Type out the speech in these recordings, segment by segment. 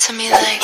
to me like.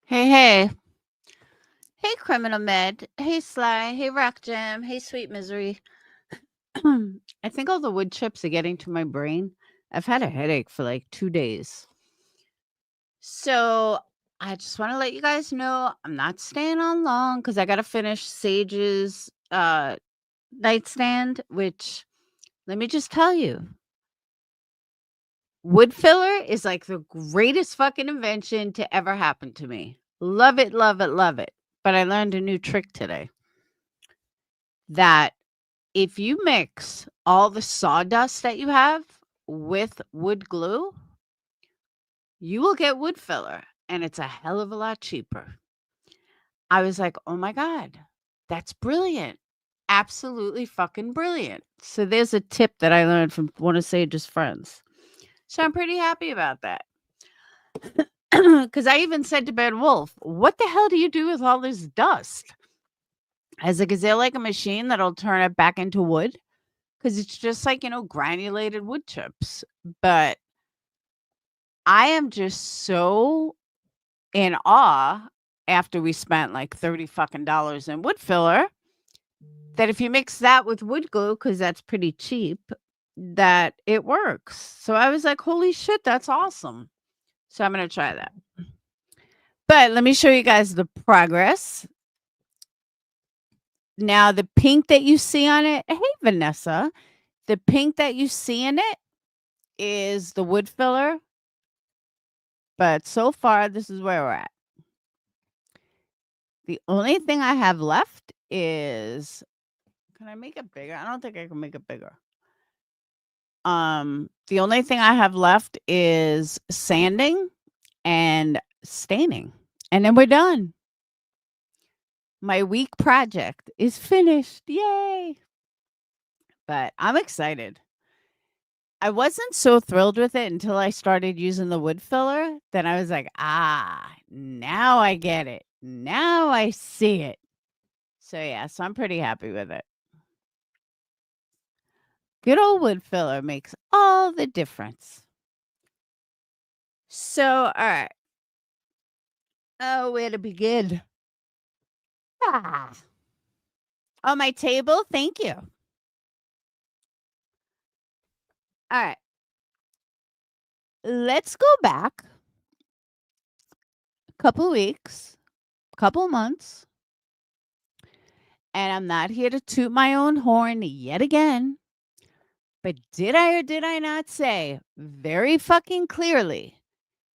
Hey. Hey, Criminal Med. Hey, Sly. Hey, Rock Jam. Hey, Sweet Misery. I think all the wood chips are getting to my brain. I've had a headache for like 2 days. So I just want to let you guys know I'm not staying on long because I got to finish Sage's nightstand, which let me just tell you, wood filler is like the greatest fucking invention to ever happen to me. Love it, love it, love it. But I learned a new trick today that if you mix all the sawdust that you have with wood glue, you will get wood filler, and it's a hell of a lot cheaper. I was like, oh my God, that's brilliant. Absolutely fucking brilliant. So there's a tip that I learned from one of Sage's friends. So I'm pretty happy about that. Because I even said to Ben Wolf, what the hell do you do with all this dust? I was like, is there like a machine that'll turn it back into wood? Because it's just like, granulated wood chips. But I am just so in awe after we spent like $30 fucking in wood filler that if you mix that with wood glue, because that's pretty cheap, that it works. So I was like, holy shit, that's awesome. So I'm going to try that. But let me show you guys the progress. Now, the pink that you see on it, hey, Vanessa, the pink that you see in it is the wood filler. But so far, this is where we're at. The only thing I have left is, can I make it bigger? I don't think I can make it bigger. The only thing I have left is sanding and staining. And then we're done. My week project is finished. Yay. But I'm excited. I wasn't so thrilled with it until I started using the wood filler. Then I was like, now I get it. Now I see it. So yeah, so I'm pretty happy with it. Good old wood filler makes all the difference. So, all right. Oh, where to begin? On my table, thank you. All right. Let's go back a couple weeks, couple months. And I'm not here to toot my own horn yet again. But did I or did I not say very fucking clearly,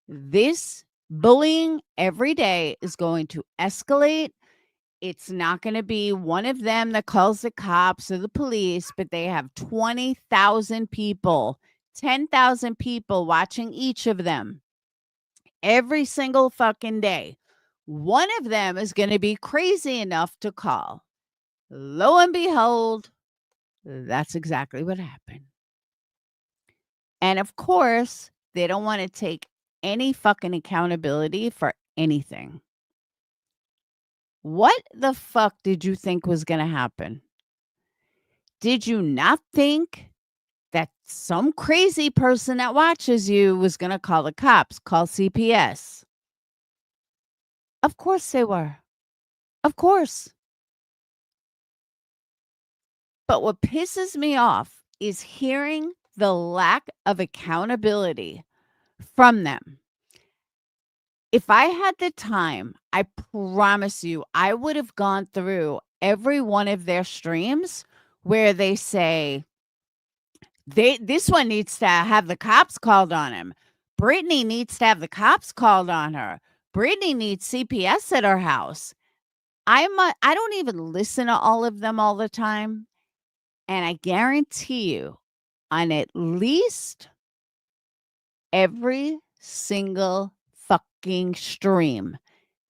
this bullying every day is going to escalate. It's not going to be one of them that calls the cops or the police, but they have 20,000 people, 10,000 people watching each of them every single fucking day. One of them is going to be crazy enough to call. Lo and behold, that's exactly what happened. And of course, they don't want to take any fucking accountability for anything. What the fuck did you think was going to happen? Did you not think that some crazy person that watches you was going to call the cops, call CPS? Of course they were. Of course. But what pisses me off is hearing the lack of accountability from them. If I had the time, I promise you, I would have gone through every one of their streams where they say, this one needs to have the cops called on him. Brittany needs to have the cops called on her. Brittany needs CPS at her house. I don't even listen to all of them all the time, and I guarantee you, on at least every single fucking stream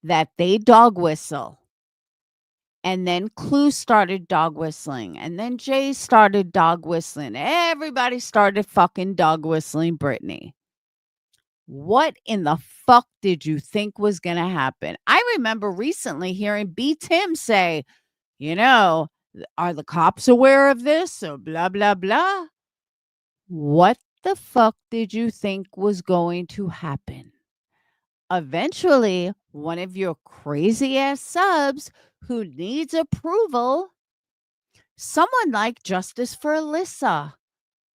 that they dog whistle, and then Clue started dog whistling, and then Jay started dog whistling. Everybody started fucking dog whistling Brittany. What in the fuck did you think was going to happen? I remember recently hearing B. Tim say, are the cops aware of this? So blah, blah, blah. What the fuck did you think was going to happen? Eventually, one of your crazy ass subs who needs approval, someone like Justice for Alyssa,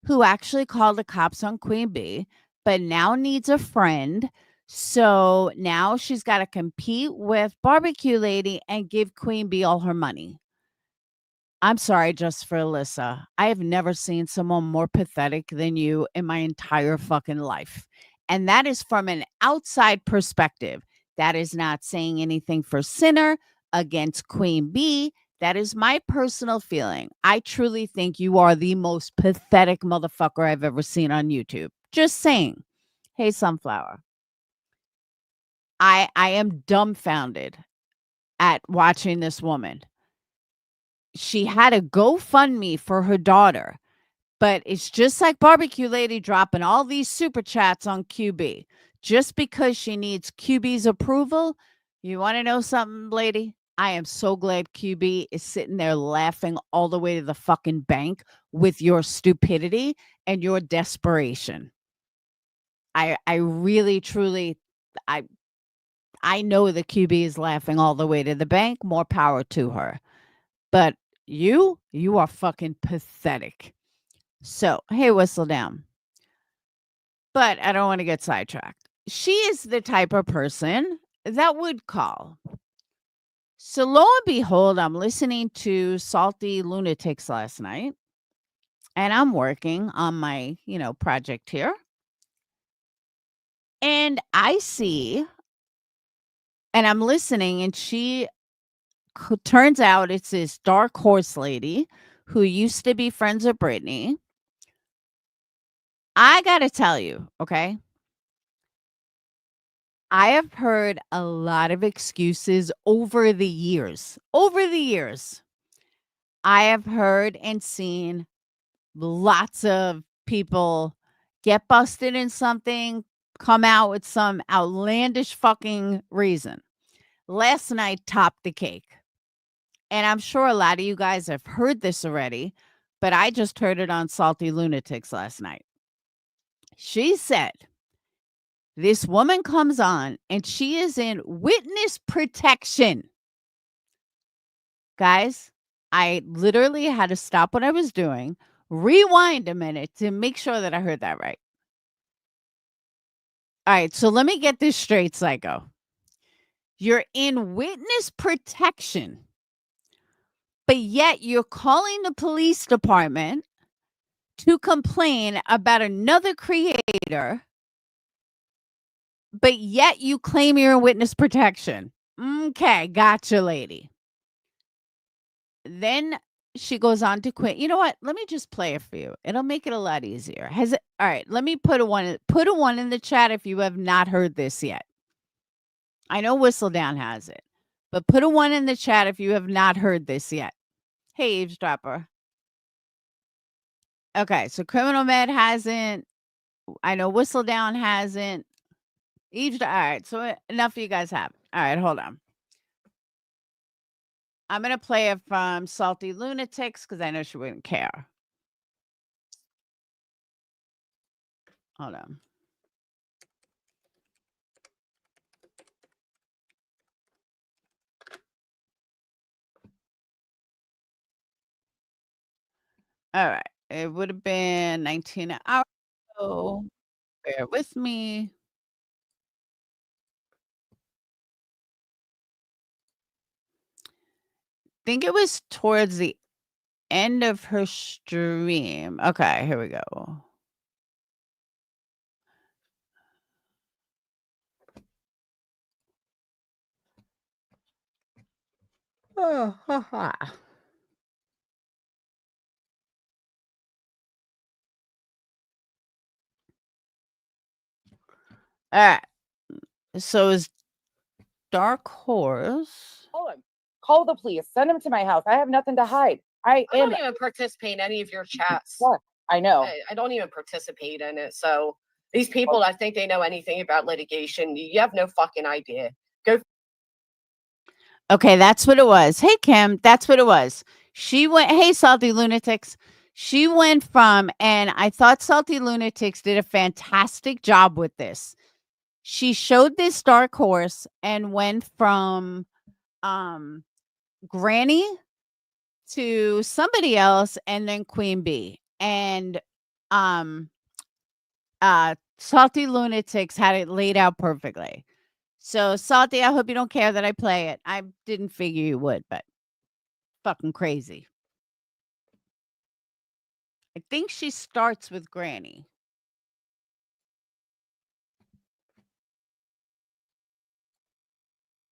who actually called the cops on Queen Bee, but now needs a friend. So now she's got to compete with Barbecue Lady and give Queen Bee all her money. I'm sorry, just for Alyssa. I have never seen someone more pathetic than you in my entire fucking life. And that is from an outside perspective. That is not saying anything for Sinner against Queen Bee. That is my personal feeling. I truly think you are the most pathetic motherfucker I've ever seen on YouTube. Just saying. Hey, Sunflower. I am dumbfounded at watching this woman. She had a GoFundMe for her daughter, but it's just like Barbecue Lady dropping all these super chats on QB just because she needs QB's approval. You want to know something, lady? I am so glad QB is sitting there laughing all the way to the fucking bank with your stupidity and your desperation. I really truly I I know the QB is laughing all the way to the bank. More power to her. But you are fucking pathetic. So, hey, whistle down. But I don't want to get sidetracked. She is the type of person that would call. So lo and behold, I'm listening to Salty Lunatics last night, and I'm working on my, project here. And I see, and I'm listening, and turns out it's this dark horse lady who used to be friends with Brittany. I got to tell you, okay? I have heard a lot of excuses over the years. Over the years, I have heard and seen lots of people get busted in something, come out with some outlandish fucking reason. Last night topped the cake. And I'm sure a lot of you guys have heard this already, but I just heard it on Salty Lunatics last night. She said, this woman comes on and she is in witness protection. Guys, I literally had to stop what I was doing, rewind a minute to make sure that I heard that right. All right, so let me get this straight, psycho. You're in witness protection, but yet you're calling the police department to complain about another creator, but yet you claim you're in witness protection. Okay, gotcha, lady. Then she goes on to quit. You know what? Let me just play it for you. It'll make it a lot easier. All right, let me put a one in the chat if you have not heard this yet. I know Whistledown has it, but put a one in the chat if you have not heard this yet. Hey, eavesdropper. Okay, so Criminal Med hasn't. I know Whistledown hasn't. All right, so enough of you guys have. All right, hold on. I'm gonna play it from Salty Lunatics because I know she wouldn't care. Hold on. All right. It would have been 19 hours ago. Bear with me. Think it was towards the end of her stream. Okay, here we go. Oh, ha, ha. All right. So is Dark Horse. Call the police. Send them to my house. I have nothing to hide. I don't even participate in any of your chats. What? I know. I don't even participate in it. So these people that think they know anything about litigation, you have no fucking idea. Go. Okay, that's what it was. Hey, Kim, that's what it was. She went, hey, Salty Lunatics. She went from, and I thought Salty Lunatics did a fantastic job with this. She showed this Dark Horse and went from Granny to somebody else and then Queen Bee. And Salty Lunatics had it laid out perfectly. So, Salty, I hope you don't care that I play it. I didn't figure you would, but fucking crazy. I think she starts with Granny.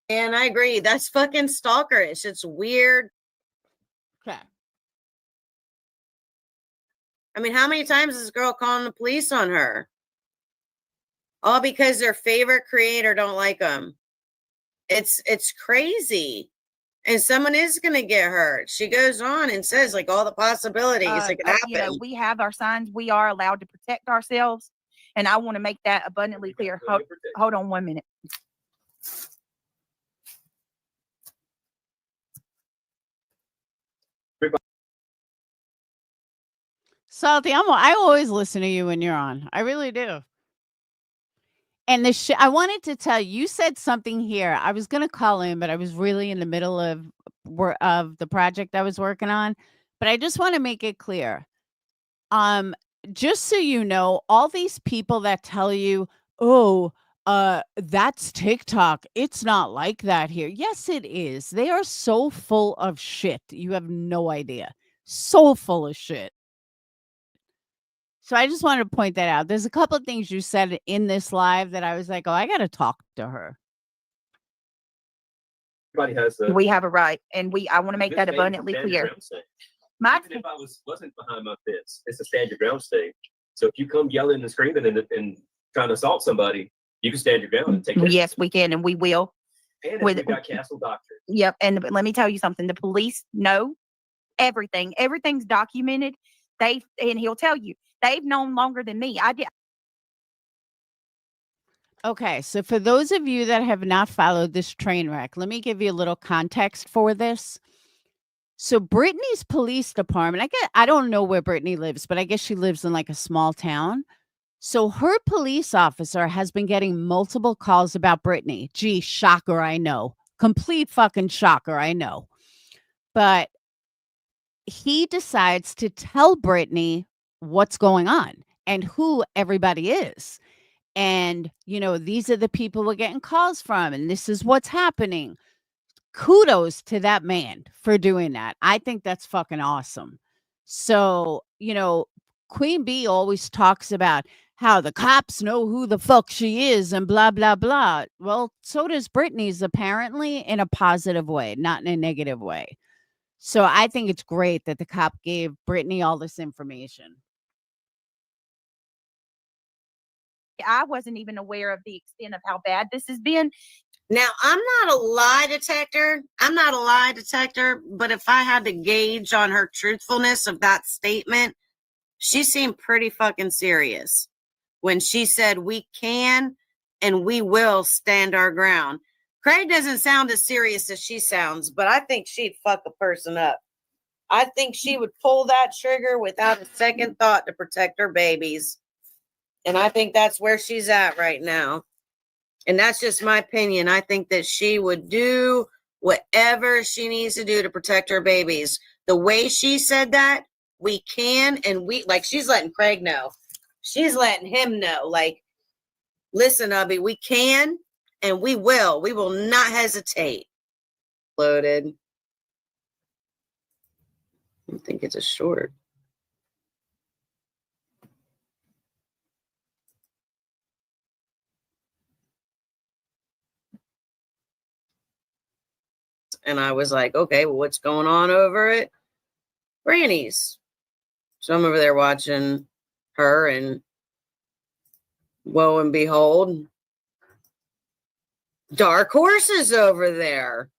And I agree. That's fucking stalkerish. It's weird. Okay. I mean, how many times is this girl calling the police on her? All because their favorite creator don't like them. It's crazy. And someone is going to get hurt. She goes on and says, like, all the possibilities that can happen. You know, we have our signs. We are allowed to protect ourselves. And I want to make that abundantly clear. Hold on 1 minute. Salty, I always listen to you when you're on. I really do. And I wanted to tell you said something here. I was going to call in, but I was really in the middle of the project I was working on. But I just want to make it clear. Just so you know, all these people that tell you, "Oh, that's TikTok. It's not like that here." Yes, it is. They are so full of shit. You have no idea. So full of shit. So I just wanted to point that out. There's a couple of things you said in this live that I was like, "Oh, I got to talk to her." Everybody has We have a right, and I want to make that abundantly clear. Even if I wasn't behind my fence, it's a stand your ground state. So if you come yelling and screaming and trying to assault somebody, you can stand your ground and take it. Yes, we can, and we will. And we've got Castle Doctrine. Yep, and let me tell you something. The police know everything. Everything's documented. And he'll tell you they've known longer than me. I did. Okay, so for those of you that have not followed this train wreck, let me give you a little context for this. So Brittany's police department, I don't know where Brittany lives, but I guess she lives in like a small town. So her police officer has been getting multiple calls about Brittany. Gee, shocker, I know. Complete fucking shocker, I know. But he decides to tell Brittany what's going on and who everybody is. And, you know, these are the people we're getting calls from, and this is what's happening. Kudos to that man for doing that. I think that's fucking awesome. So, you know, Queen Bee always talks about how the cops know who the fuck she is and blah, blah, blah. Well, so does Brittany's apparently, in a positive way, not in a negative way. So I think it's great that the cop gave Brittany all this information. I wasn't even aware of the extent of how bad this has been. Now, I'm not a lie detector. But if I had to gauge on her truthfulness of that statement, she seemed pretty fucking serious when she said we can and we will stand our ground. Craig doesn't sound as serious as she sounds, but I think she'd fuck a person up. I think she would pull that trigger without a second thought to protect her babies. And I think that's where she's at right now. And that's just my opinion. I think that she would do whatever she needs to do to protect her babies. The way she said that, we can, and we, like, she's letting Craig know. She's letting him know, like, listen, Ubby, we can and we will. We will not hesitate. Loaded. I think it's a short. And I was like, okay, well, what's going on over at Granny's? So I'm over there watching her, and lo and behold, Dark Horse is over there.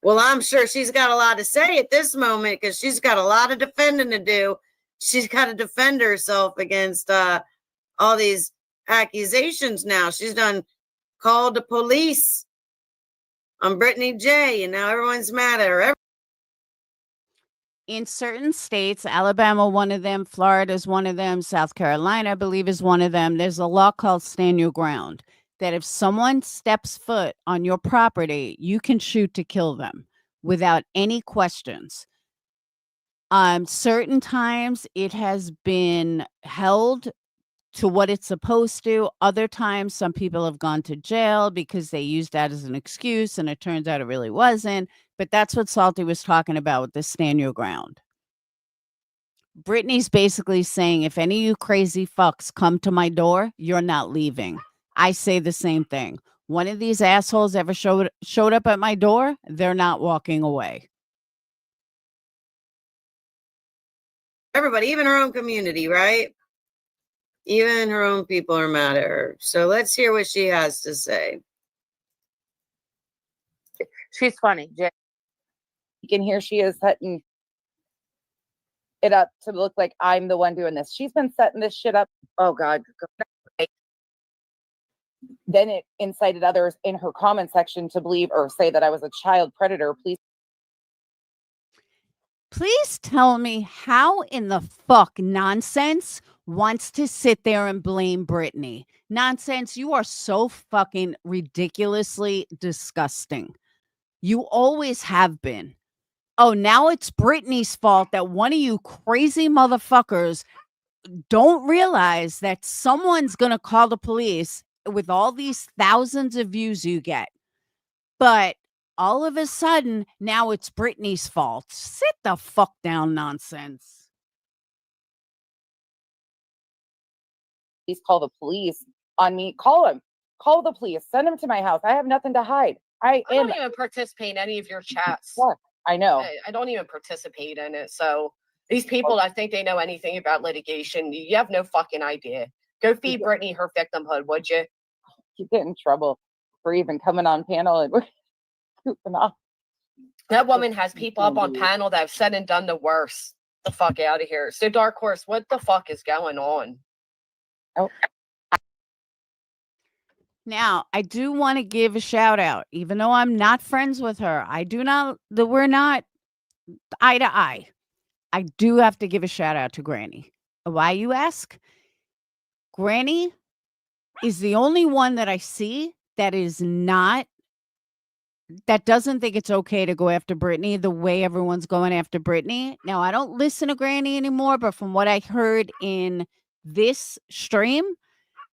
Well, I'm sure she's got a lot to say at this moment because she's got a lot of defending to do. She's got to defend herself against all these accusations now. She's done called the police on Brittany J, and now everyone's mad at her. In certain states, Alabama, one of them, Florida is one of them, South Carolina, I believe, is one of them. There's a law called Stand Your Ground, that if someone steps foot on your property, you can shoot to kill them without any questions. Certain times it has been held to what it's supposed to. Other times, some people have gone to jail because they used that as an excuse, and it turns out it really wasn't. But that's what Salty was talking about with the Stand Your Ground. Brittany's basically saying, if any of you crazy fucks come to my door, you're not leaving. I say the same thing. One of these assholes ever showed up at my door, they're not walking away. Everybody, even her own community, right? Even her own people are mad at her. So let's hear what she has to say. She's funny. You can hear she is setting it up to look like I'm the one doing this. She's been setting this shit up. Oh God. Then it incited others in her comment section to believe or say that I was a child predator. Please tell me how in the fuck Nonsense wants to sit there and blame Brittany. Nonsense, you are so fucking ridiculously disgusting. You always have been. Oh, now it's Brittany's fault that one of you crazy motherfuckers don't realize that someone's going to call the police with all these thousands of views you get. But all of a sudden, now it's Brittany's fault. Sit the fuck down, Nonsense. Please call the police on me. Call him. Call the police. Send him to my house. I have nothing to hide. I don't even participate in any of your chats. Fuck, I know. I don't even participate in it. So these people, I think they know anything about litigation. You have no fucking idea. Go feed Brittany her victimhood, would you? You get in trouble for even coming on panel and goofing off. That woman has people up on panel that have said and done the worst. The fuck out of here. So Dark Horse, what the fuck is going on? Oh. Now, I do want to give a shout out, even though I'm not friends with her. We're not eye to eye. I do have to give a shout out to Granny. Why, you ask? Granny is the only one that I see that doesn't think it's okay to go after Brittany the way everyone's going after Brittany. Now, I don't listen to Granny anymore, but from what I heard in this stream,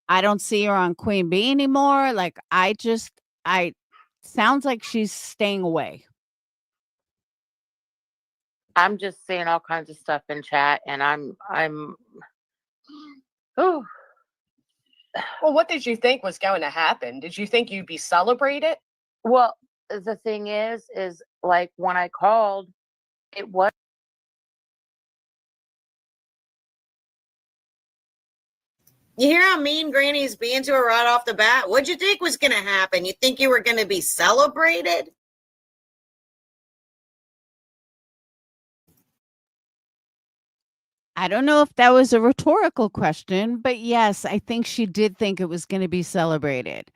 I don't see her on Queen Bee anymore. Like, sounds like she's staying away. I'm just seeing all kinds of stuff in chat, and I'm oh. Well, what did you think was going to happen? Did you think you'd be celebrated? Well, the thing is like when I called, it was. You hear how mean Granny's being to her right off the bat? What'd you think was going to happen? You think you were going to be celebrated? I don't know if that was a rhetorical question, but yes, I think she did think it was going to be celebrated.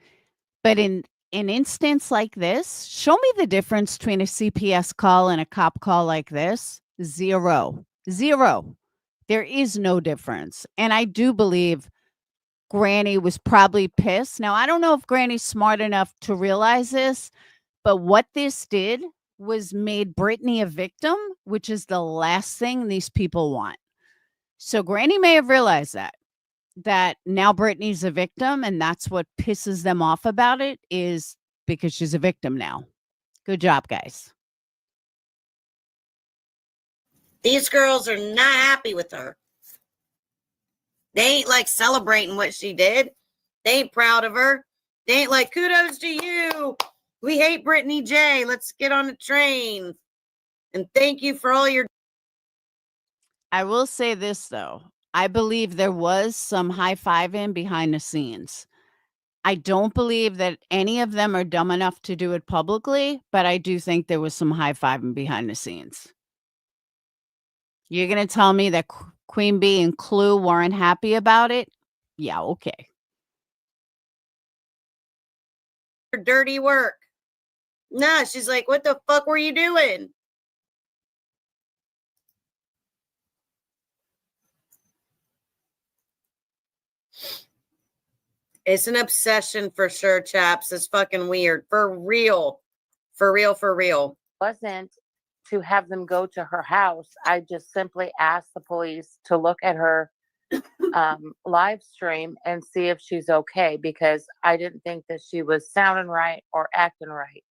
But in an instance like this, show me the difference between a CPS call and a cop call like this. Zero. There is no difference. And I do believe Granny was probably pissed. Now, I don't know if Granny's smart enough to realize this, but what this did was made Brittany a victim, which is the last thing these people want. So Granny may have realized that now Brittany's a victim, and that's what pisses them off about it, is because she's a victim now. Good job, guys. These girls are not happy with her. They ain't like celebrating what she did. They ain't proud of her. They ain't like, kudos to you. We hate Brittany J. Let's get on the train. And thank you for all your. I will say this, though. I believe there was some high-fiving behind the scenes. I don't believe that any of them are dumb enough to do it publicly, but I do think there was some high-fiving behind the scenes. You're going to tell me that Queen Bee and Clue weren't happy about it? Yeah, okay. Dirty work. Nah, she's like, what the fuck were you doing? It's an obsession for sure, chaps. It's fucking weird. For real. For real, for real. Wasn't to have them go to her house. I just simply asked the police to look at her live stream and see if she's okay, because I didn't think that she was sounding right or acting right.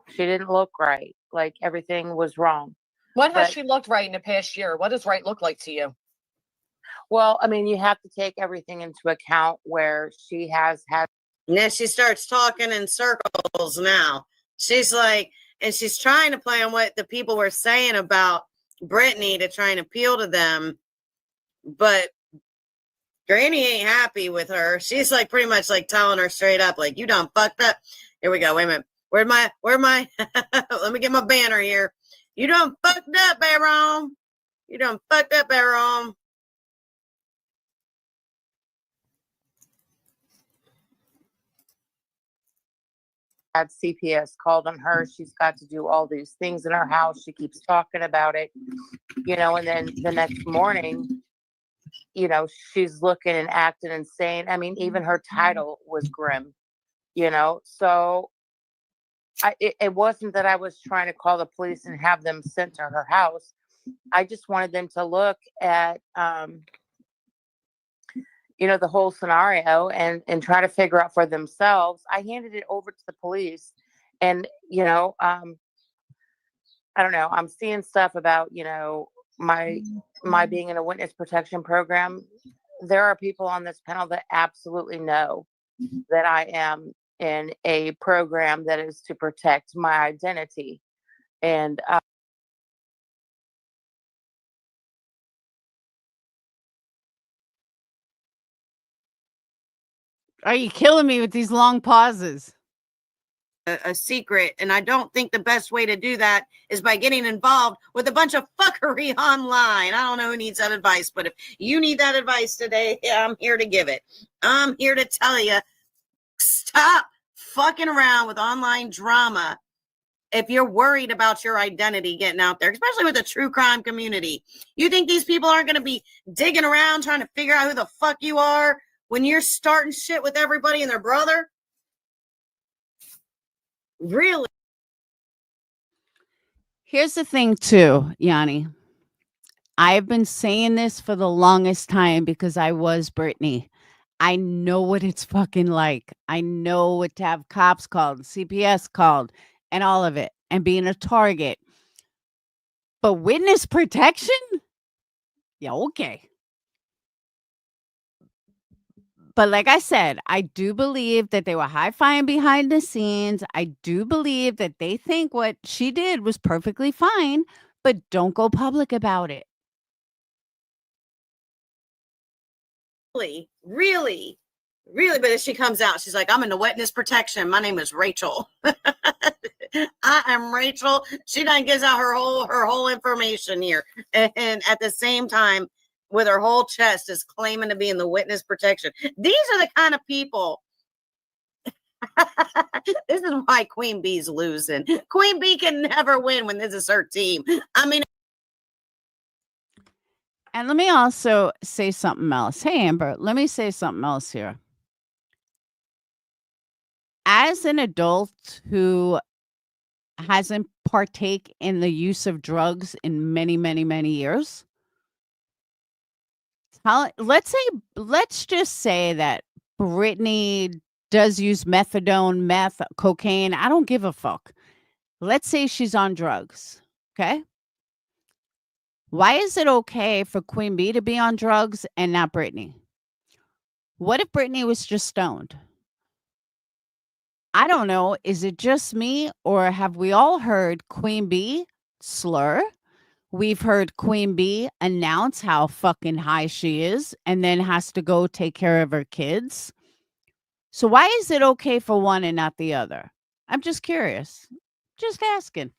She didn't look right. Like everything was wrong. When has But- she looked right in the past year? What does right look like to you? Well, I mean, you have to take everything into account where she has had. And then she starts talking in circles now. She's like, and she's trying to play on what the people were saying about Brittany to try and appeal to them. But Granny ain't happy with her. She's like pretty much like telling her straight up, like, you done fucked up. Here we go. Wait a minute. Where my, let me get my banner here. You done fucked up, Baron. You done fucked up, Baron. Had CPS called on her. She's got to do all these things in her house. She keeps talking about it, and then the next morning, she's looking and acting insane. I mean, even her title was grim, so it wasn't that I was trying to call the police and have them sent to her house. I just wanted them to look at, the whole scenario and try to figure out for themselves. I handed it over to the police, and, I don't know, I'm seeing stuff about, my being in a witness protection program. There are people on this panel that absolutely know that I am in a program that is to protect my identity. And, Are you killing me with these long pauses? A secret, and I don't think the best way to do that is by getting involved with a bunch of fuckery online. I don't know who needs that advice, but if you need that advice today, I'm here to give it. I'm here to tell you, stop fucking around with online drama if you're worried about your identity getting out there, especially with the true crime community. You think these people aren't going to be digging around trying to figure out who the fuck you are when you're starting shit with everybody and their brother? Really? Here's the thing, too, Yanni. I've been saying this for the longest time because I was Brittany. I know what it's fucking like. I know what to have cops called, CPS called, and all of it, and being a target. But witness protection? Yeah, okay. But like I said, I do believe that they were high-fiving behind the scenes. I do believe that they think what she did was perfectly fine, but don't go public about it. Really. But as she comes out, she's like, I'm in the witness protection. My name is Rachel. I am Rachel. She done gives out her whole information here. And at the same time, with her whole chest is claiming to be in the witness protection. These are the kind of people. This is why Queen Bee's losing. Queen Bee can never win when this is her team. I mean, And let me also say something else. Hey, Amber, let me say something else here. As an adult who hasn't partake in the use of drugs in many, many, many years? Let's just say that Brittany does use methadone, meth, cocaine. I don't give a fuck. Let's say she's on drugs. Okay. Why is it okay for Queen Bee to be on drugs and not Brittany? What if Brittany was just stoned? I don't know. Is it just me, or have we all heard Queen Bee slur? We've heard Queen Bee announce how fucking high she is and then has to go take care of her kids. So why is it okay for one and not the other? I'm just curious. Just asking.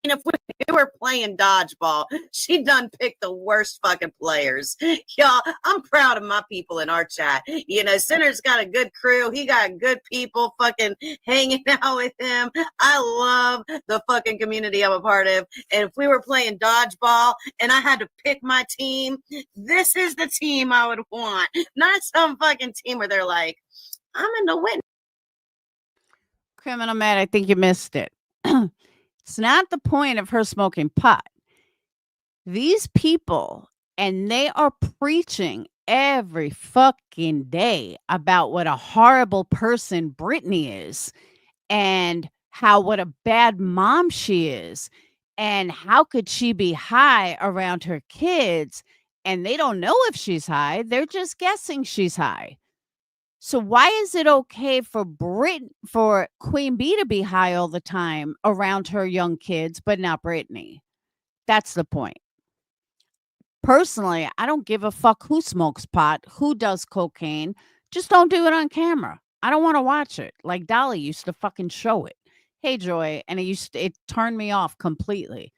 And if we were playing dodgeball, she done picked the worst fucking players. Y'all, I'm proud of my people in our chat. You know, Center's got a good crew. He got good people fucking hanging out with him. I love the fucking community I'm a part of. And if we were playing dodgeball and I had to pick my team, this is the team I would want. Not some fucking team where they're like, I'm in the witness. Criminal Matt, I think you missed it. It's not the point of her smoking pot. These people, and they are preaching every fucking day about what a horrible person Brittany is and what a bad mom she is and how could she be high around her kids, and they don't know if she's high. They're just guessing she's high. So why is it okay for Queen Bee to be high all the time around her young kids, but not Brittany? That's the point. Personally, I don't give a fuck who smokes pot, who does cocaine. Just don't do it on camera. I don't want to watch it. Like Dolly used to fucking show it. Hey, Joy. And it turned me off completely.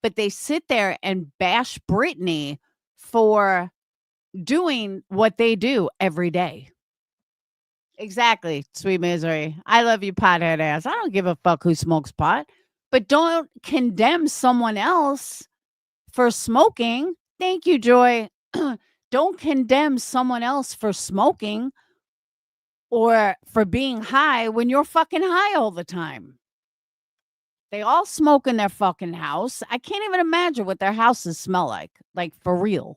But they sit there and bash Brittany for doing what they do every day. Exactly, sweet misery. I love you, pothead ass. I don't give a fuck who smokes pot, but don't condemn someone else for smoking. Thank you, Joy. Don't condemn someone else for smoking or for being high when you're fucking high all the time. They all smoke in their fucking house. I can't even imagine what their houses smell like for real.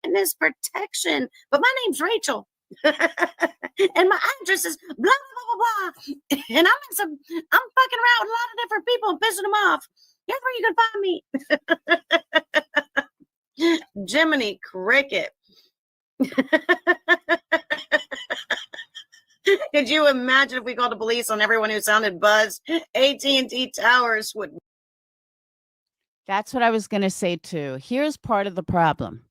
Witness protection, but my name's Rachel. And my address is blah blah blah blah. And I'm fucking around with a lot of different people and pissing them off. Here's where you can find me. Jiminy Cricket. Could you imagine if we called the police on everyone who sounded buzzed? AT&T towers would. That's what I was going to say too. Here's part of the problem.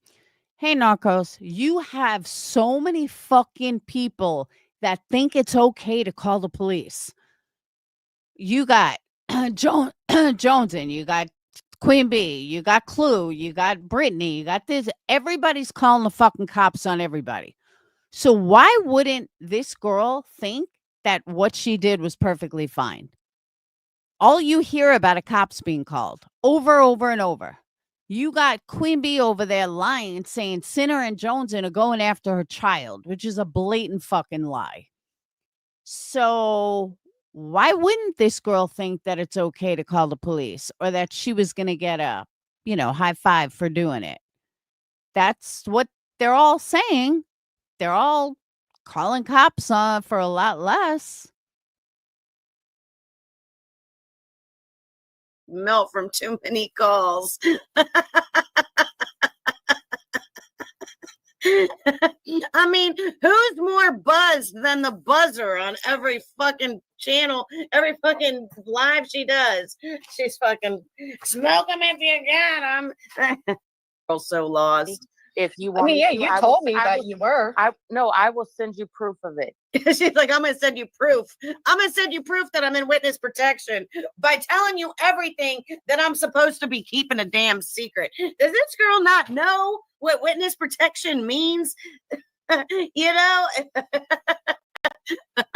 Hey, Narcos, you have so many fucking people that think it's okay to call the police. You got Joneson, you got Queen Bee, you got Clue, you got Brittany, you got this. Everybody's calling the fucking cops on everybody. So why wouldn't this girl think that what she did was perfectly fine? All you hear about a cop's being called over and over. You got Queen Bee over there lying, saying Sinner and Joneson are going after her child, which is a blatant fucking lie. So why wouldn't this girl think that it's okay to call the police or that she was going to get a, high five for doing it? That's what they're all saying. They're all calling cops for a lot less. Melt from too many calls. I mean, who's more buzzed than the buzzer on every fucking channel, every fucking live she does? She's fucking smoke them if you got them. So lost. If you I want, mean, yeah, you told me that you were. I will send you proof of it. She's like, I'm gonna send you proof. I'm gonna send you proof that I'm in witness protection by telling you everything that I'm supposed to be keeping a damn secret. Does this girl not know what witness protection means? You know?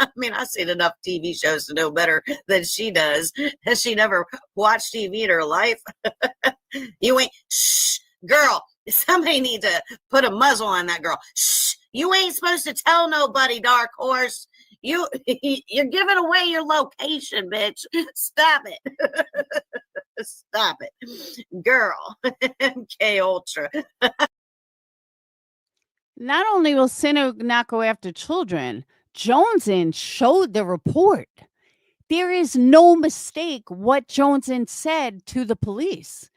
I mean, I've seen enough TV shows to know better than she does. Has she never watched TV in her life? You ain't, shh, girl. Somebody need to put a muzzle on that girl. Shh, you ain't supposed to tell nobody, Dark Horse. You're giving away your location, bitch. Stop it. Stop it. Girl. MK Ultra. Not only will Sinner not go after children, Jonesin showed the report. There is no mistake what Jonesin said to the police.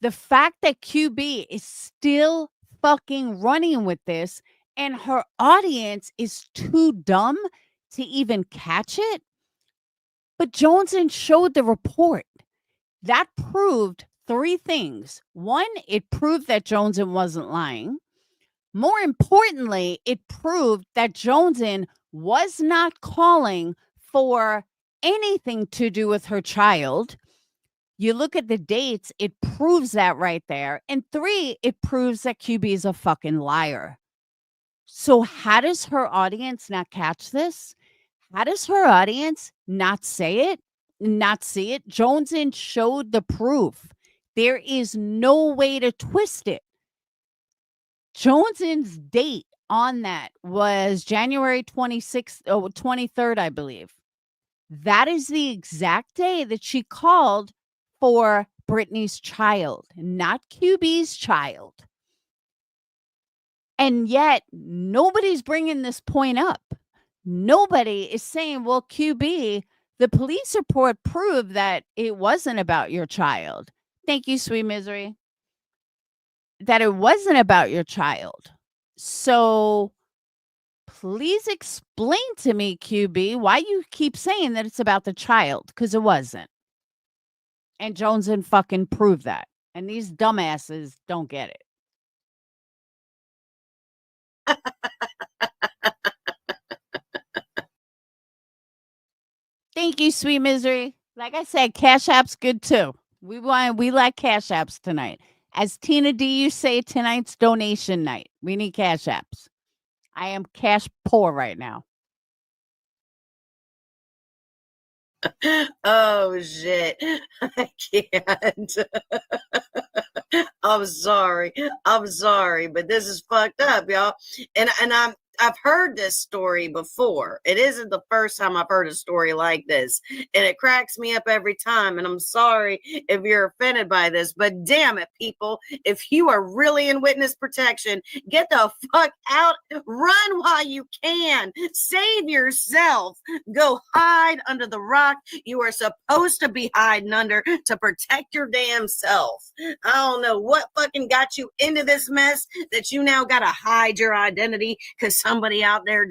The fact that QB is still fucking running with this and her audience is too dumb to even catch it. But Jonesin showed the report. That proved 3 things. 1, it proved that Jonesin wasn't lying. More importantly, it proved that Jonesin was not calling for anything to do with her child. You look at the dates, it proves that right there. And 3, it proves that QB is a fucking liar. So how does her audience not catch this? How does her audience not say it, not see it? Jonesin showed the proof. There is no way to twist it. Jonesin's date on that was January 26th, 23rd, I believe. That is the exact day that she called for Brittany's child, not QB's child. And yet nobody's bringing this point up. Nobody is saying, well, QB, the police report proved that it wasn't about your child. Thank you, sweet misery. That it wasn't about your child. So please explain to me, QB, why you keep saying that it's about the child, because it wasn't. And Jonesin fucking proved that. And these dumbasses don't get it. Thank you, sweet misery. Like I said, Cash App's good too. We like Cash Apps tonight. As Tina D, you say, tonight's donation night. We need Cash Apps. I am cash poor right now. Oh shit. I can't. I'm sorry, but this is fucked up, y'all. And I've heard this story before. It isn't the first time I've heard a story like this, and it cracks me up every time. And I'm sorry if you're offended by this, but damn it, people, if you are really in witness protection, get the fuck out. Run while you can. Save yourself. Go hide under the rock you are supposed to be hiding under to protect your damn self. I don't know what fucking got you into this mess that you now gotta hide your identity because somebody out there.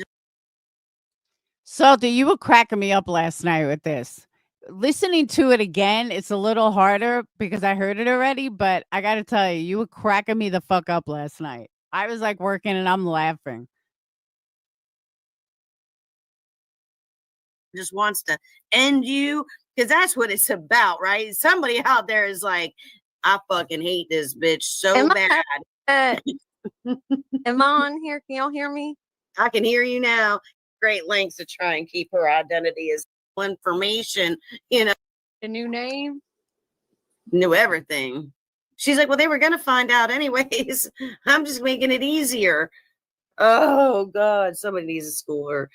Salty, you were cracking me up last night with this. Listening to it again, it's a little harder because I heard it already, but I got to tell you, you were cracking me the fuck up last night. I was like working and I'm laughing. Just wants to end you because that's what it's about, right? Somebody out there is like, I fucking hate this bitch so bad. Am I on here? Can y'all hear me? I can hear you now. Great lengths to try and keep her identity as information, The new name? knew everything. She's like, well, they were going to find out anyways. I'm just making it easier. Oh God, somebody needs to school her.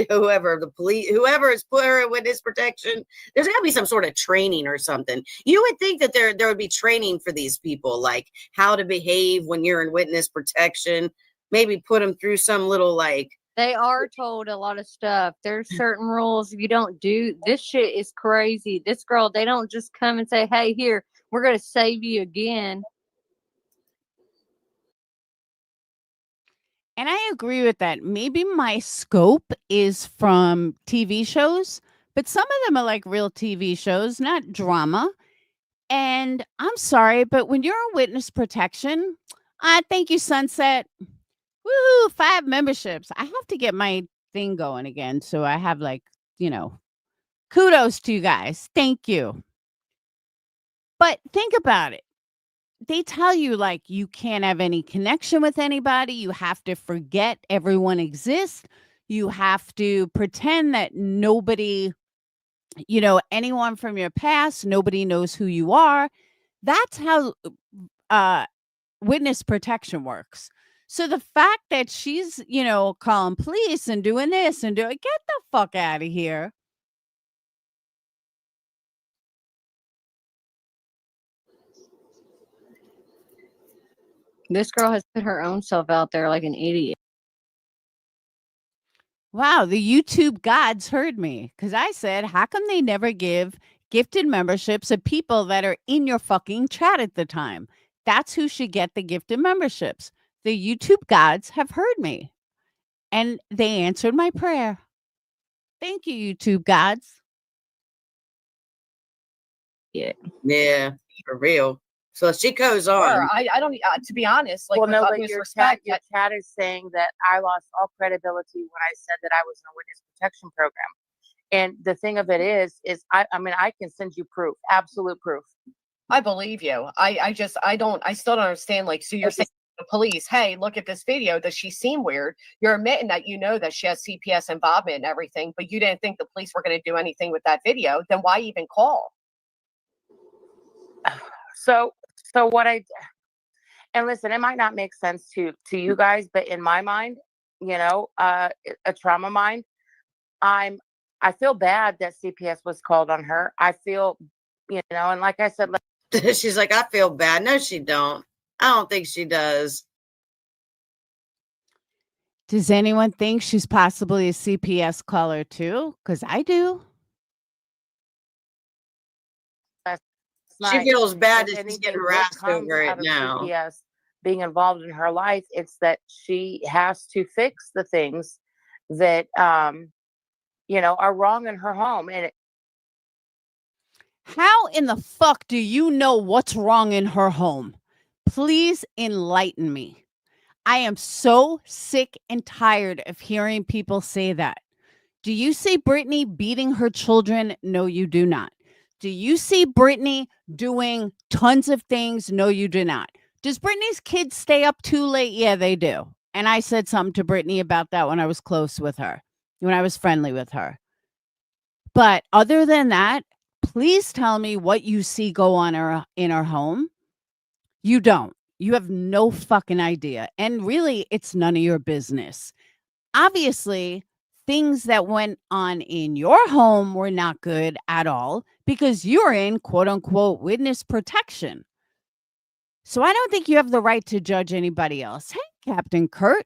Whoever the police, whoever is put her in witness protection, there's got to be some sort of training or something. You would think that there would be training for these people, like how to behave when you're in witness protection. Maybe put them through some little like. They are told a lot of stuff. There's certain rules. If you don't do this, shit is crazy. This girl, they don't just come and say, "Hey, here, we're gonna save you again." And I agree with that. Maybe my scope is from TV shows, but some of them are like real TV shows, not drama. And I'm sorry, but when you're on witness protection, thank you, Sunset. Woohoo, 5 memberships. I have to get my thing going again. So I have kudos to you guys. Thank you. But think about it. They tell you like you can't have any connection with anybody. You have to forget everyone exists. You have to pretend that nobody, anyone from your past, nobody knows who you are. That's how witness protection works. So the fact that she's, calling police and doing this and doing, get the fuck out of here. This girl has put her own self out there like an idiot. Wow, the YouTube gods heard me because I said, how come they never give gifted memberships of people that are in your fucking chat at the time? That's who should get the gifted memberships. The YouTube gods have heard me and they answered my prayer. Thank you, YouTube gods. Yeah, for real. So she goes on. Or I don't, to be honest, like, Well, with no, but utmost your respect, chat is saying that I lost all credibility when I said that I was in a witness protection program. And the thing of it is I mean, I can send you proof, absolute proof. I believe you. I still don't understand. Like, so you're saying to the police, hey, look at this video. Does she seem weird? You're admitting that you know that she has CPS involvement and everything, but you didn't think the police were going to do anything with that video. Then why even call? So and listen, it might not make sense to you guys, but in my mind, a trauma mind, I feel bad that CPS was called on her. I feel, and like I said, She's like, I feel bad. No, she don't. I don't think she does. Does anyone think she's possibly a CPS caller too? Because I do. She feels bad if that she's anything getting good harassed comes over it out of now. CPS being involved in her life, it's that she has to fix the things that are wrong in her home. And How in the fuck do you know what's wrong in her home? Please enlighten me. I am so sick and tired of hearing people say that. Do you see Brittany beating her children? No, you do not. Do you see Brittany doing tons of things? No, you do not. Does Brittany's kids stay up too late? Yeah, they do. And I said something to Brittany about that when I was close with her, when I was friendly with her. But other than that, please tell me what you see go on in her home. You don't. You have no fucking idea. And really, it's none of your business. Obviously, things that went on in your home were not good at all because you're in quote unquote witness protection. So I don't think you have the right to judge anybody else. Hey, Captain Kurt,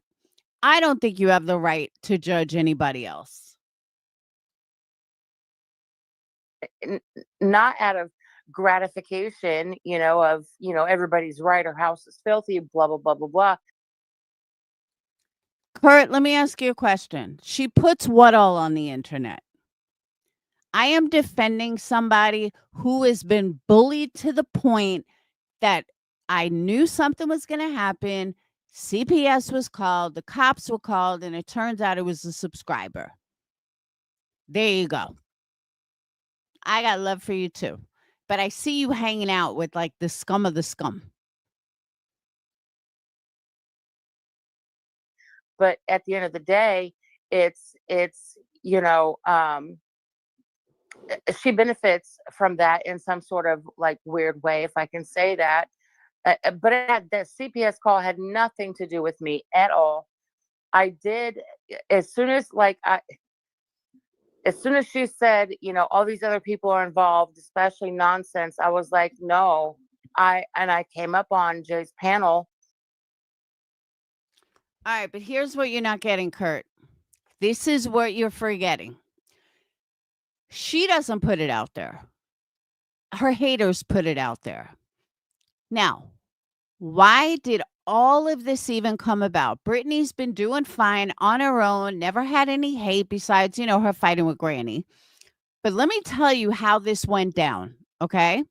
I don't think you have the right to judge anybody else. Not out of gratification, of, everybody's right, her house is filthy, blah, blah, blah, blah, blah. Kurt, let me ask you a question. She puts what all on the internet? I am defending somebody who has been bullied to the point that I knew something was going to happen. CPS was called, the cops were called, and it turns out it was a subscriber. There you go. I got love for you too. But I see you hanging out with like the scum of the scum. But at the end of the day, it's she benefits from that in some sort of like weird way, if I can say that. But the CPS call had nothing to do with me at all. I did, as soon as she said, all these other people are involved, especially nonsense, I was like, no. I came up on Jay's panel. All right, but here's what you're not getting, Kurt. This is what you're forgetting. She doesn't put it out there. Her haters put it out there. Now, why did all of this even come about? Brittany's been doing fine on her own, never had any hate besides, her fighting with Granny. But let me tell you how this went down, okay?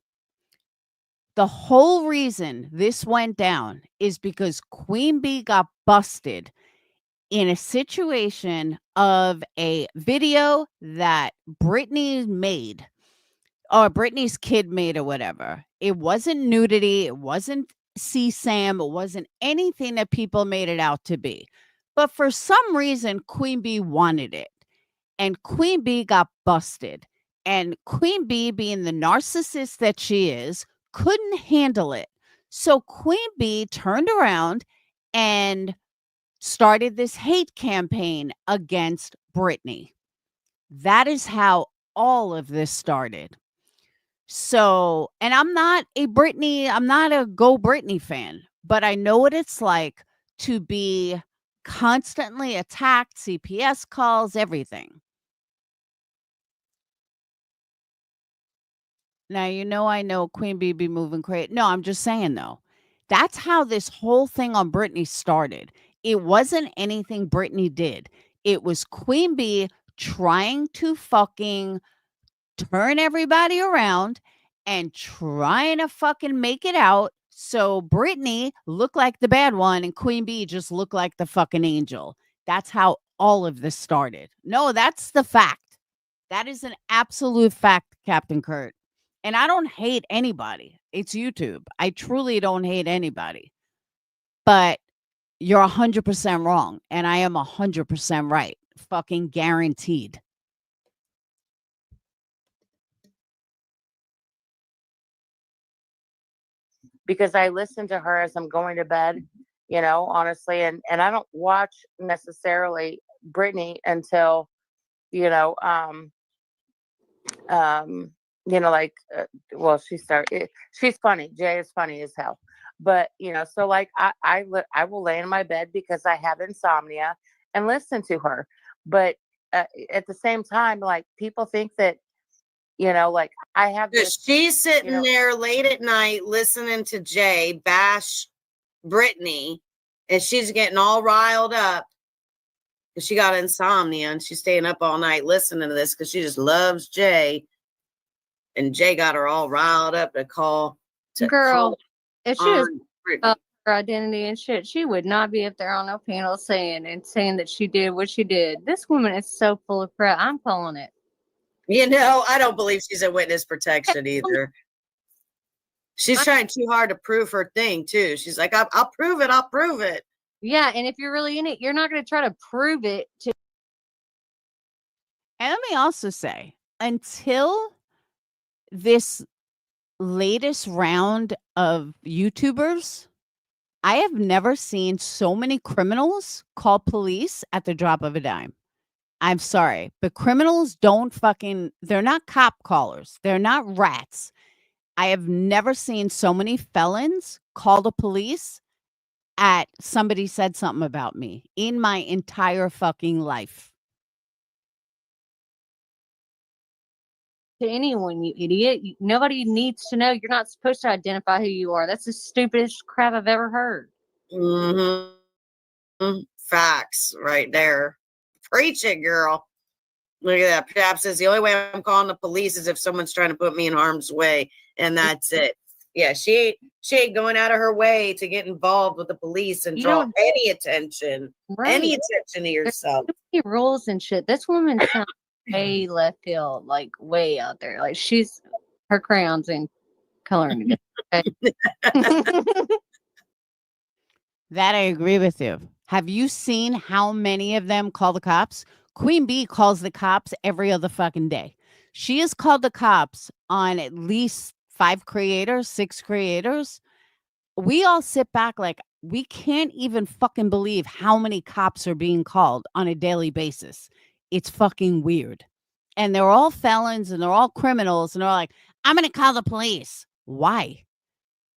The whole reason this went down is because Queen Bee got busted in a situation of a video that Brittany made or Brittany's kid made or whatever. It wasn't nudity. It wasn't CSAM. It wasn't anything that people made it out to be. But for some reason, Queen Bee wanted it. And Queen Bee got busted. And Queen Bee, being the narcissist that she is, couldn't handle it. So Queen Bee turned around and started this hate campaign against Britney. That is how all of this started. So, and I'm not a Go Britney fan, but I know what it's like to be constantly attacked, CPS calls, everything. Now, I know Queen Bee be moving crazy. No, I'm just saying though. That's how this whole thing on Britney started. It wasn't anything Britney did. It was Queen Bee trying to fucking turn everybody around and trying to fucking make it out so Britney looked like the bad one and Queen Bee just looked like the fucking angel. That's how all of this started. No, that's the fact. That is an absolute fact, Captain Kurt. And I don't hate anybody. It's YouTube. I truly don't hate anybody. But you're 100% wrong. And I am 100% right. Fucking guaranteed. Because I listen to her as I'm going to bed, honestly, and I don't watch necessarily Britney until, she's funny. Jay is funny as hell. But, so like I will lay in my bed because I have insomnia and listen to her. But at the same time, like people think that, like I have this, she's sitting there late at night listening to Jay bash Britney, and she's getting all riled up because she got insomnia and she's staying up all night listening to this because she just loves Jay. And Jay got her all riled up to call. Girl, if she was her identity and shit, she would not be up there on no panel saying that she did what she did. This woman is so full of crap. I'm calling it. I don't believe she's in witness protection either. She's trying too hard to prove her thing too. She's like, I'll prove it. I'll prove it. Yeah, and if you're really in it, you're not going to try to prove it to. And let me also say, until this latest round of YouTubers, I have never seen so many criminals call police at the drop of a dime. I'm sorry, but criminals they're not cop callers. They're not rats. I have never seen so many felons call the police at somebody said something about me in my entire fucking life. To anyone, you idiot. Nobody needs to know. You're not supposed to identify who you are. That's the stupidest crap I've ever heard. Mm-hmm. Facts right there. Preach it, girl. Look at that. Pap says the only way I'm calling the police is if someone's trying to put me in harm's way, and that's it. Yeah, she ain't going out of her way to get involved with the police and draw any attention. Right. Any attention to yourself. There's so many rules and shit. This woman sounds way left field, like way out there. Like her crayons and coloring. That I agree with you. Have you seen how many of them call the cops? Queen Bee calls the cops every other fucking day. She has called the cops on at least 6 creators. We all sit back like we can't even fucking believe how many cops are being called on a daily basis. It's fucking weird. And they're all felons and they're all criminals. And they're like, I'm going to call the police. Why?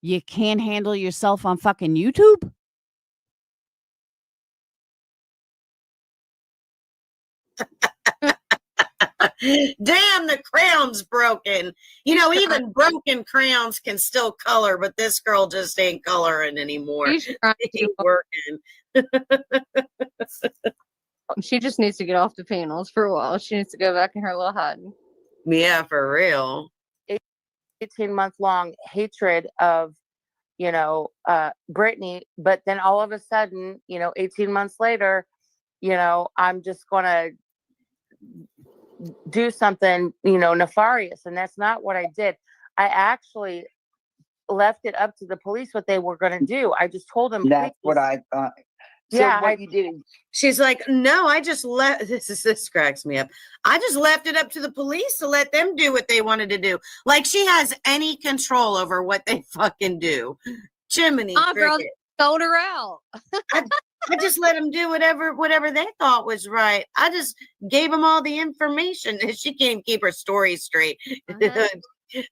You can't handle yourself on fucking YouTube? Damn, the crayon's broken. Even broken crayons can still color, but this girl just ain't coloring anymore. She's working. She just needs to get off the panels for a while. She needs to go back in her little hut. Yeah, for real. 18-month-long hatred of, Britney, but then all of a sudden, 18 months later, I'm just going to do something, nefarious. And that's not what I did. I actually left it up to the police what they were going to do. I just told them. That's what I thought. So what you did. She's like, no, I just left. This cracks me up. I just left it up to the police to let them do what they wanted to do. Like she has any control over what they fucking do. Jiminy Girl cricket. sold her out. I just let them do whatever they thought was right. I just gave them all the information. She can't keep her story straight.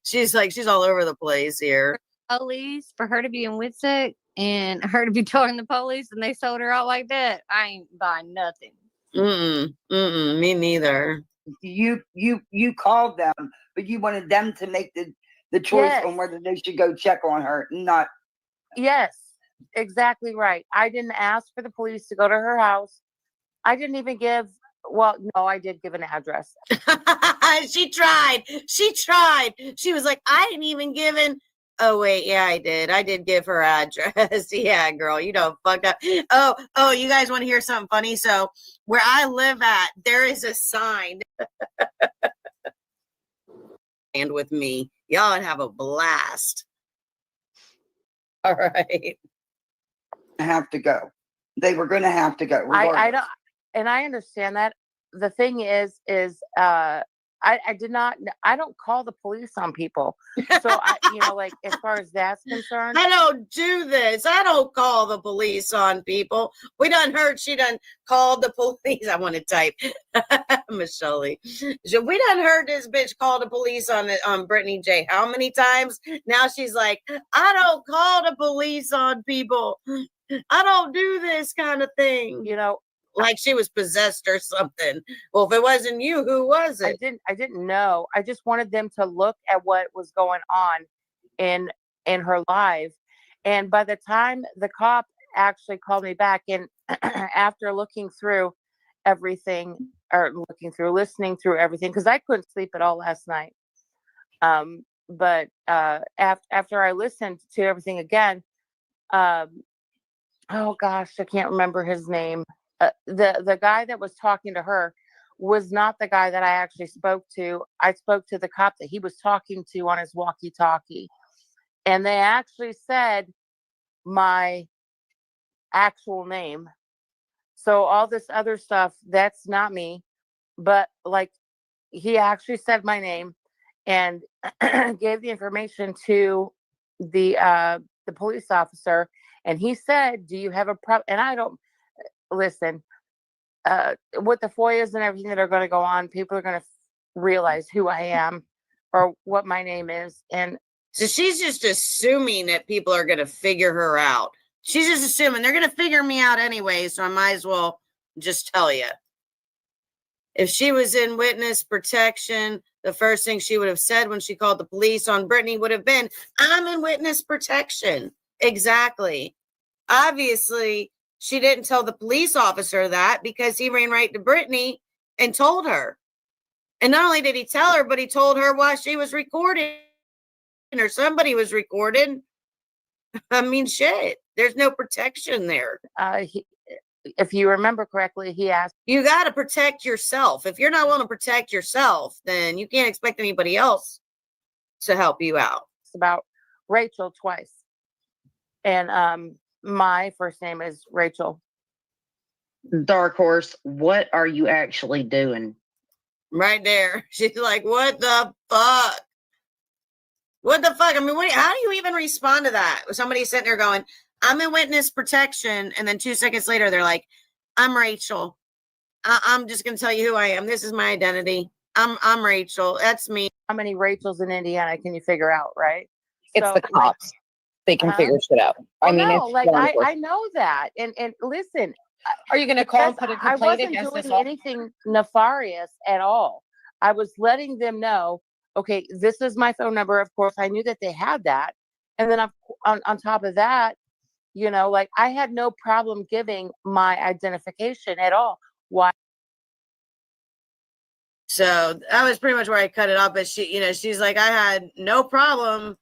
She's all over the place here. Police, for her to be in Witsick and her to be telling the police, and they sold her out like that. I ain't buying nothing. Me neither. You called them, but you wanted them to make the choice on whether they should go check on her, not. Yes, exactly right. I didn't ask for the police to go to her house. I didn't even give, well, no, I did give an address. She tried. She was like, I didn't even give an. Oh, wait. Yeah, I did. I did give her address. Yeah, girl, you don't fuck up. Oh, you guys want to hear something funny? So where I live at, there is a sign. And with me, y'all would have a blast. All right. Have to go. They were going to have to go. I don't, and I understand that. The thing is, I did not. I don't call the police on people. So like as far as that's concerned, I don't do this. I don't call the police on people. We done heard she done called the police. I want to type, Michelle. We done heard this bitch call the police on Brittany J. How many times? Now she's like, I don't call the police on people. I don't do this kind of thing. Like she was possessed or something. Well, if it wasn't you, who was it? I didn't know. I just wanted them to look at what was going on in her life. And by the time the cop actually called me back, and after looking through everything, or listening through everything, because I couldn't sleep at all last night. But after I listened to everything again, oh gosh, I can't remember his name. The guy that was talking to her was not the guy that I actually spoke to. I spoke to the cop that he was talking to on his walkie-talkie. And they actually said my actual name. So all this other stuff, that's not me. But like, he actually said my name and gave the information to the police officer. And he said, do you have a problem? And I don't. Listen, with the FOIAs and everything that are going to go on, people are going to realize who I am or what my name is. And so she's just assuming that people are going to figure her out. She's just assuming they're going to figure me out anyway. So I might as well just tell you. If she was in witness protection, the first thing she would have said when she called the police on Brittany would have been, I'm in witness protection. Exactly. Obviously, she didn't tell the police officer that because he ran right to Brittany and told her. And not only did he tell her, but he told her while she was recording or somebody was recording. I mean, shit, there's no protection there. If you remember correctly, he asked, you got to protect yourself. If you're not willing to protect yourself, then you can't expect anybody else to help you out. It's about Rachel twice. And, my first name is Rachel. Dark Horse, what are you actually doing? Right there. She's like, what the fuck? What the fuck? I mean, how do you even respond to that? Somebody sitting there going, I'm in witness protection. And then 2 seconds later, they're like, I'm Rachel. I'm just going to tell you who I am. This is my identity. I'm Rachel. That's me. How many Rachels in Indiana can you figure out, right? It's the cops. They can figure shit out. I mean, I know that. And listen, are you going to call and put a complaint against I wasn't doing anything nefarious at all. I was letting them know, okay, this is my phone number. Of course, I knew that they had that. And then on top of that, I had no problem giving my identification at all. Why? So that was pretty much where I cut it off. But she's like, I had no problem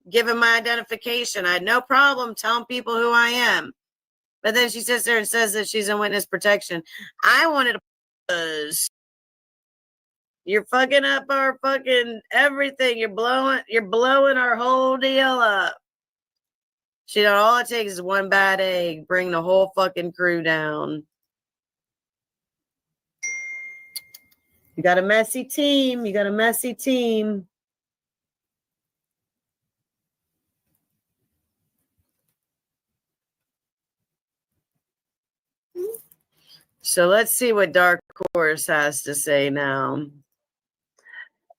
giving my identification. I had no problem telling people who I am. But then she sits there and says that she's in witness protection. I wanted to. You're fucking up our fucking everything. You're blowing our whole deal up. All it takes is one bad egg, bring the whole fucking crew down. You got a messy team. So let's see what Dark Horse has to say now.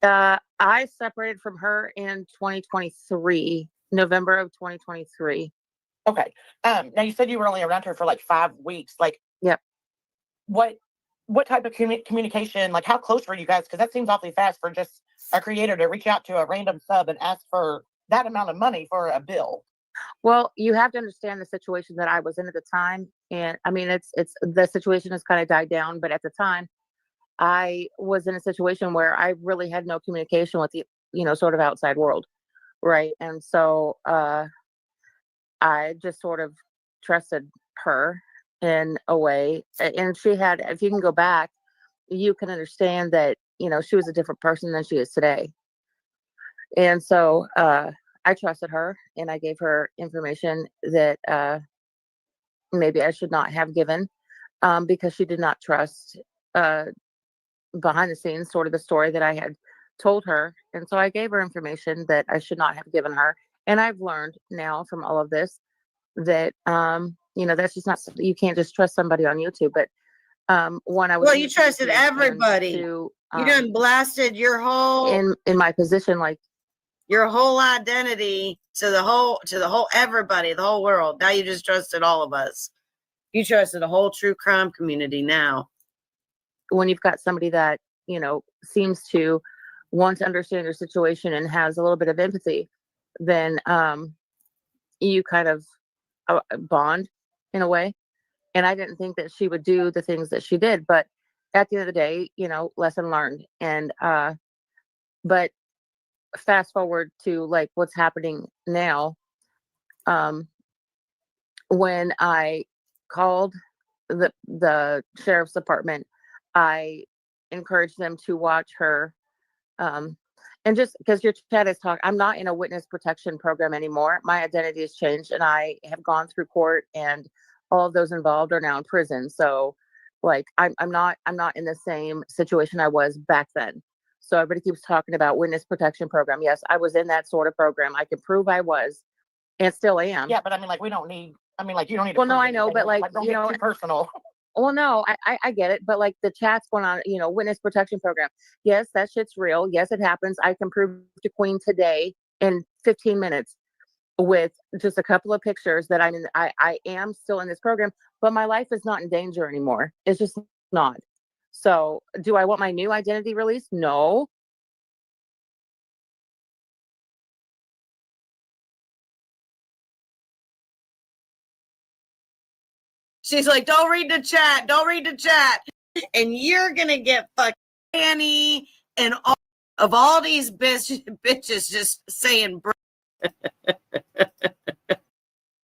I separated from her in 2023, November of 2023. Okay. Now you said you were only around her for like 5 weeks. Like, Yep. What type of communication? Like, how close were you guys? Because that seems awfully fast for just a creator to reach out to a random sub and ask for that amount of money for a bill. Well, you have to understand the situation that I was in at the time, and I mean, it's the situation has kind of died down, but at the time, I was in a situation where I really had no communication with the, sort of outside world, right? And so I just sort of trusted her in a way, and she had. If you can go back, you can understand that she was a different person than she is today, and so I trusted her, and I gave her information that maybe I should not have given, because she did not trust behind the scenes, sort of the story that I had told her. And so I gave her information that I should not have given her. And I've learned now from all of this that, that's just not, you can't just trust somebody on YouTube. But when I was, well, you trusted everybody. You done blasted your whole in my position, like your whole identity to the whole everybody, the whole world. Now you just trusted all of us. You trusted the whole true crime community now. When you've got somebody that, seems to want to understand your situation and has a little bit of empathy, then you kind of bond in a way. And I didn't think that she would do the things that she did, but at the end of the day, lesson learned. And but fast forward to like what's happening now. When I called the sheriff's department, I encouraged them to watch her. And just because your chat is talking, I'm not in a witness protection program anymore. My identity has changed, and I have gone through court, and all of those involved are now in prison. So like I'm not in the same situation I was back then. So everybody keeps talking about witness protection program. Yes, I was in that sort of program. I can prove I was and still am. Yeah, but I mean, like, you don't need to. Well, no, I know, but like, don't get too personal. Well, no, I get it. But like the chat's going on, witness protection program. Yes, that shit's real. Yes, it happens. I can prove to Queen today in 15 minutes with just a couple of pictures that I am still in this program, but my life is not in danger anymore. It's just not. So do I want my new identity released? No. She's like, don't read the chat. Don't read the chat. And you're going to get fucking Annie and all these bitches just saying,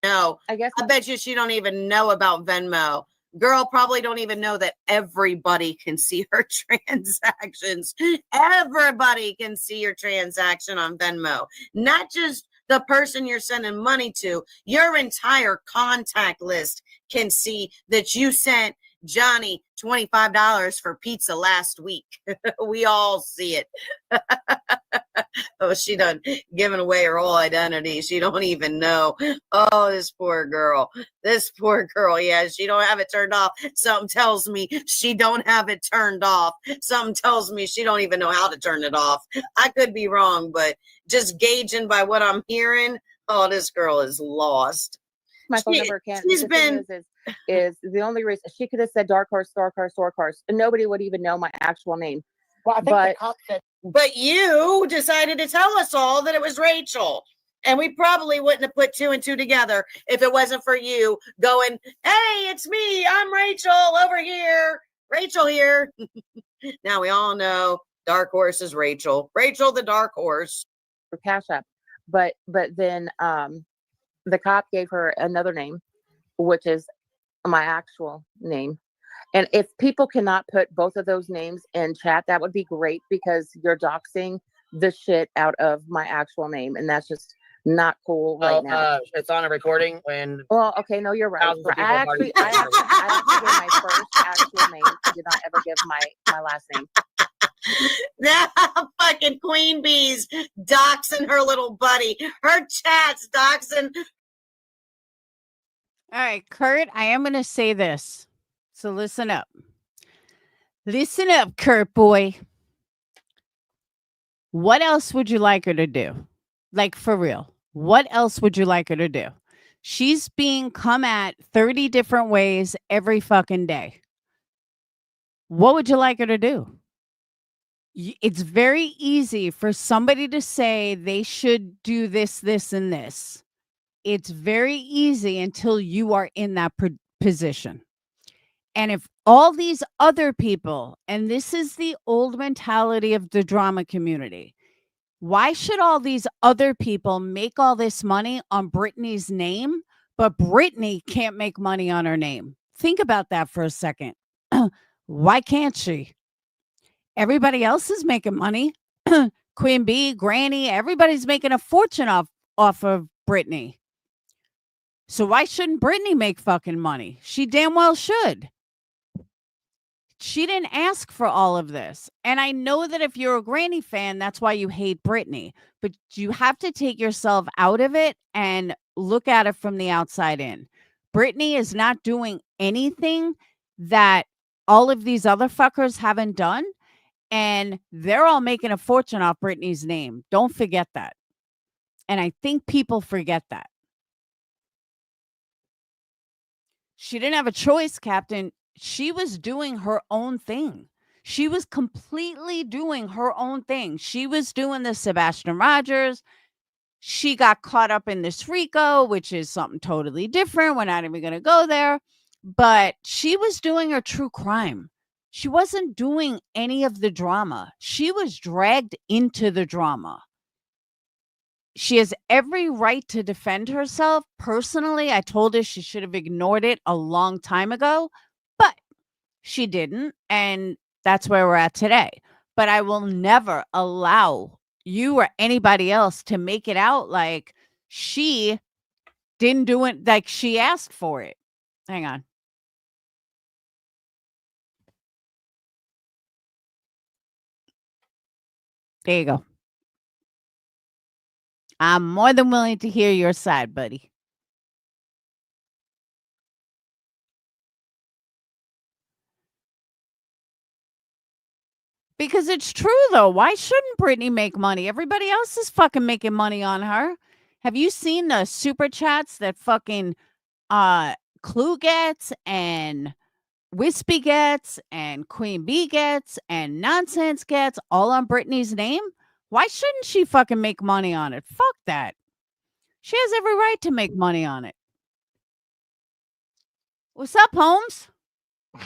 no, I bet you she don't even know about Venmo. Girl probably don't even know that everybody can see her transactions. Everybody can see your transaction on Venmo, not just the person you're sending money to. Your entire contact list can see that you sent Johnny $25 for pizza last week. We all see it. Oh, she done giving away her whole identity. She don't even know. Oh, this poor girl. This poor girl. Yeah, she don't have it turned off. Something tells me she don't have it turned off. Something tells me she don't even know how to turn it off. I could be wrong, but just gauging by what I'm hearing, oh, this girl is lost. My phone number can't. She's been is the only reason she could have said dark horse, and nobody would even know my actual name. Well, I think the cop said, but you decided to tell us all that it was Rachel, and we probably wouldn't have put 2 and 2 together if it wasn't for you going, "Hey, it's me. I'm Rachel over here. Rachel here." Now we all know Dark Horse is Rachel. Rachel the Dark Horse. For Cash App, but then the cop gave her another name, which is my actual name. And if people cannot put both of those names in chat, that would be great, because you're doxing the shit out of my actual name. And that's just not cool right now. It's on a recording when. Well, okay, no, you're right. I actually gave my first actual name. I did not ever give my last name. That fucking Queen Bee's doxing her little buddy. Her chat's doxing. All right, Kurt, I am going to say this. So listen up. Listen up, Kurt boy. What else would you like her to do? Like, for real. What else would you like her to do? She's being come at 30 different ways every fucking day. What would you like her to do? It's very easy for somebody to say they should do this, this, and this. It's very easy until you are in that position. And if all these other people, and this is the old mentality of the drama community, why should all these other people make all this money on Britney's name, but Britney can't make money on her name? Think about that for a second. Why can't she? Everybody else is making money. Queen Bee, Granny, everybody's making a fortune off of Britney. So why shouldn't Britney make fucking money? She damn well should. She didn't ask for all of this. And I know that if you're a Granny fan, that's why you hate Britney. But you have to take yourself out of it and look at it from the outside in. Britney is not doing anything that all of these other fuckers haven't done. And they're all making a fortune off Britney's name. Don't forget that. And I think people forget that. She didn't have a choice, Captain. She was doing her own thing. She was completely doing her own thing. She was doing the Sebastian Rogers. She got caught up in this RICO, which is something totally different. We're not even going to go there. But she was doing her true crime. She wasn't doing any of the drama. She was dragged into the drama. She has every right to defend herself. Personally, I told her she should have ignored it a long time ago, but she didn't. And that's where we're at today. But I will never allow you or anybody else to make it out like she didn't do it, like she asked for it. Hang on. There you go. I'm more than willing to hear your side, buddy. Because it's true, though. Why shouldn't Britney make money? Everybody else is fucking making money on her. Have you seen the super chats that fucking Clue gets and Wispy gets and Queen Bee gets and Nonsense gets all on Britney's name? Why shouldn't she fucking make money on it? Fuck that. She has every right to make money on it. What's up, Holmes?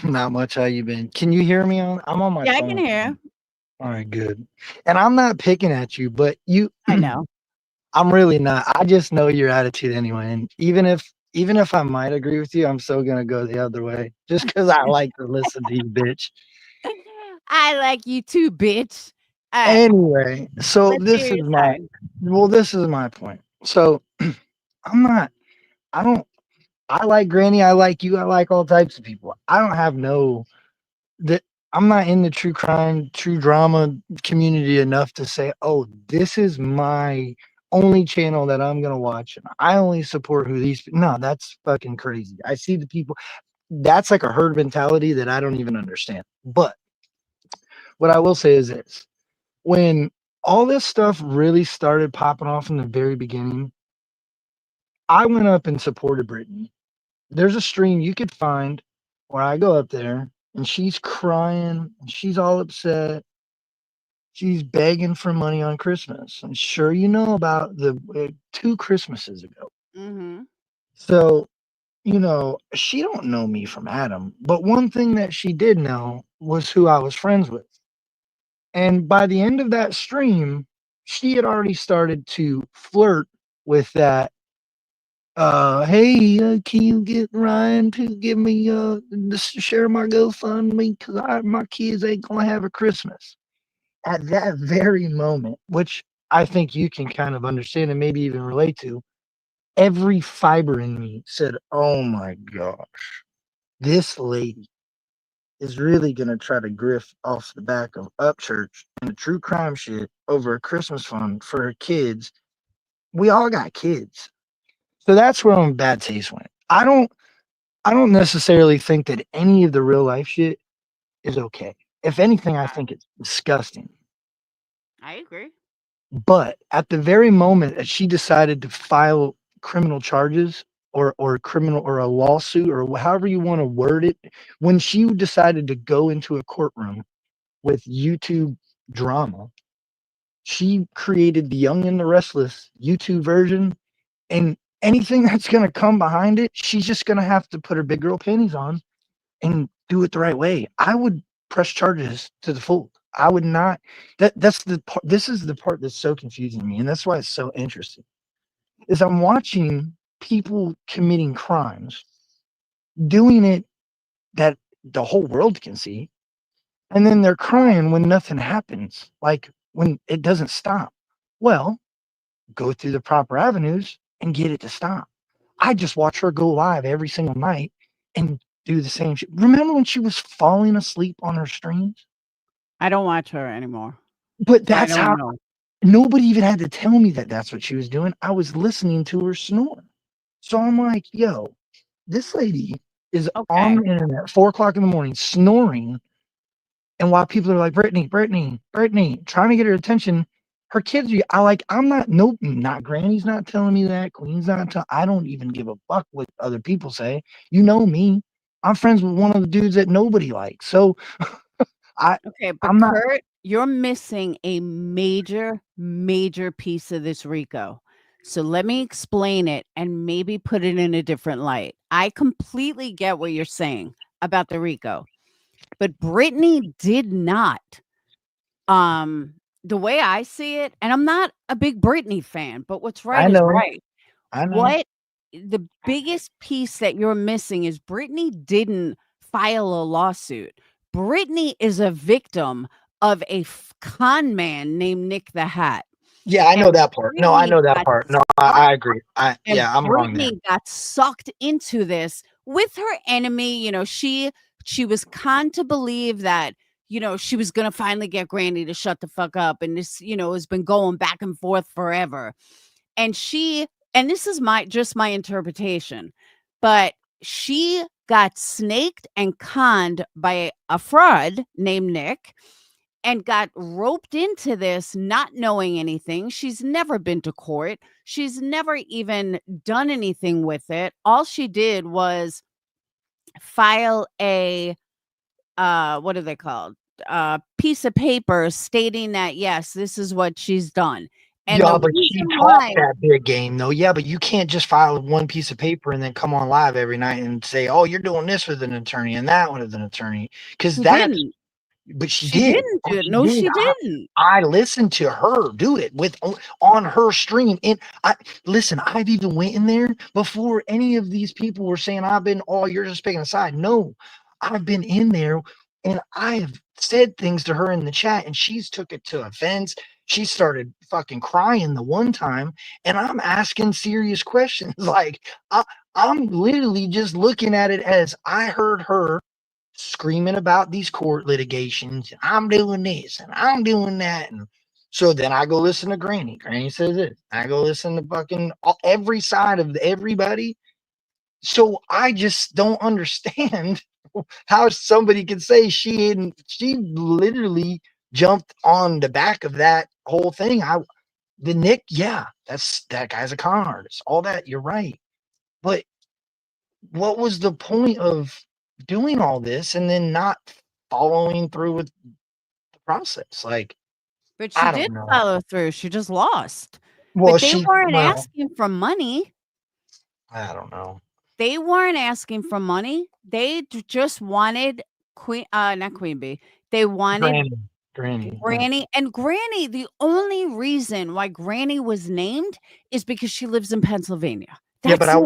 Not much. How you been? Can you hear me? I'm on my Yeah, phone. I can hear. All right, good. And I'm not picking at you, but you. I know. I'm really not. I just know your attitude anyway. And even if I might agree with you, I'm still gonna go the other way, just because I like to listen to you, bitch. I like you too, bitch. Anyway, so let's this hear is your my side. this is my point. So I like Granny, I like you, I like all types of people. I don't have I'm not in the true crime, true drama community enough to say, oh, this is my only channel that I'm gonna watch and I only support who these. No, that's fucking crazy. I see the people. That's like a herd mentality that I don't even understand. But what I will say is this: when all this stuff really started popping off in the very beginning, I went up and supported Brittany. There's a stream you could find where I go up there and she's crying, and she's all upset. She's begging for money on Christmas. I'm sure you know about the 2 Christmases ago. Mm-hmm. So, she don't know me from Adam, but one thing that she did know was who I was friends with. And by the end of that stream, she had already started to flirt with that. Hey, can you get Ryan to give me to share my GoFundMe because my kids ain't gonna have a Christmas. At that very moment, which I think you can kind of understand and maybe even relate to, every fiber in me said, "Oh my gosh, this lady is really gonna try to grift off the back of Upchurch and the true crime shit over a Christmas fund for her kids." We all got kids. So that's where my bad taste went. I don't necessarily think that any of the real life shit is okay. If anything, I think it's disgusting. I agree. But at the very moment that she decided to file criminal charges or criminal or a lawsuit or however you want to word it, when she decided to go into a courtroom with YouTube drama, she created the Young and the Restless YouTube version, and anything that's going to come behind it, she's just going to have to put her big girl panties on and do it the right way. I would press charges to the full. I would not. That's the part. This is the part that's so confusing to me, and that's why it's so interesting. Is I'm watching people committing crimes, doing it that the whole world can see, and then they're crying when nothing happens, like when it doesn't stop. Well, go through the proper avenues and get it to stop. I just watch her go live every single night and do the same shit. Remember when she was falling asleep on her streams? I don't watch her anymore. But So I that's how don't know. nobody even had to tell me that that's what she was doing. I was listening to her snore. So I'm like, yo, this lady is on Okay. the internet 4 o'clock in the morning snoring. And while people are like, Brittany, Brittany, Brittany, trying to get her attention, her kids, I'm not, nope, not Granny's not telling me that. Queen's not telling, I don't even give a fuck what other people say. You know me. I'm friends with one of the dudes that nobody likes. So Okay, but I'm not, Kurt, you're missing a major, major piece of this Rico. So let me explain it and maybe put it in a different light. I completely get what you're saying about the Rico, but Brittany did not. The way I see it, and I'm not a big Britney fan, but what's right I is know, right. I know. What the biggest piece that you're missing is Brittany didn't file a lawsuit. Brittany is a victim of a con man named Nick the Hat. Yeah, I know And that part. No, I Brittany know that got part. No, sucked, I agree. and I'm wrong there. Brittany got sucked into this with her enemy. She was conned to believe that she was gonna finally get Granny to shut the fuck up, and this has been going back and forth forever. And this is just my interpretation, but she got snaked and conned by a fraud named Nick and got roped into this not knowing anything. She's never been to court. She's never even done anything with it. All she did was file a what are they called? Piece of paper stating that yes, this is what she's done. And Yeah, the but she reason talked why that big game though. Yeah, but you can't just file one piece of paper and then come on live every night and say, "Oh, you're doing this with an attorney and that one with an attorney," because she that's. didn't. But she She did. didn't Oh, do it. she No, did. she didn't. I listened to her do it on her stream, and listen. I've even went in there before any of these people were saying you're just picking a side. No, I've been in there and I've said things to her in the chat, and she's took it to offense. She started fucking crying the one time, and I'm asking serious questions. Like I'm literally just looking at it as I heard her screaming about these court litigations. I'm doing this and I'm doing that. And so then I go listen to Granny. Granny says this. I go listen to fucking every side of everybody. So I just don't understand how somebody can say she literally jumped on the back of that whole thing. The Nick, yeah, that guy's a con artist. All that, you're right. But what was the point of doing all this and then not following through with the process? Like, But she I did don't know. follow through. She just lost. Well, But they weren't asking for money. I don't know. They weren't asking for money. They just wanted not Queen Bee. They wanted Granny. And Granny, the only reason why Granny was named is because she lives in Pennsylvania. Yeah, but That's I it.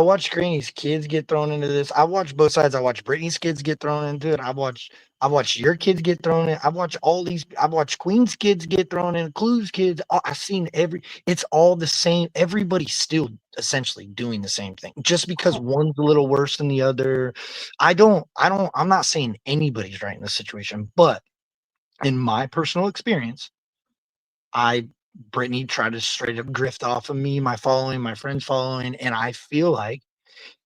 watched Granny's kids get thrown into this. I watched both sides. I watched Britney's kids get thrown into it. I watched your kids get thrown in. I watched Queen's kids get thrown in, Clue's kids. I've seen it's all the same. Everybody's still essentially doing the same thing. Just because one's a little worse than the other. I'm not saying anybody's right in this situation, but in my personal experience, Brittany tried to straight up grift off of me, my following, my friends following, and I feel like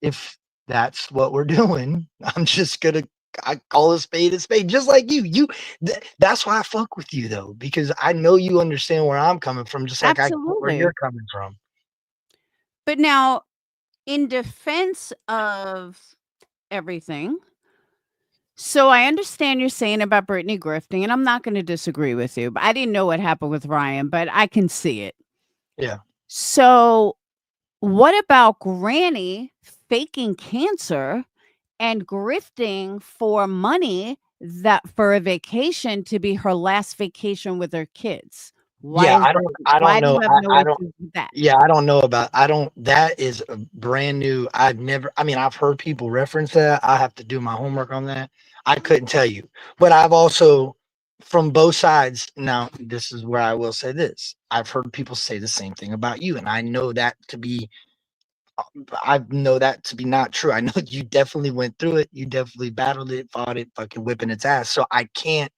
if that's what we're doing. I'm just gonna I call a spade, just like you. That's why I fuck with you though, because I know you understand where I'm coming from, just like I get where Absolutely. you're coming from. But now, in defense of everything, so I understand you're saying about Brittany grifting, and I'm not going to disagree with you. But I didn't know what happened with Ryan, but I can see it. Yeah. So, what about Granny faking cancer and grifting for money that for a vacation to be her last vacation with her kids? Why Yeah, is I why don't do you know. have no I don't. issues with that? Yeah, I don't know about. I don't. That is a brand new. I've never. I mean, I've heard people reference that. I have to do my homework on that. I couldn't tell you, but I've also from both sides. Now, this is where I will say this. I've heard people say the same thing about you, and I know that to be. I know that to be not true. I know you definitely went through it. You definitely battled it, fought it, fucking whipping its ass. So I can't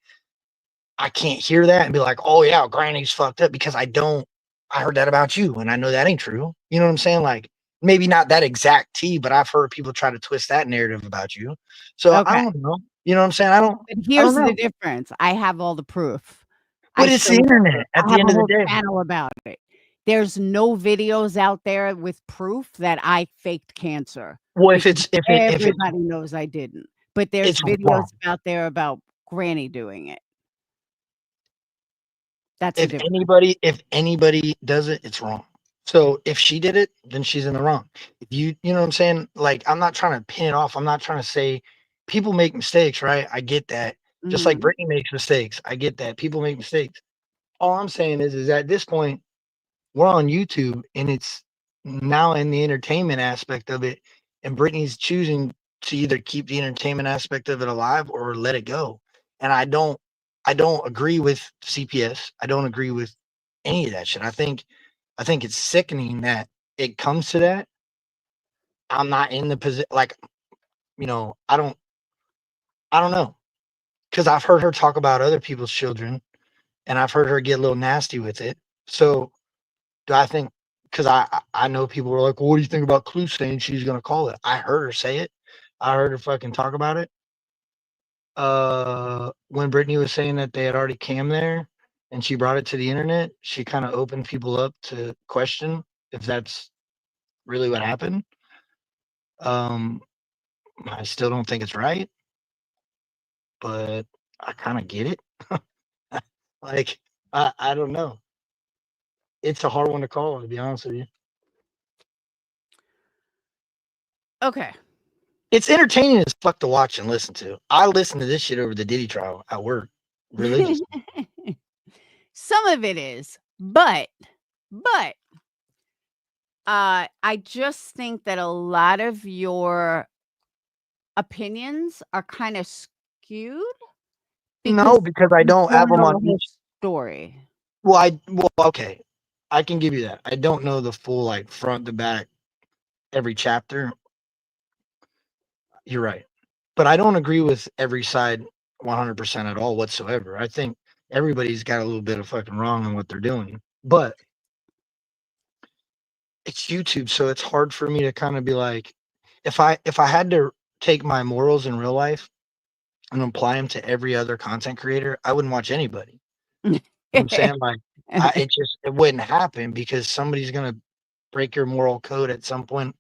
hear that and be like, oh yeah, Granny's fucked up because I heard that about you and I know that ain't true. You know what I'm saying? Like maybe not that exact T, but I've heard people try to twist that narrative about you. So I Okay. don't know. You know what I'm saying? But here's the difference. I have all the proof. But it's the internet at I the have end a of the whole day. channel about it. There's no videos out there with proof that I faked cancer. Well, if Everybody knows I didn't. But there's it's videos wrong. out there about Granny doing it. That's If anybody does it, it's wrong. So if she did it, then she's in the wrong. If you know what I'm saying? Like I'm not trying to pin it off. I'm not trying to say people make mistakes, right? I get that. Just like Mhm. Brittany makes mistakes. I get that. People make mistakes. All I'm saying is at this point, we're on YouTube and it's now in the entertainment aspect of it. And Brittany's choosing to either keep the entertainment aspect of it alive or let it go. And I don't agree with CPS. I don't agree with any of that shit. I think it's sickening that it comes to that. I'm not in the position like, I don't know. Cause I've heard her talk about other people's children and I've heard her get a little nasty with it. So do I think because I know people were like, well, what do you think about Clue saying she's gonna call it? I heard her say it. I heard her fucking talk about it. When Brittany was saying that they had already came there and she brought it to the internet, she kind of opened people up to question if that's really what happened. I still don't think it's right, but I kind of get it. Like, I don't know. It's a hard one to call, to be honest with you. Okay. It's entertaining as fuck to watch and listen to. I listen to this shit over the Diddy trial at work religiously. Some of it is, but I just think that a lot of your opinions are kind of skewed. No, because I don't have them on each story. Well, okay. I can give you that. I don't know the full like front to back every chapter. You're right. But I don't agree with every side 100% at all whatsoever. I think everybody's got a little bit of fucking wrong in what they're doing. But it's YouTube, so it's hard for me to kind of be like if I had to take my morals in real life and apply them to every other content creator, I wouldn't watch anybody. You know what I'm saying? Like it wouldn't happen because somebody's gonna break your moral code at some point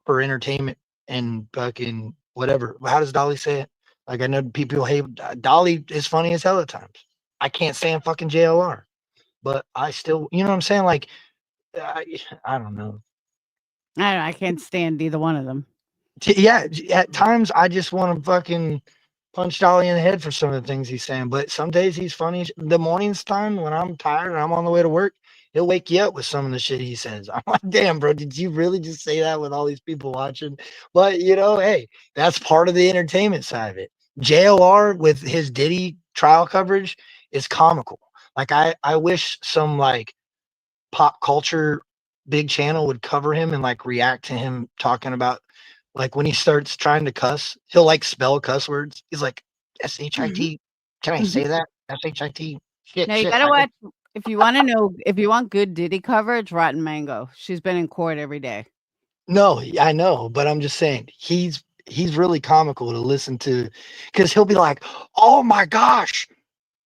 for entertainment and fucking whatever. How does Dolly say it? Like I know people hate Dolly is funny as hell at times. I can't stand fucking JLR, but I still, you know what I'm saying? Like I don't know. I can't stand either one of them. Yeah, at times I just want to fucking punch Dolly in the head for some of the things he's saying. But some days he's funny. The morning's time when I'm tired and I'm on the way to work, he'll wake you up with some of the shit he says. I'm like, damn, bro, did you really just say that with all these people watching? But hey, that's part of the entertainment side of it. JLR with his Diddy trial coverage is comical. Like I wish some like pop culture big channel would cover him and like react to him talking about like when he starts trying to cuss, he'll like spell cuss words. He's like S-H-I-T. Can I say that? S-H-I-T. Shit. Now you shit. gotta watch if you want to know if you want good Diddy coverage, Rotten Mango. She's been in court every day. No, I know, but I'm just saying he's really comical to listen to because he'll be like, "Oh my gosh,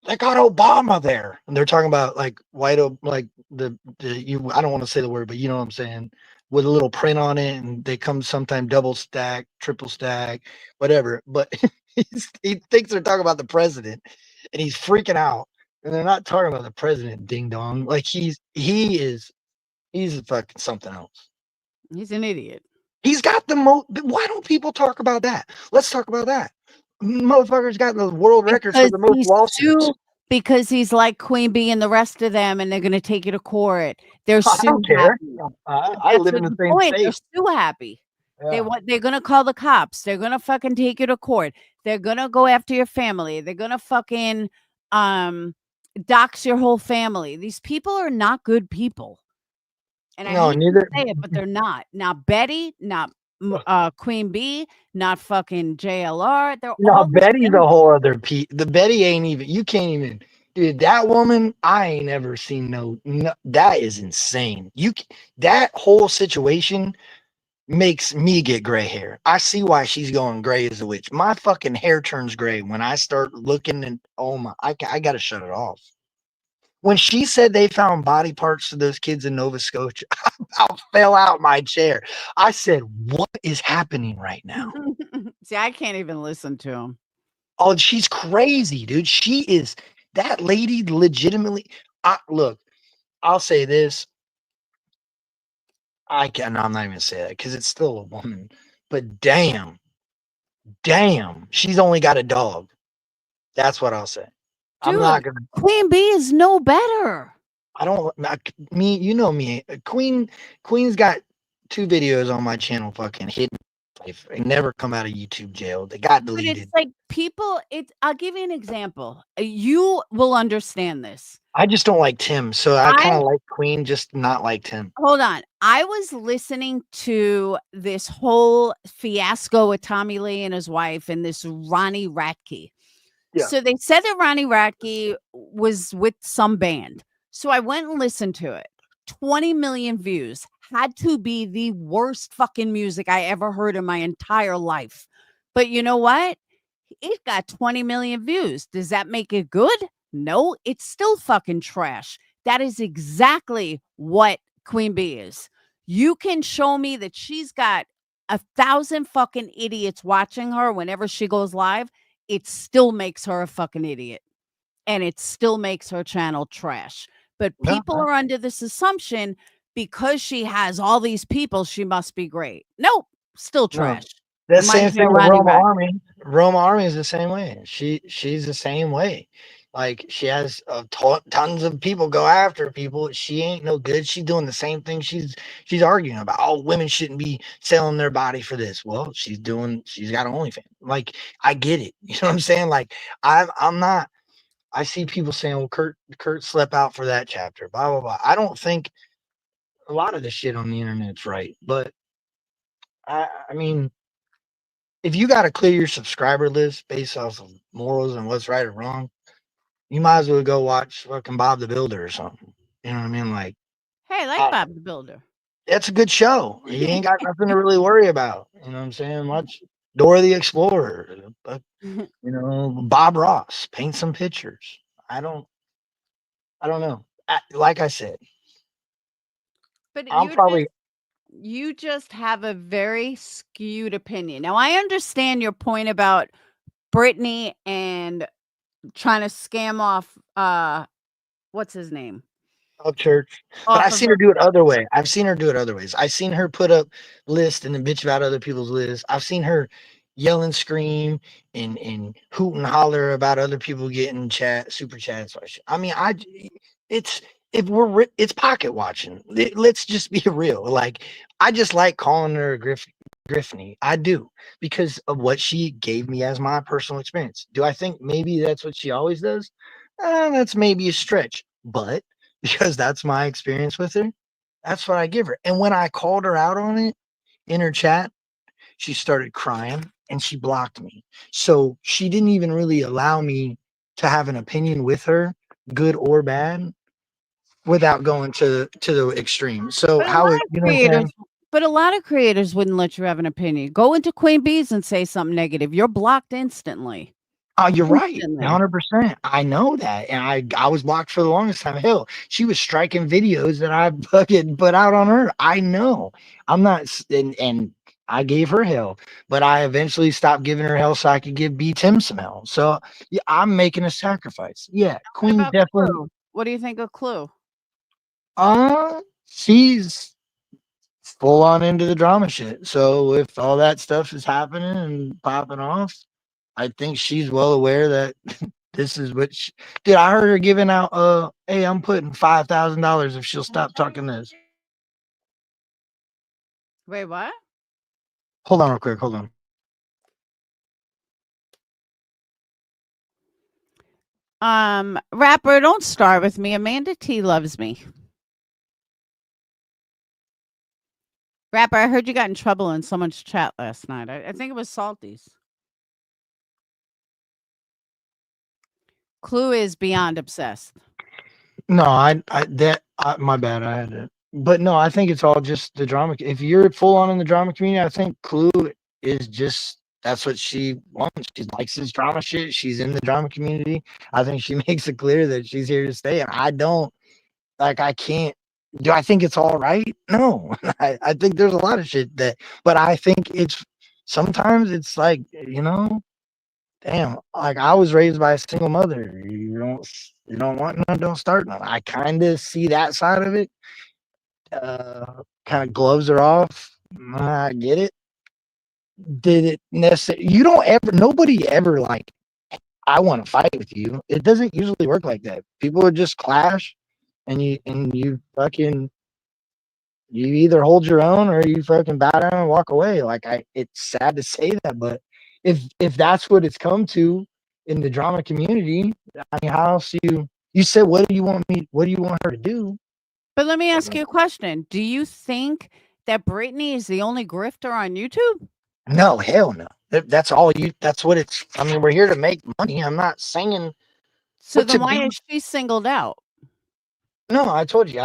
they got Obama there," and they're talking about like like the you. I don't want to say the word, but you know what I'm saying, with a little print on it, and they come sometime double stack, triple stack, whatever. But he thinks they're talking about the president, and he's freaking out, and they're not talking about the president. Ding dong, like he's fucking something else. He's an idiot. He's got the most. Why don't people talk about that? Let's talk about that. Motherfucker's got the world records for Because the most he's lawsuits. because he's like Queen Bee and the rest of them, and they're going to take you to court. They're I sue don't care. happy. I That's live what in the the same point. They're state. sue happy. Yeah. They're going to call the cops. They're going to fucking take you to court. They're going to go after your family. They're going to fucking dox your whole family. These people are not good people. And I No, hate neither. to say it, but they're not. Not Betty, not Queen Bee, not fucking JLR. They're No, all the Betty's same. a whole other The Betty ain't even. You can't even. Dude, that woman, I ain't ever seen no. That is insane. That whole situation makes me get gray hair. I see why she's going gray as a witch. My fucking hair turns gray when I start looking and oh my, I gotta shut it off. When she said they found body parts to those kids in Nova Scotia, I fell out my chair. I said, "What is happening right now?" See, I can't even listen to him. Oh, she's crazy, dude. She is that lady legitimately. Look, I'll say this. I'm not even gonna say that because it's still a woman. But damn, she's only got a dog. That's what I'll say. I'm Dude, not gonna. Queen Bee is no better. I don't. Me, you know me. Queen's got 2 videos on my channel. Fucking hidden. They never come out of YouTube jail. They got But deleted. it's like people. I'll give you an example. You will understand this. I just don't like Tim, so I kind of like Queen, just not like Tim. Hold on. I was listening to this whole fiasco with Tommy Lee and his wife and this Ronnie Radke. Yeah. So they said that Ronnie Radke was with some band. So I went and listened to it. 20 million views. Had to be the worst fucking music I ever heard in my entire life. But you know what? It got 20 million views. Does that make it good? No, it's still fucking trash. That is exactly what Queen Bee is. You can show me that she's got 1,000 fucking idiots watching her whenever she goes live. It still makes her a fucking idiot. And it still makes her channel trash. But people are under this assumption because she has all these people, she must be great. Nope, still trash. That same Reminds me thing of with Ronnie Roma Radke. Army. Roma Army is the same way. She's the same way. Like she has tons of people go after people. She ain't no good. She's doing the same thing. She's arguing about. Oh, women shouldn't be selling their body for this. Well, she's got an OnlyFans. Like I get it. You know what I'm saying? Like I'm not. I see people saying, "Well, Kurt slept out for that chapter." Blah blah blah. I don't think a lot of the shit on the internet's right, but I mean, if you got to clear your subscriber list based off of morals and what's right or wrong, you might as well go watch fucking Bob the Builder or something. You know what I mean? Like, Hey, I like Bob the Builder. that's a good show. You ain't got nothing to really worry about. You know what I'm saying? Watch Dora the Explorer, you know, Bob Ross, paint some pictures. I don't know. Like I said, But I'm probably. you just have a very skewed opinion. Now, I understand your point about Britney and trying to scam off what's his name? Of church. But I've seen her do it other way. I've seen her do it other ways. I've seen her put up lists and then bitch about other people's lists. I've seen her yell and scream and hoot and holler about other people getting super chats. I mean, it's it's pocket watching. Let's just be real. Like I just like calling her a Griffney. I do because of what she gave me as my personal experience. Do I think maybe that's what she always does? That's maybe a stretch, but because that's my experience with her, that's what I give her. And when I called her out on it in her chat, she started crying and she blocked me. So she didn't even really allow me to have an opinion with her, good or bad, without going to the extreme. So But a how lot it, of you know what I'm creators, saying? But a lot of creators wouldn't let you have an opinion. Go into Queen Bee's and say something negative. You're blocked instantly. Oh, you're right. Instantly. 100%. I know that. And I was blocked for the longest time. Hell, she was striking videos that I fucking put out on her. I know. I'm not, and I gave her hell, but I eventually stopped giving her hell so I could give B Tim some hell. So yeah, I'm making a sacrifice. Yeah, What Queen about definitely. Clue? What do you think of Clue? She's full on into the drama shit. So if all that stuff is happening and popping off, I think she's well aware that this is what she, dude, I heard her giving out hey, I'm putting $5,000 if she'll stop talking this. Wait, what? Hold on real quick, hold on. Rapper, don't start with me. Amanda T loves me. Rapper, I heard you got in trouble in someone's chat last night. I think it was Salty's. Clue is beyond obsessed. No, my bad. I had it. But no, I think it's all just the drama. If you're full on in the drama community, I think Clue is just, that's what she wants. She likes this drama shit. She's in the drama community. I think she makes it clear that she's here to stay. And I can't. Do I think it's all right? No. I think there's a lot of shit but I think sometimes it's like, damn, like I was raised by a single mother. You don't want none, don't start none. I kind of see that side of it. Kind of gloves are off. I get it. Did it necessarily? Nobody ever like, I want to fight with you. It doesn't usually work like that. People would just clash, and you fucking, you either hold your own or you fucking bow down and walk away. Like it's sad to say that, but if that's what it's come to in the drama community, I mean, how else you said, what do you want her to do? But let me ask you a question. Do you think that Brittany is the only grifter on YouTube? No, hell no. That's what it's, I mean, we're here to make money. I'm not singing. So then why is she singled out? No, I told you,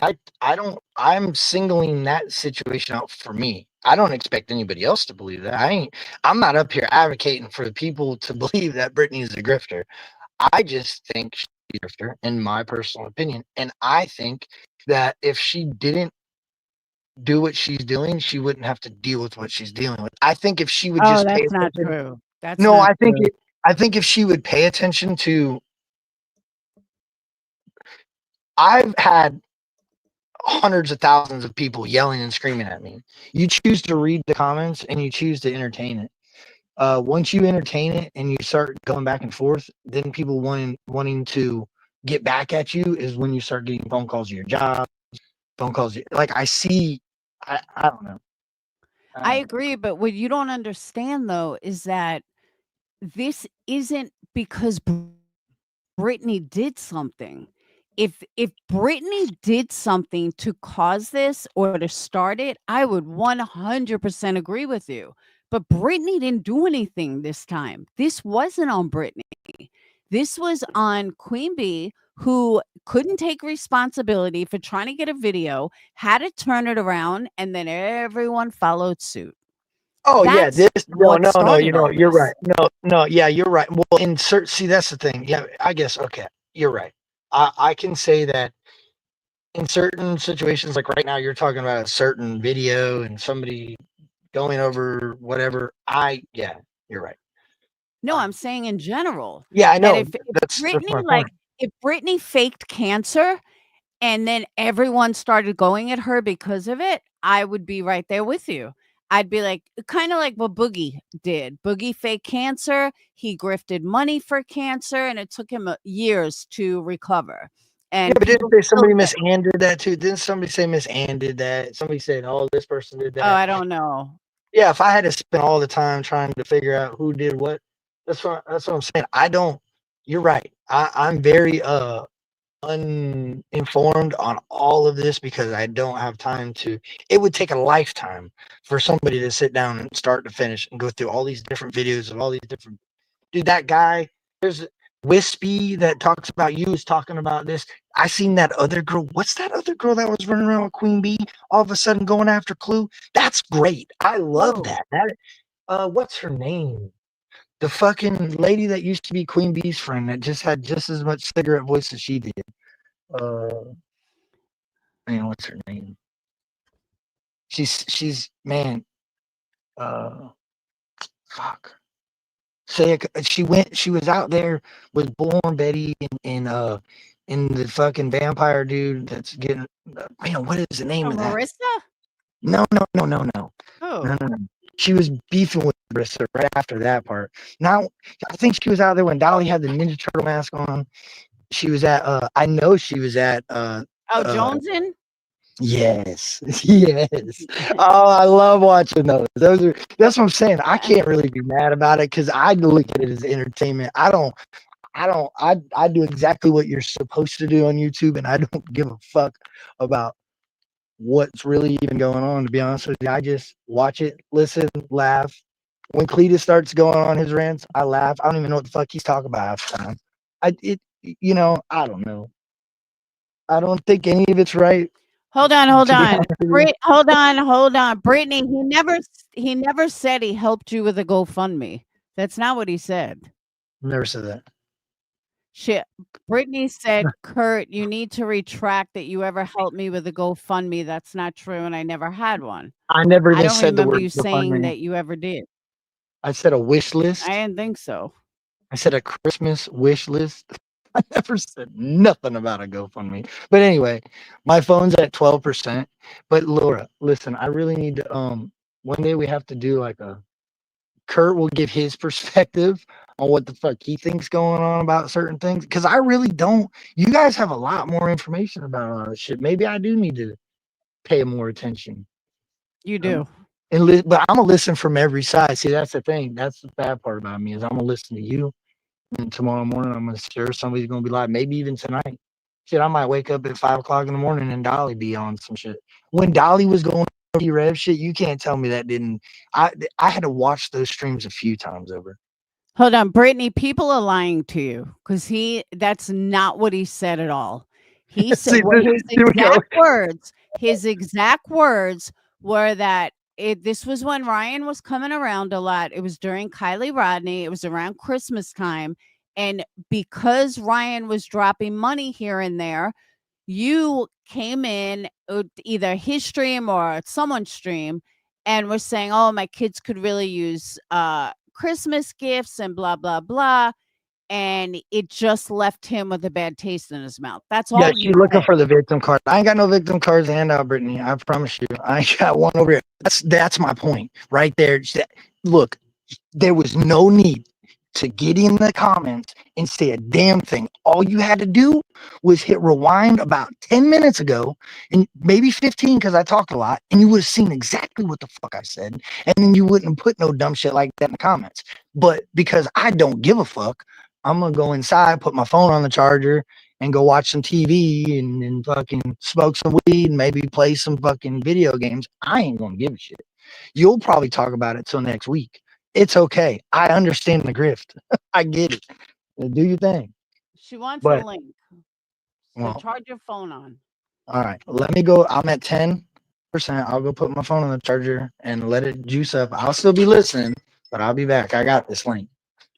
I'm singling that situation out for me. I don't expect anybody else to believe that. I'm not up here advocating for the people to believe that Brittany is a grifter. I just think she's a grifter, in my personal opinion. And I think that if she didn't do what she's doing, she wouldn't have to deal with what she's dealing with. I think if she would just pay attention. That's not true. That's no, I think if she would pay attention to, I've had hundreds of thousands of people yelling and screaming at me. You choose to read the comments and you choose to entertain it. Once you entertain it and you start going back and forth, then people wanting to get back at you is when you start getting phone calls to your job, phone calls. Like I don't know. I agree, but what you don't understand though is that this isn't because Brittany did something. If Brittany did something to cause this or to start it, I would 100% agree with you. But Brittany didn't do anything this time. This wasn't on Brittany. This was on Queen Bee, who couldn't take responsibility for trying to get a video, had to turn it around, and then everyone followed suit. Oh, that's you're right. No, yeah, you're right. Well, see, that's the thing. Yeah, I guess, okay, you're right. I can say that in certain situations, like right now, you're talking about a certain video and somebody going over whatever. You're right. No, I'm saying in general. Yeah, I know. If Brittany faked cancer and then everyone started going at her because of it, I would be right there with you. I'd be like, kind of like what Boogie did. Boogie faked cancer. He grifted money for cancer, and it took him years to recover. And but didn't they somebody Miss Ann did that too? Didn't somebody say Miss Ann did that? Somebody said, oh, this person did that. Oh, I don't know. Yeah, if I had to spend all the time trying to figure out who did what, that's what I'm saying. You're right. I'm very uninformed on all of this because I don't have time to. It would take a lifetime for somebody to sit down and start to finish and go through all these different videos of all these different. Dude, that guy, there's Wispy that talks about you is talking about this. I seen that other girl. What's that other girl that was running around with Queen Bee all of a sudden going after Clue? That's great. I love that. What's her name? The fucking lady that used to be Queen Bee's friend that just had just as much cigarette voice as she did. Man, what's her name? She's man. Fuck. She was out there with Bullhorn Betty and the fucking vampire dude that's getting man, what is the name of that? Marissa? No. Oh. No. She was beefing with Marissa right after that part. Now I think she was out there when Dolly had the Ninja Turtle mask on. She was at I know she was at Jonesin? Yes. Oh, I love watching those. That's what I'm saying. I can't really be mad about it because I look at it as entertainment. I do exactly what you're supposed to do on YouTube, and I don't give a fuck about what's really even going on, to be honest with you. I just watch it, listen, laugh. When Cletus starts going on his rants, I laugh. I don't even know what the fuck he's talking about half the time. I don't know. I don't think any of it's right. Hold on. Hold on. Brittany, he never said he helped you with a GoFundMe. That's not what he said. Never said that. Shit. Brittany said, Kurt, you need to retract that you ever helped me with a GoFundMe. That's not true, and I never had one. I never even said the remember word you saying GoFundMe. that you ever did. I said a wish list. I didn't think so. I said a Christmas wish list. I never said nothing about a GoFundMe. But anyway, my phone's at 12%. But Laura, listen, I really need to one day we have to do like Kurt will give his perspective on what the fuck he thinks going on about certain things. Cause I really don't. You guys have a lot more information about all this shit. Maybe I do need to pay more attention. You do. But I'm gonna listen from every side. See, that's the thing. That's the bad part about me is I'm gonna listen to you. And tomorrow morning, I'm sure somebody's gonna be like, maybe even tonight. Shit, I might wake up at 5 o'clock in the morning and Dolly be on some shit. When Dolly was going Rev shit, you can't tell me that didn't. I had to watch those streams a few times over. Hold on, Brittany. People are lying to you because that's not what he said at all. He said his exact words were that this was when Ryan was coming around a lot. It was during Kylie Rodney. It was around Christmas time. And because Ryan was dropping money here and there, you came in either his stream or someone's stream and were saying, oh, my kids could really use Christmas gifts and blah, blah, blah. And it just left him with a bad taste in his mouth. That's all. Yeah, she's looking for the victim card. I ain't got no victim cards to hand out, Brittany. I promise you. I ain't got one over here. That's my point right there. Look, there was no need to get in the comments and say a damn thing. All you had to do was hit rewind about 10 minutes ago and maybe 15 because I talked a lot, and you would have seen exactly what the fuck I said. And then you wouldn't put no dumb shit like that in the comments. But because I don't give a fuck, I'm going to go inside, put my phone on the charger, and go watch some TV and fucking smoke some weed and maybe play some fucking video games. I ain't going to give a shit. You'll probably talk about it till next week. It's okay. I understand the grift. I get it. Do your thing. She wants a link. So well, charge your phone on. All right. Let me go. I'm at 10%. I'll go put my phone on the charger and let it juice up. I'll still be listening, but I'll be back. I got this link.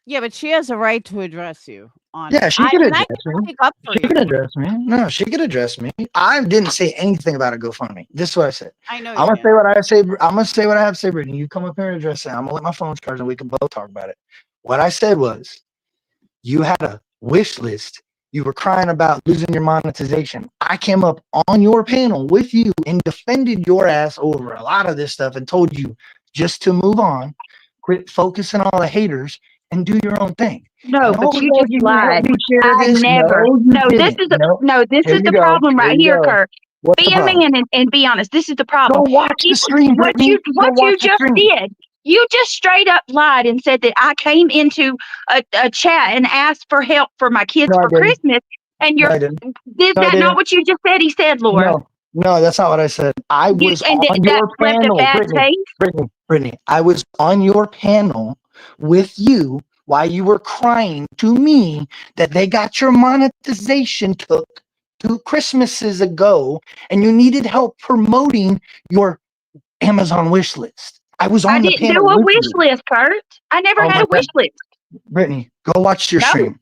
Yeah, but she has a right to address you. Yeah, she could address me. She could address me. No, she could address me. I didn't say anything about a GoFundMe. This is what I said. I know. I'm gonna say what I say. I'm gonna say what I have to say, Brittany. You come up here and address it. I'm gonna let my phone charge and we can both talk about it. What I said was, you had a wish list. You were crying about losing your monetization. I came up on your panel with you and defended your ass over a lot of this stuff and told you just to move on, quit focusing on all the haters, and do your own thing. No, but you just lied. I never. This is the problem right here, Kurt. Be a man and be honest. This is the problem. Go watch the stream. What you just did. You just straight up lied and said that I came into a chat and asked for help for my kids for Christmas. And you're is that not what you just said? He said, Laura. No, that's not what I said. I was on your panel, Brittany. I was on your panel with you why you were crying to me that they got your monetization took 2 Christmases ago and you needed help promoting your Amazon wish list. I was on I the didn't panel do a with wish you. list, Kurt. I never Oh had my a wish God. list. Brittany, go watch your No. stream.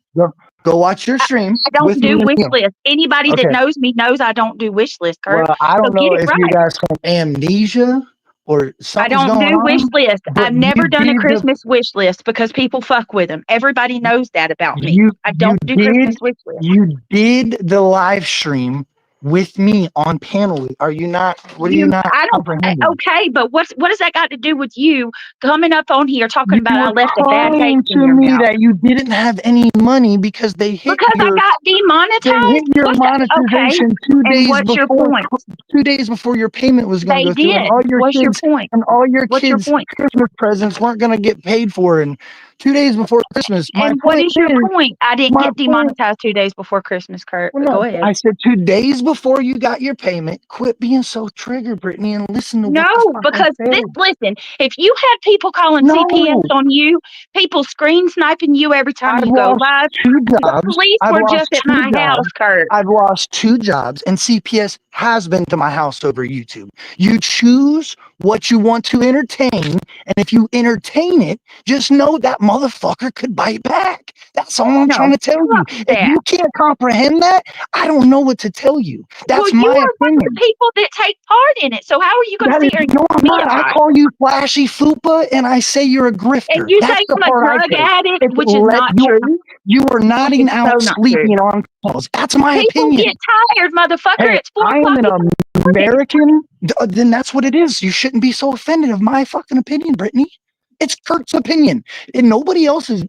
Go watch your stream. I don't with me do and wish Neil. lists. Anybody that Okay. knows me knows I don't do wish lists, Kurt. Well, I So don't get know it if you right. guys have amnesia or I something's don't going do wish on. lists. But I've never done a did Christmas wish list because people fuck with them. Everybody knows that about me. I don't do Christmas wish lists. You did the live stream with me on panel. Are you not? What are you not comprehending? Okay, but what does that got to do with you coming up on here talking You about I were left a bad taste crying in to your me mouth? that you didn't have any money because they hit Because I your got demonetized? your monetization Okay. 2 And days what's your before point? 2 days before your payment was going They to go through, and did. all your What's your kids point? and all your What's your kids' point? Christmas presents weren't going to get paid for. And 2 days before Christmas, my And what point is your is, point? I didn't my get demonetized 2 days before Christmas, Kurt. well, But go no, ahead. I said 2 days before you got your payment. Quit being so triggered, Brittany, and listen to what the No, fuck because I said. listen, if you had people calling CPS on you, people screen sniping you every time I've you go lost live, 2 the jobs. police I've were lost just at 2 my house, jobs. Kurt. I've lost 2 jobs, and CPS has been to my house over YouTube. You choose what you want to entertain, and if you entertain it, just know that motherfucker could bite back. That's all I'm trying to tell you. If you can't comprehend that, I don't know what to tell you. That's you my are one opinion. of the people that take part in it. So how are you going to That sit is, here and no, I'm me not. about I it? call you flashy fupa, and I say you're a grifter. And you That's say the I'm a part I drug take. addict, It's which is not true. You were nodding It's out, so not sleeping true. on calls. That's my People opinion. get tired, motherfucker. Hey, It's 4 I am o'clock. an American. Then that's what it is. You shouldn't be so offended of my fucking opinion, Brittany. It's Kurt's opinion, and nobody else's.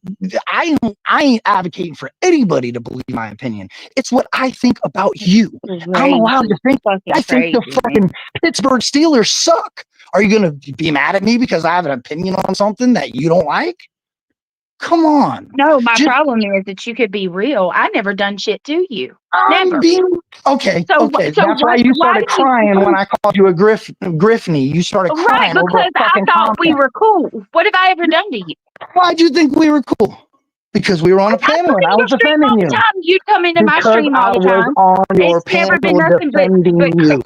I ain't advocating for anybody to believe my opinion. It's what I think about you. I'm allowed to think. I think the fucking Pittsburgh Steelers suck. Are you gonna be mad at me because I have an opinion on something that you don't like? Come on. No, my problem is that you could be real. I never done shit to you. Never. Okay. So That's why you started crying when I called you a griffney. You started crying right, over a because I fucking thought we comment. were cool. What have I ever done to you? Why'd you think we were cool? Because we were on a panel and I was defending you. You come into my Because stream all the time. I was on your It's never been panel nothing defending you.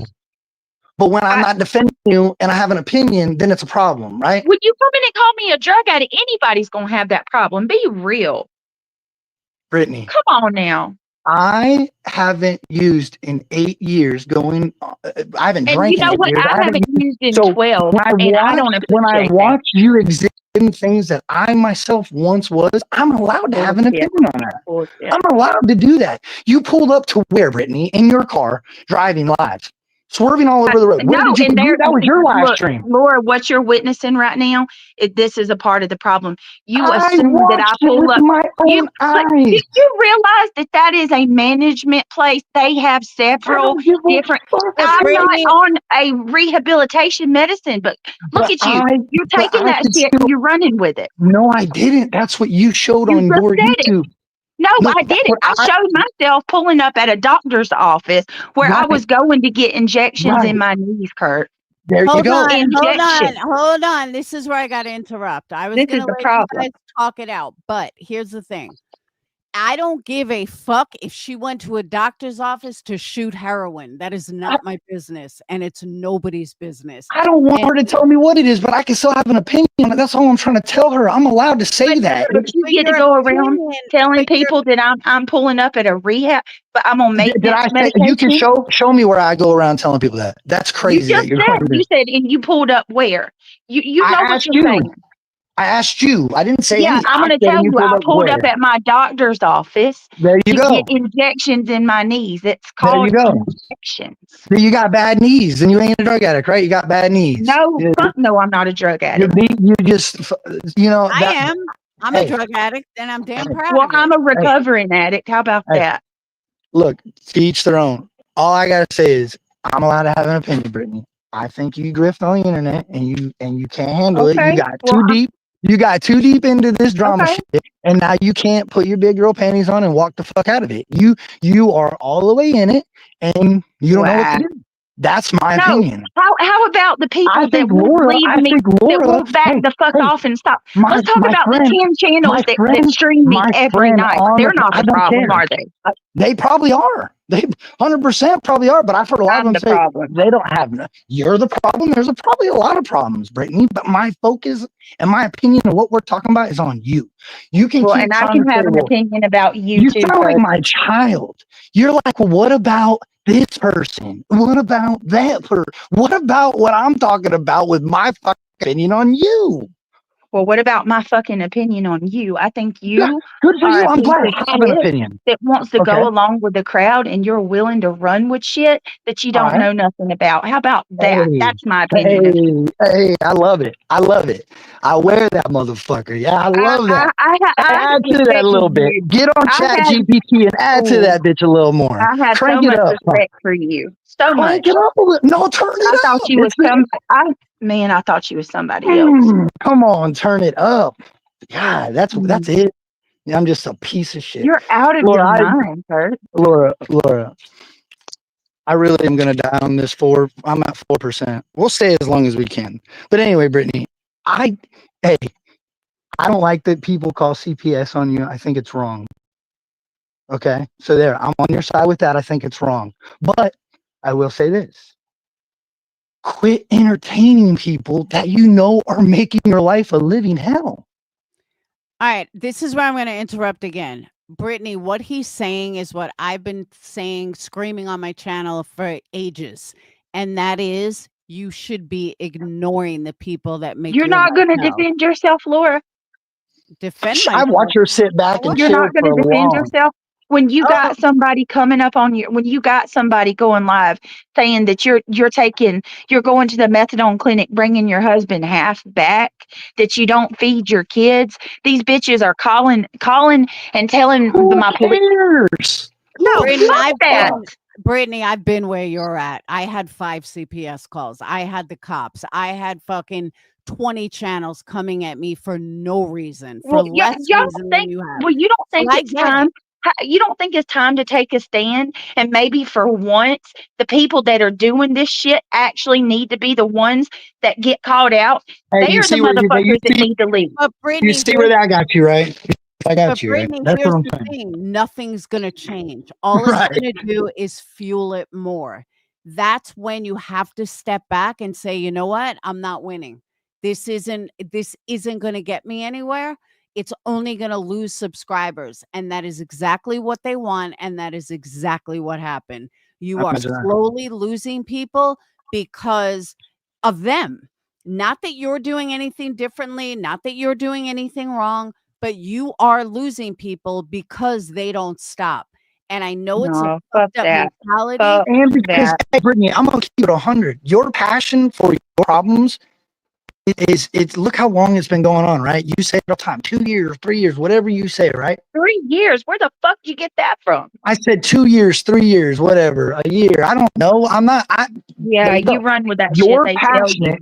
But when I'm not defending you and I have an opinion, then it's a problem, right? When you come in and call me a drug addict, anybody's gonna have that problem. Be real. Brittany. Come on now. I haven't used in 8 years going, I haven't And drank you know in 8 what? years. I haven't used in 12, When I don't appreciate when I that. watch you exist in things that I myself once was, I'm allowed to have an opinion on that. I'm allowed to do that. You pulled up to where, Brittany? In your car, driving live, swerving all over the road. Where did you? That was your live stream. Laura, what you're witnessing right now, this is a part of the problem. You assume that I pull up. My own eyes. Do you realize that is a management place? They have several different. I'm not on a rehabilitation medicine, but look at you. You're taking that shit and you're running with it. No, I didn't. That's what you showed on your YouTube. No, I didn't. I showed myself pulling up at a doctor's office where I was going to get injections in my knees, Kurt. There you go. Hold on. This is where I got to interrupt. I was going to let you guys talk it out, but here's the thing. I don't give a fuck if she went to a doctor's office to shoot heroin. That is not my business, and it's nobody's business. I don't want her to tell me what it is, but I can still have an opinion on it. That's all I'm trying to tell her. I'm allowed to say that. But you get to go around telling people that I'm pulling up at a rehab, but I'm on maintenance medication. You can show me where I go around telling people that. That's crazy. You said, and you pulled up where? You know what you're saying. I asked you. I didn't say anything. I'm going to tell you, I pulled up at my doctor's office to get injections in my knees. It's called injections. You got bad knees, and you ain't a drug addict, right? You got bad knees. No, I'm not a drug addict. You just, I am. I'm a drug addict, and I'm damn proud. Well, I'm a recovering addict. How about that? Look, to each their own. All I gotta say is, I'm allowed to have an opinion, Brittany. I think you grift on the internet, and you can't handle it. You got too deep. You got too deep into this drama shit, and now you can't put your big girl panties on and walk the fuck out of it. You are all the way in it, and you don't know what to do. That's my opinion. How about the people that won't back the fuck off and stop? Let's talk about the 10 channels that stream me every night. They're not the problem, are they? They probably are. They 100% probably are, but I've heard a lot of them say they don't have. You're the problem. There's probably a lot of problems, Brittany. But my focus and my opinion of what we're talking about is on you. You can keep and I can have an opinion about you too. You sound like my child. You're like, well, what about this person? What about that person? What about what I'm talking about with my fucking opinion on you? Well, what about my fucking opinion on you? I think you good for you. are I'm glad I have an opinion that wants to go along with the crowd, and you're willing to run with shit that you don't know nothing about. How about that? That's my opinion. Hey, I love it. I love it. I wear that motherfucker. Yeah, I love that. Add to that a little bit. Get on ChatGPT and add to that bitch a little more. I have so much respect for you. So much. Crank it up a little. No, turn it up. I thought you was Man, I thought you was somebody else. Come on, turn it up. God, that's it. I'm just a piece of shit. You're out of your mind, Kurt. Laura, I really am gonna die on this 4. I'm at 4%. We'll stay as long as we can. But anyway, Brittany, I don't like that people call CPS on you. I think it's wrong. Okay, so there, I'm on your side with that. I think it's wrong. But I will say this. Quit entertaining people that you know are making your life a living hell. All right, this is where I'm going to interrupt again. Brittany, what he's saying is what I've been saying, screaming on my channel for ages. And that is, you should be ignoring the people that make You're not going to defend yourself, Laura. Defend I watch her sit back and you're not going to defend yourself. When you got somebody coming up on you, when you got somebody going live saying that you're going to the methadone clinic, bringing your husband half back, that you don't feed your kids, these bitches are calling and telling my police. No, Brittany, I've been where you're at. I had 5 CPS calls. I had the cops. I had fucking 20 channels coming at me for no reason, for less reason than you have. Well, you don't think it's time. You don't think it's time to take a stand, and maybe for once the people that are doing this shit actually need to be the ones that get called out? They are the motherfuckers that need to leave. You see where that got you, right? I got you, right? That's what I'm saying. Nothing's going to change. All it's going to do is fuel it more. That's when you have to step back and say, you know what? I'm not winning. This isn't going to get me anywhere. It's only going to lose subscribers. And that is exactly what they want. And that is exactly what happened. You are slowly losing people because of them. Not that you're doing anything differently, not that you're doing anything wrong, but you are losing people because they don't stop. And I know it's a fucked up mentality. And because, Brittany, I'm going to keep it 100. Your passion for your problems it's look how long it's been going on, right? You say it all the time, 2 years, 3 years, whatever you say, right? 3 years. Where the fuck did you get that from? I said 2 years, 3 years, whatever, a year. I don't know. I'm not. You run with that. You're passionate.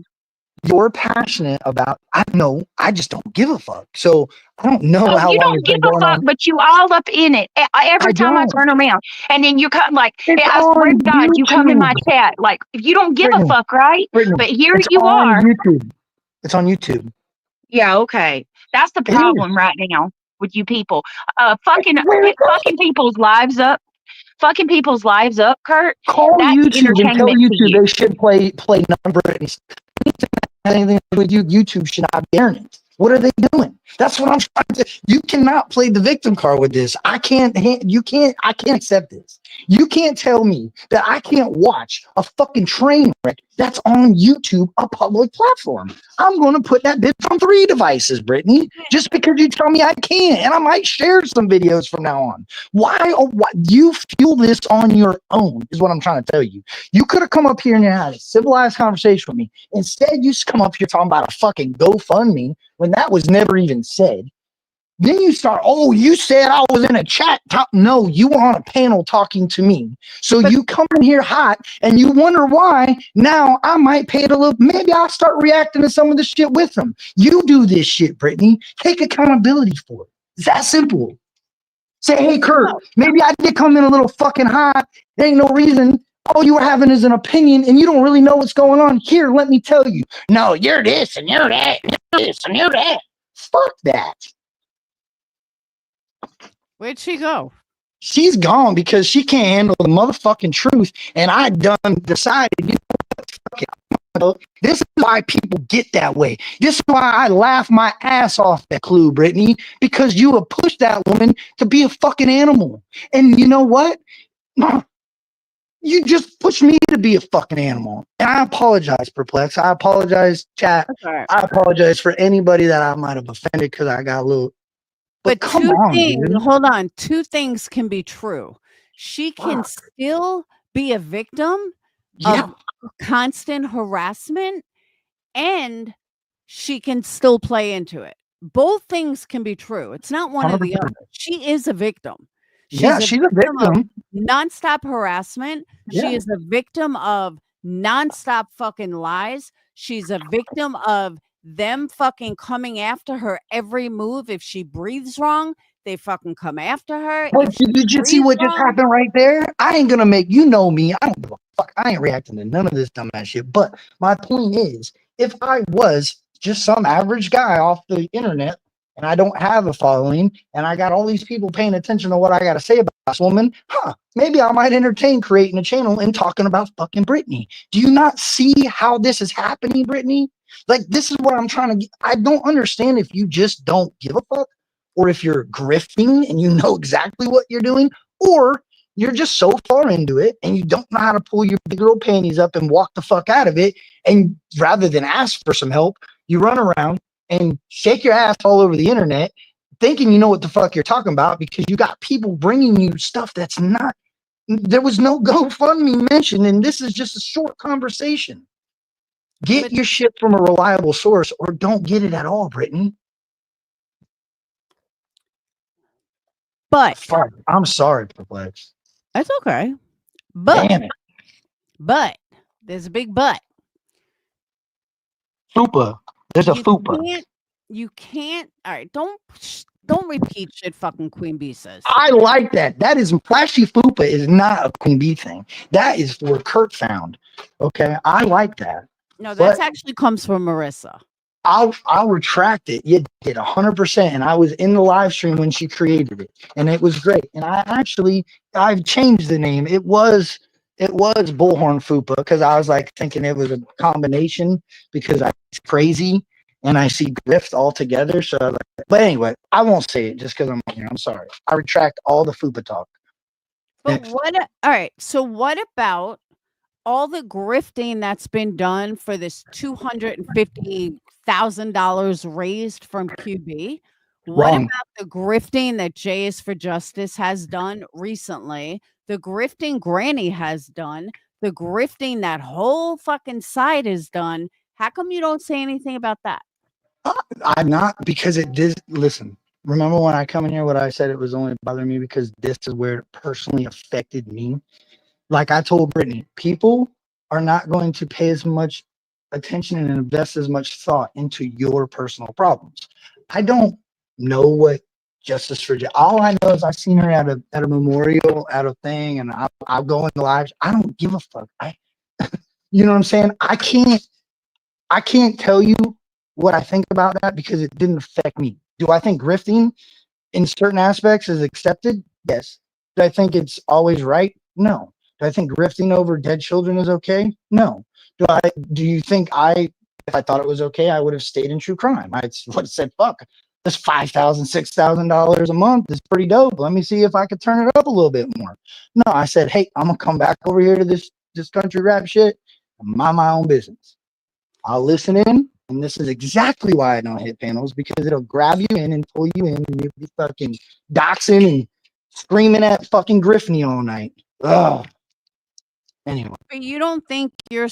You're passionate about. I know. I just don't give a fuck. So I don't know how long it's been going on. You don't give a fuck, but you all up in it every time I turn around, and then you come like, I swear to God, you come in my chat like you don't give a fuck, right? But here you are. YouTube. It's on YouTube. Yeah, okay. That's the problem right now with you people. Fucking people's lives up. Fucking people's lives up, Kurt. Call YouTube and tell YouTube they should play number anything with you. YouTube should not be airing it. What are they doing? That's what I'm trying to. You cannot play the victim card with this. I can't accept this. You can't tell me that I can't watch a fucking train wreck that's on YouTube, a public platform. I'm going to put that bitch on 3 devices, Brittany, just because you tell me I can. And I might share some videos from now on. Why you fuel this on your own is what I'm trying to tell you. You could have come up here and had a civilized conversation with me. Instead, you come up here talking about a fucking GoFundMe when that was never even said. Then you start, you said I was in a chat. No, you were on a panel talking to me. So you come in here hot and you wonder why now I might pay it a little. Maybe I'll start reacting to some of the shit with them. You do this shit, Brittany. Take accountability for it. It's that simple. Say, hey, Kurt, maybe I did come in a little fucking hot. There ain't no reason. all you were having is an opinion and you don't really know what's going on. Here, let me tell you. No, you're this and you're that. You're this and you're that. Fuck that. Where'd she go? She's gone because she can't handle the motherfucking truth. And I done decided, you know what, fuck it. This is why people get that way. This is why I laugh my ass off at Clue, Brittany, because you have pushed that woman to be a fucking animal. And you know what? You just pushed me to be a fucking animal. And I apologize, Perplex. I apologize, chat. Right. I apologize for anybody that I might have offended because I got a little. But come two on, things, dude. hold on. Two things can be true. She can still be a victim of constant harassment, and she can still play into it. Both things can be true. It's not one or the 100%. other. She is a victim. She's a victim of nonstop harassment. Yeah. She is a victim of nonstop fucking lies. She's a victim of them fucking coming after her every move. If she breathes wrong, they fucking come after her. But did you see what just happened right there? I ain't gonna make, you know me, I don't give a fuck. I ain't reacting to none of this dumbass shit. But my point is, if I was just some average guy off the internet and I don't have a following and I got all these people paying attention to what I gotta say about this woman, maybe I might entertain creating a channel and talking about fucking Brittany. Do you not see how this is happening, Brittany? Like, this is what I'm trying to get. I don't understand if you just don't give a fuck, or if you're grifting and you know exactly what you're doing, or you're just so far into it and you don't know how to pull your big little panties up and walk the fuck out of it. And rather than ask for some help, you run around and shake your ass all over the internet thinking you know what the fuck you're talking about because you got people bringing you stuff that's not, there was no GoFundMe mentioned, and this is just a short conversation. Get your shit from a reliable source or don't get it at all, Brittany. But fuck, I'm sorry, Perplex. That's okay. But damn it. But there's a big but. Fupa. There's a fupa. You can't. All right, don't repeat shit fucking Queen Bee says. I like that. That is flashy fupa is not a Queen Bee thing. That is where Kurt found. Okay, I like that. No, that actually comes from Marissa. I'll retract it. You did 100%, and I was in the live stream when she created it, and it was great. And I've changed the name. It was Bullhorn Fupa because I was like thinking it was a combination because it's crazy and I see grift all together. So, but anyway, I won't say it just because I'm here. I'm sorry. I retract all the Fupa talk. But all right. So what about all the grifting that's been done for this $250,000 raised from QB? What about the grifting that Jay is for Justice has done recently? The grifting Granny has done, the grifting that whole fucking side has done. How come you don't say anything about that? I'm not, because it did. Listen, remember when I come in here, what I said, it was only bothering me because this is where it personally affected me. Like I told Brittany, people are not going to pay as much attention and invest as much thought into your personal problems. I don't know what Justice for Jay. All I know is I've seen her at a memorial, at a thing, and I'll go in the lives. I don't give a fuck. You know what I'm saying? I can't tell you what I think about that because it didn't affect me. Do I think grifting in certain aspects is accepted? Yes. Do I think it's always right? No. Do I think grifting over dead children is okay? No. Do you think if I thought it was okay, I would have stayed in true crime? I would have said, fuck, this $5,000, $6,000 a month is pretty dope. Let me see if I could turn it up a little bit more. No, I said, hey, I'm gonna come back over here to this country rap shit and mind my own business. I'll listen in, and this is exactly why I don't hit panels, because it'll grab you in and pull you in, and you'll be fucking doxing and screaming at fucking Griffney all night. Ugh. Anyway. But you don't think your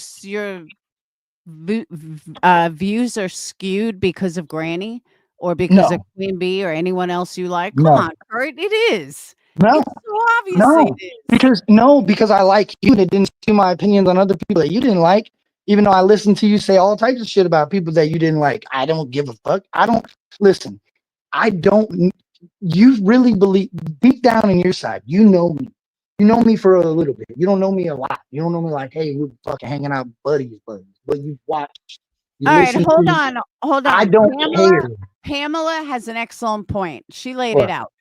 views are skewed because of Granny or because of Queen Bee or anyone else you like? Come on, Kurt, it is. No, so obviously it is. Because I like you and it didn't see my opinions on other people that you didn't like, even though I listened to you say all types of shit about people that you didn't like. I don't give a fuck. You really believe deep down in your side, you know me. You know me for a little bit. You don't know me a lot. You don't know me like, hey, we're fucking hanging out buddies. But you watch. You All right, listen hold to, on. Hold on. I don't care. Pamela has an excellent point. She laid What? it out.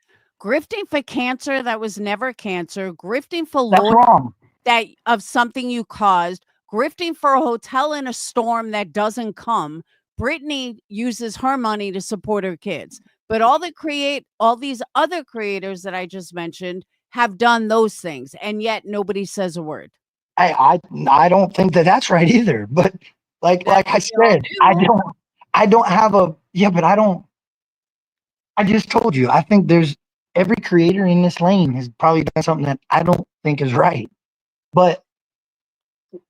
Grifting for cancer that was never cancer. Grifting for That's wrong. that of something you caused. Grifting for a hotel in a storm that doesn't come. Brittany uses her money to support her kids. But all these other creators that I just mentioned have done those things, and yet nobody says a word. I don't think that that's right either. But like I said, I don't have a but I don't. I just told you. I think there's every creator in this lane has probably done something that I don't think is right. But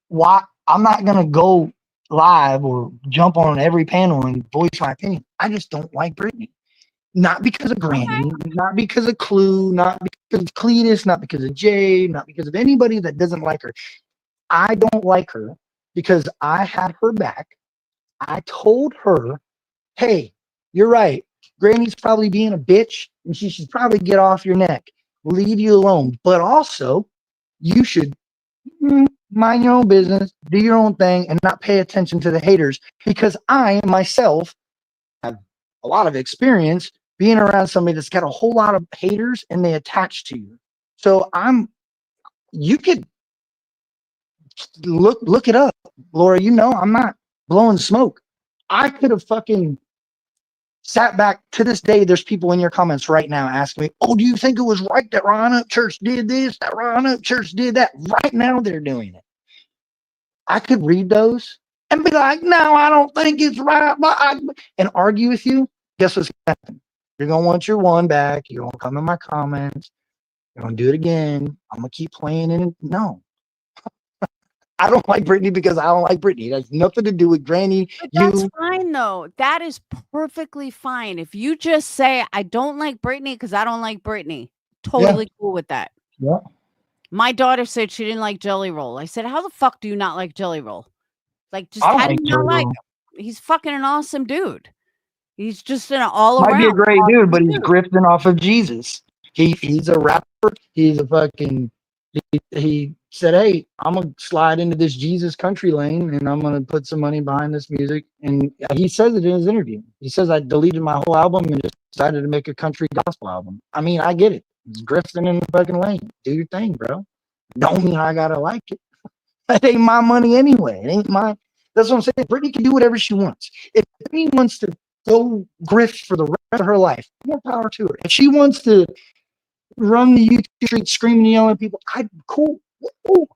why? I'm not gonna go live or jump on every panel and voice my opinion. I just don't like Brittany. Not because of Granny, not because of Clue, not because of Cletus, not because of Jay, not because of anybody that doesn't like her. I don't like her because I had her back. I told her, hey, you're right. Granny's probably being a bitch and she should probably get off your neck. Leave you alone. But also, you should mind your own business, do your own thing, and not pay attention to the haters because I myself have a lot of experience being around somebody that's got a whole lot of haters and they attach to you. So you could look it up, Laura. You know, I'm not blowing smoke. I could have fucking sat back. To this day, there's people in your comments right now asking me, oh, do you think it was right that Ron Up Church did this, that Ron Up Church did that? Right now, they're doing it. I could read those and be like, no, I don't think it's right. And argue with you. Guess what's going to happen? You're going to want your one back. You're going to come in my comments. You're going to do it again. I'm going to keep playing it. No. I don't like Brittany because I don't like Brittany. It has nothing to do with Granny. But that's fine, though. That is perfectly fine. If you just say, I don't like Brittany because I don't like Brittany, totally cool with that. Yeah. My daughter said she didn't like Jelly Roll. I said, how the fuck do you not like Jelly Roll? Like, just how do you not like him? He's fucking an awesome dude. He's just an all-around. Might be a great dude, but he's grifting off of Jesus. He's a rapper. He's a fucking... He said, hey, I'm going to slide into this Jesus country lane and I'm going to put some money behind this music. And he says it in his interview. He says, I deleted my whole album and just decided to make a country gospel album. I mean, I get it. It's grifting in the fucking lane. Do your thing, bro. Don't mean I got to like it. That ain't my money anyway. It ain't my... That's what I'm saying. Brittany can do whatever she wants. If Brittany wants to go grift for the rest of her life, more power to her. If she wants to run the YouTube street screaming and yelling at people, cool.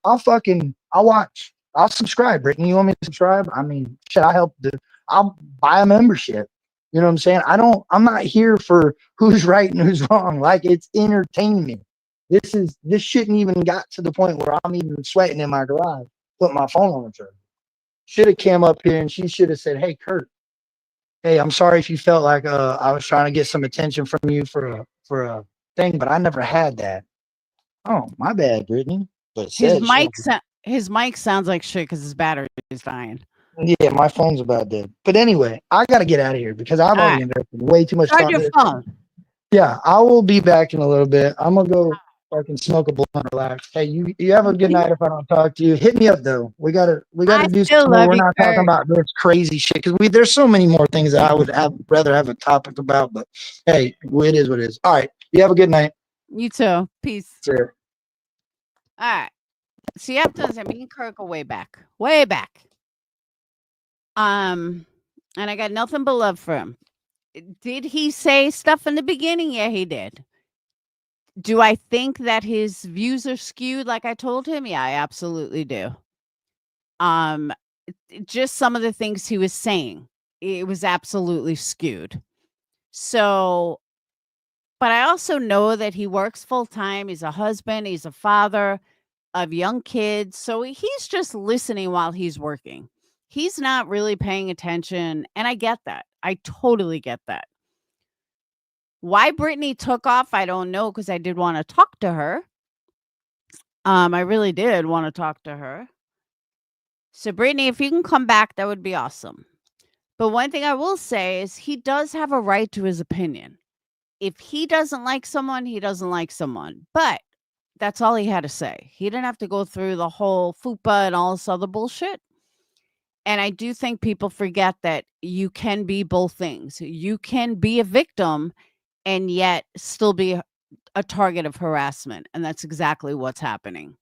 I'll watch. I'll subscribe. Brittany, you want me to subscribe? I mean, shit, I'll buy a membership. You know what I'm saying? I'm not here for who's right and who's wrong. Like, it's entertainment. This shouldn't even got to the point where I'm even sweating in my garage, put my phone on the charger. Should have came up here and she should have said, hey, Kurt, hey, I'm sorry if you felt like I was trying to get some attention from you for a thing, but I never had that. Oh, my bad, Brittany. But his mic sounds like shit because his battery is dying. Yeah, my phone's about dead. But anyway, I gotta get out of here because I've already invested way too much time. Your phone. Yeah, I will be back in a little bit. I'm gonna go fucking smoke a blunt and relax. Hey, you have a good night if I don't talk to you. Hit me up though. We gotta do something where we're not talking about this crazy shit because there's so many more things that I would rather have a topic about. But hey, it is what it is. All right, you have a good night. You too. Peace. Sure. All right. See, I've done that. Me and Kirk are way back. Way back. And I got nothing but love for him. Did he say stuff in the beginning? Yeah, he did. Do I think that his views are skewed like I told him? Yeah, I absolutely do. Just some of the things he was saying, it was absolutely skewed. So, but I also know that he works full time. He's a husband. He's a father of young kids. So he's just listening while he's working. He's not really paying attention. And I get that. I totally get that. Why Brittany took off, I don't know, because I did want to talk to her. I really did want to talk to her. So Brittany, if you can come back, that would be awesome. But one thing I will say is he does have a right to his opinion. If he doesn't like someone, he doesn't like someone. But That's all he had to say. He didn't have to go through the whole FUPA and all this other bullshit. And I do think people forget that you can be both things. You can be a victim and yet still be a target of harassment. And that's exactly what's happening.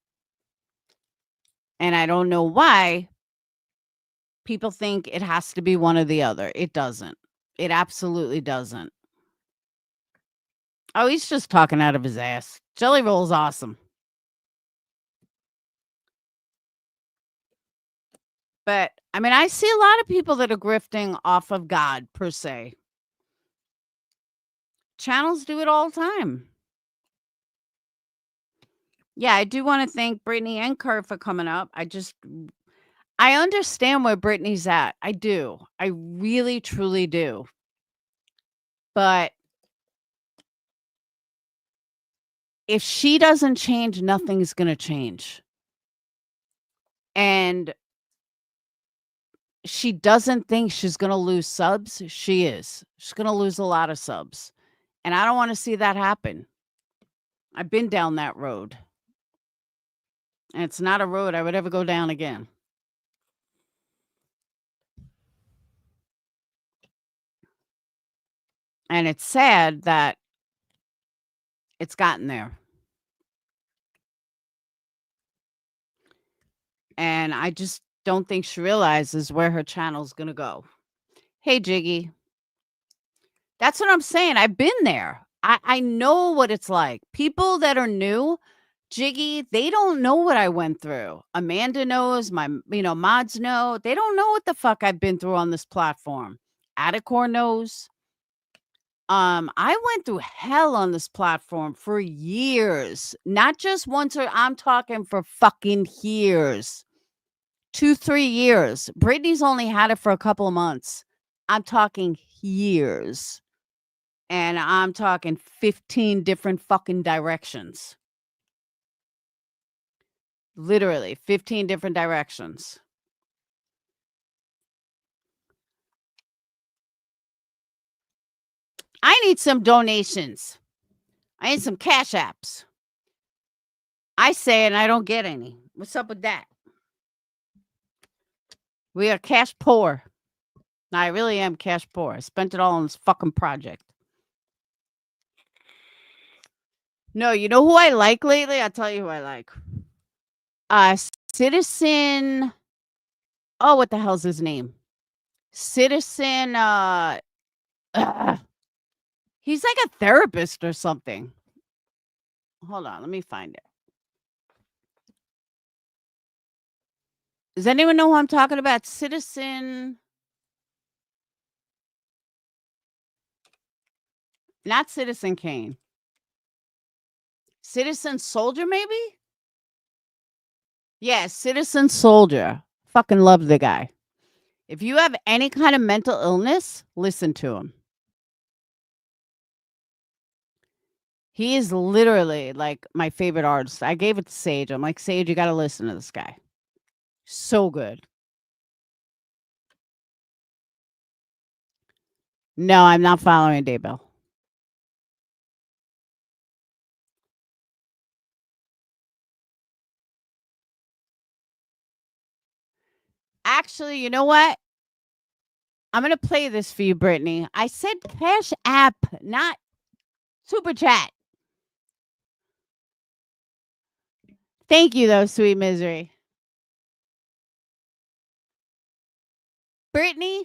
And I don't know why people think it has to be one or the other. It doesn't. It absolutely doesn't. Oh, he's just talking out of his ass. Jelly Roll's awesome. But, I mean, I see a lot of people that are grifting off of God, per se. Channels do it all the time. Yeah, I do want to thank Brittany and Kurt for coming up. I understand where Brittany's at. I do. I really, truly do. But if she doesn't change, nothing's going to change. And she doesn't think she's going to lose subs. She is. She's going to lose a lot of subs. And I don't want to see that happen. I've been down that road. And it's not a road I would ever go down again. And it's sad that it's gotten there. And I just don't think she realizes where her channel's going to go. Hey, Jiggy. That's what I'm saying. I've been there. I know what it's like. People that are new, Jiggy, they don't know what I went through. Amanda knows, my mods know. They don't know what the fuck I've been through on this platform. Atticor knows. I went through hell on this platform for years. Not just once, or I'm talking for fucking years. 2-3 years. Brittany's only had it for a couple of months. I'm talking years. And I'm talking 15 different fucking directions. Literally 15 different directions. I need some donations. I need some cash apps. I say and I don't get any. What's up with that? We are cash poor. No, I really am cash poor. I spent it all on this fucking project. No, you know who I like lately? I'll tell you who I like. Citizen. Oh, what the hell's his name? Citizen. He's like a therapist or something. Hold on, let me find it. Does anyone know who I'm talking about? Citizen. Not Citizen Kane. Citizen Soldier, maybe? Yeah, Citizen Soldier. Fucking love the guy. If you have any kind of mental illness, listen to him. He is literally like my favorite artist. I gave it to Sage. I'm like, Sage, you got to listen to this guy. So good. No, I'm not following Daybell. Actually, you know what? I'm going to play this for you, Brittany. I said Cash App, not Super Chat. Thank you, though, sweet misery. Brittany,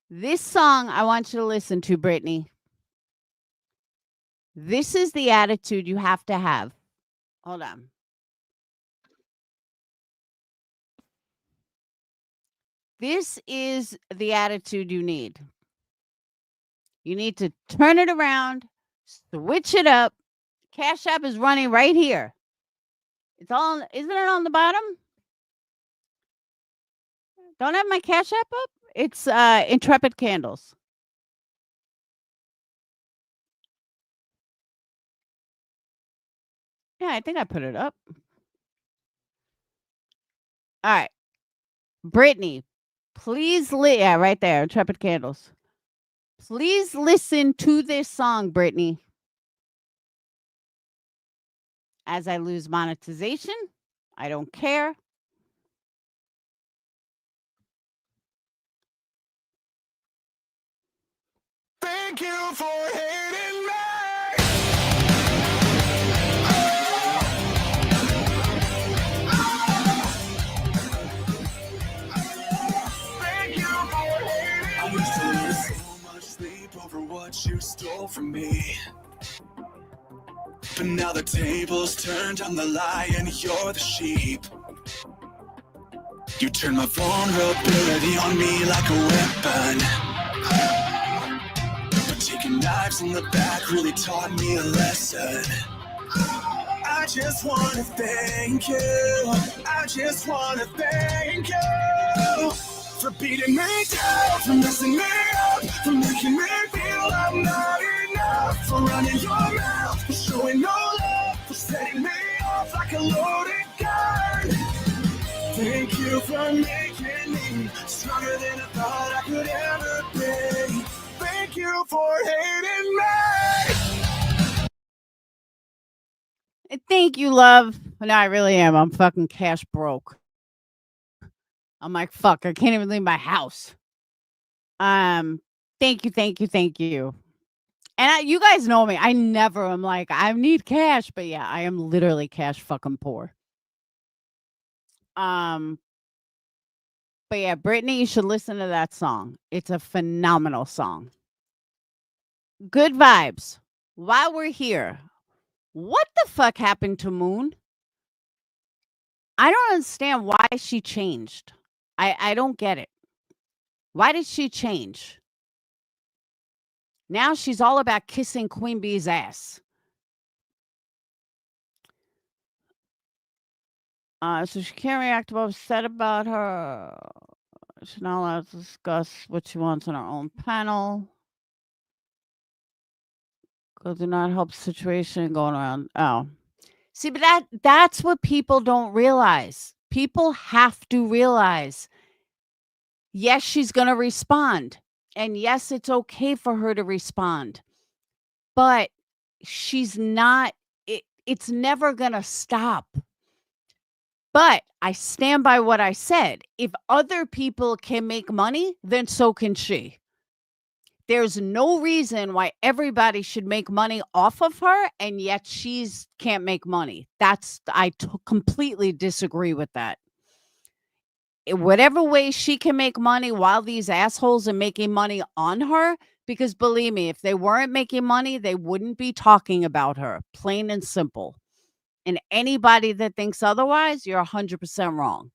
this song I want you to listen to, Brittany. This is the attitude you have to have. Hold on. This is the attitude you need. You need to turn it around, switch it up. Cash App is running right here. It's all, isn't it on the bottom? Don't have my Cash App up? It's Intrepid Candles. Yeah, I think I put it up. All right. Brittany, please, yeah, right there, Intrepid Candles. Please listen to this song, Brittany. As I lose monetization, I don't care. Thank you for hating me. Thank you for hating. I used to lose so much sleep over what you stole from me. But now the tables turned, I'm the lion, you're the sheep. You turn my vulnerability on me like a weapon. But taking knives in the back really taught me a lesson. I just wanna thank you. I just wanna thank you for beating me down, for messing me up, for making me feel I'm not enough, for running your mouth, for showing no love, for setting me off like a loaded gun. Thank you for making me stronger than I thought I could ever be. Thank you for hating me. Thank you, love. No, I really am. I'm fucking cash broke. I'm like, fuck, I can't even leave my house. Thank you, thank you, thank you. And you guys know me. I never am like, I need cash. But yeah, I am literally cash fucking poor. But yeah, Brittany, you should listen to that song. It's a phenomenal song. Good vibes. While we're here, what the fuck happened to Moon? I don't understand why she changed. I don't get it. Why did she change? Now she's all about kissing Queen Bee's ass. So she can't react to what was said about her. She's not allowed to discuss what she wants on her own panel. Because do not help the situation going around. Oh. See, but that's what people don't realize. People have to realize, yes, she's going to respond. And yes, it's okay for her to respond. But she's not, it's never going to stop. But I stand by what I said. If other people can make money, then so can she. There's no reason why everybody should make money off of her, and yet she's can't make money. I completely disagree with that. In whatever way she can make money while these assholes are making money on her, because believe me, if they weren't making money, they wouldn't be talking about her. Plain and simple. And anybody that thinks otherwise, you're 100% wrong.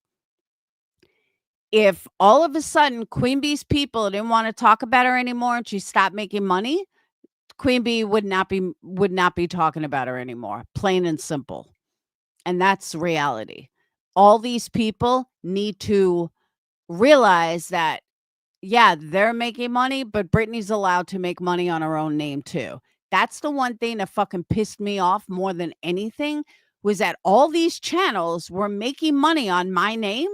If all of a sudden Queen Bee's people didn't want to talk about her anymore and she stopped making money, Queen Bee would not be talking about her anymore. Plain and simple. And that's reality. All these people need to realize that, yeah, they're making money, but Britney's allowed to make money on her own name too. That's the one thing that fucking pissed me off more than anything, was that all these channels were making money on my name,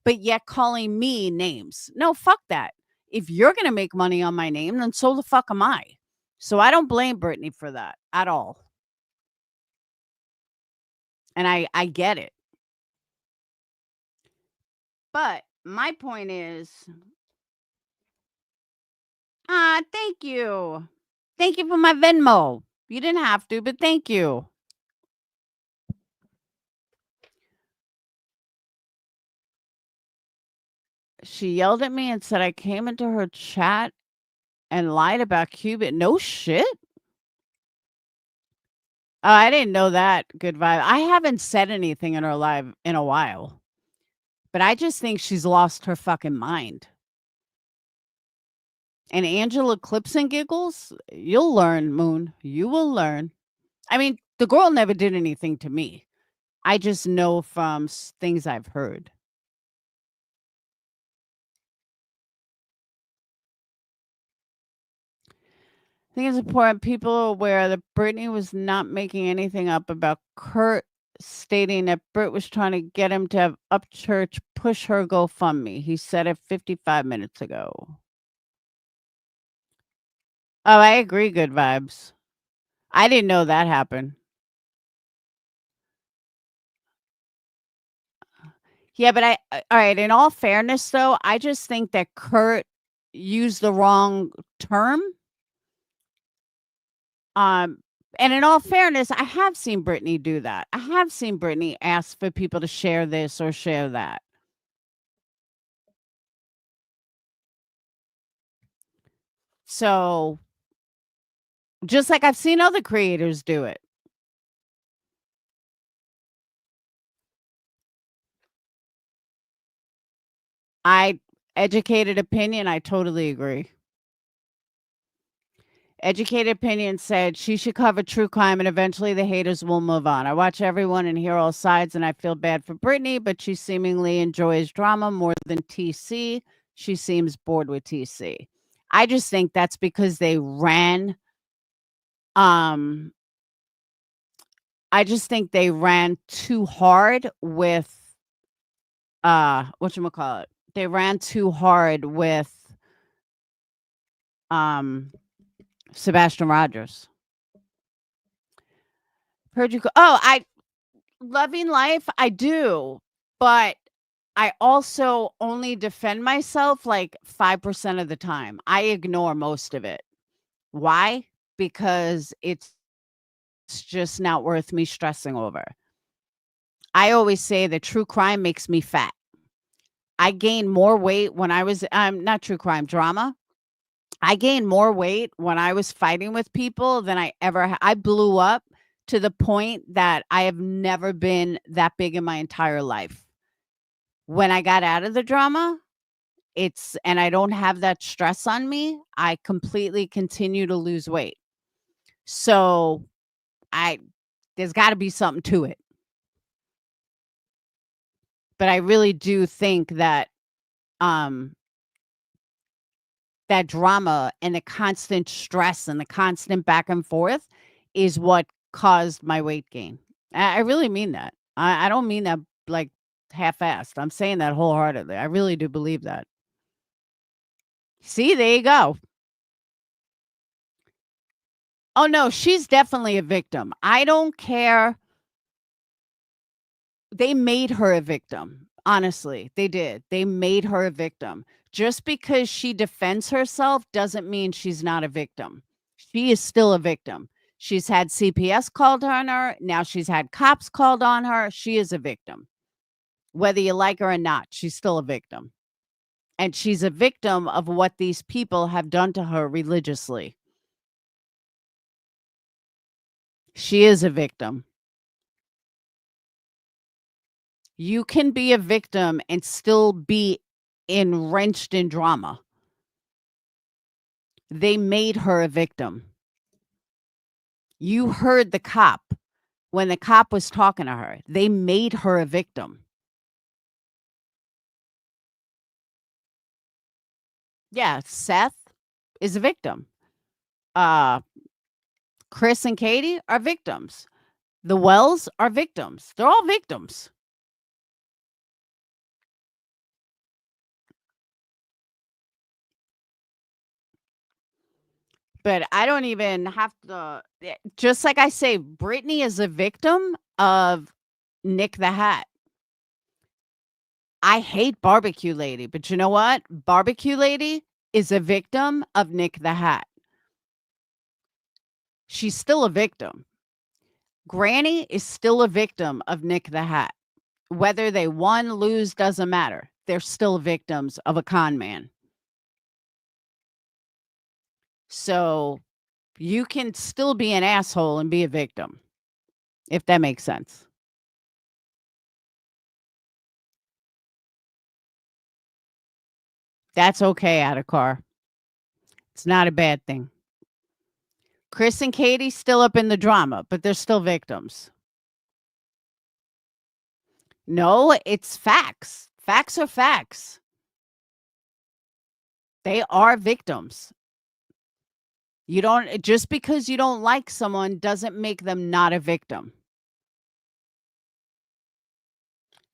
but yet calling me names. No, fuck that. If you're going to make money on my name, then so the fuck am I. So I don't blame Britney for that at all. And I get it. But my point is, thank you. Thank you for my Venmo. You didn't have to, but thank you. She yelled at me and said I came into her chat and lied about Cuban. No shit. Oh, I didn't know that. Good vibe. I haven't said anything in her live in a while. But I just think she's lost her fucking mind. And Angela Clips and Giggles, you'll learn, Moon. You will learn. I mean, the girl never did anything to me. I just know from things I've heard. I think it's important people are aware that Britney was not making anything up about Kurt stating that Britt was trying to get him to have Upchurch push her GoFundMe. He said it 55 minutes ago. Oh, I agree. Good vibes. I didn't know that happened. Yeah, but all right, in all fairness though, I just think that Kurt used the wrong term. And in all fairness, I have seen Brittany do that. I have seen Brittany ask for people to share this or share that. So, just like I've seen other creators do it. Educated opinion, I totally agree. Educated opinion said she should cover true crime and eventually the haters will move on. I watch everyone and hear all sides and I feel bad for Brittany, but she seemingly enjoys drama more than TC. She seems bored with TC. I just think that's because they ran I just think they ran too hard with whatchamacallit. They ran too hard with Sebastian Rogers. Heard you go. Oh, I loving life, I do, but I also only defend myself like 5% of the time. I ignore most of it. Why? Because it's just not worth me stressing over. I always say that true crime makes me fat. I gained more weight when I was not true crime, drama. I gained more weight when I was fighting with people than I ever I blew up to the point that I have never been that big in my entire life. When I got out of the drama, and I don't have that stress on me, I completely continue to lose weight. So there's got to be something to it. But I really do think that that drama and the constant stress and the constant back and forth is what caused my weight gain. I really mean that. I don't mean that like half-assed. I'm saying that wholeheartedly. I really do believe that. See, there you go. Oh, no, she's definitely a victim. I don't care. They made her a victim. Honestly, they did. They made her a victim. Just because she defends herself doesn't mean she's not a victim. She is still a victim. She's had CPS called on her. Now she's had cops called on her. She is a victim. Whether you like her or not, she's still a victim. And she's a victim of what these people have done to her religiously. She is a victim. You can be a victim and still be enwrenched in drama. They made her a victim. You heard the cop when the cop was talking to her. They made her a victim. Yeah, Seth is a victim. Chris and Katie are victims. The Wells are victims. They're all victims. But I don't even have to, just like I say, Brittany is a victim of Nick the Hat. I hate Barbecue Lady, but you know what? Barbecue Lady is a victim of Nick the Hat. She's still a victim. Granny is still a victim of Nick the Hat. Whether they won, lose, doesn't matter. They're still victims of a con man. So you can still be an asshole and be a victim, if that makes sense. That's okay, Adhikar. It's not a bad thing. Chris and Katie still up in the drama, but they're still victims. No, it's facts. Facts are facts. They are victims. You don't, just because you don't like someone doesn't make them not a victim.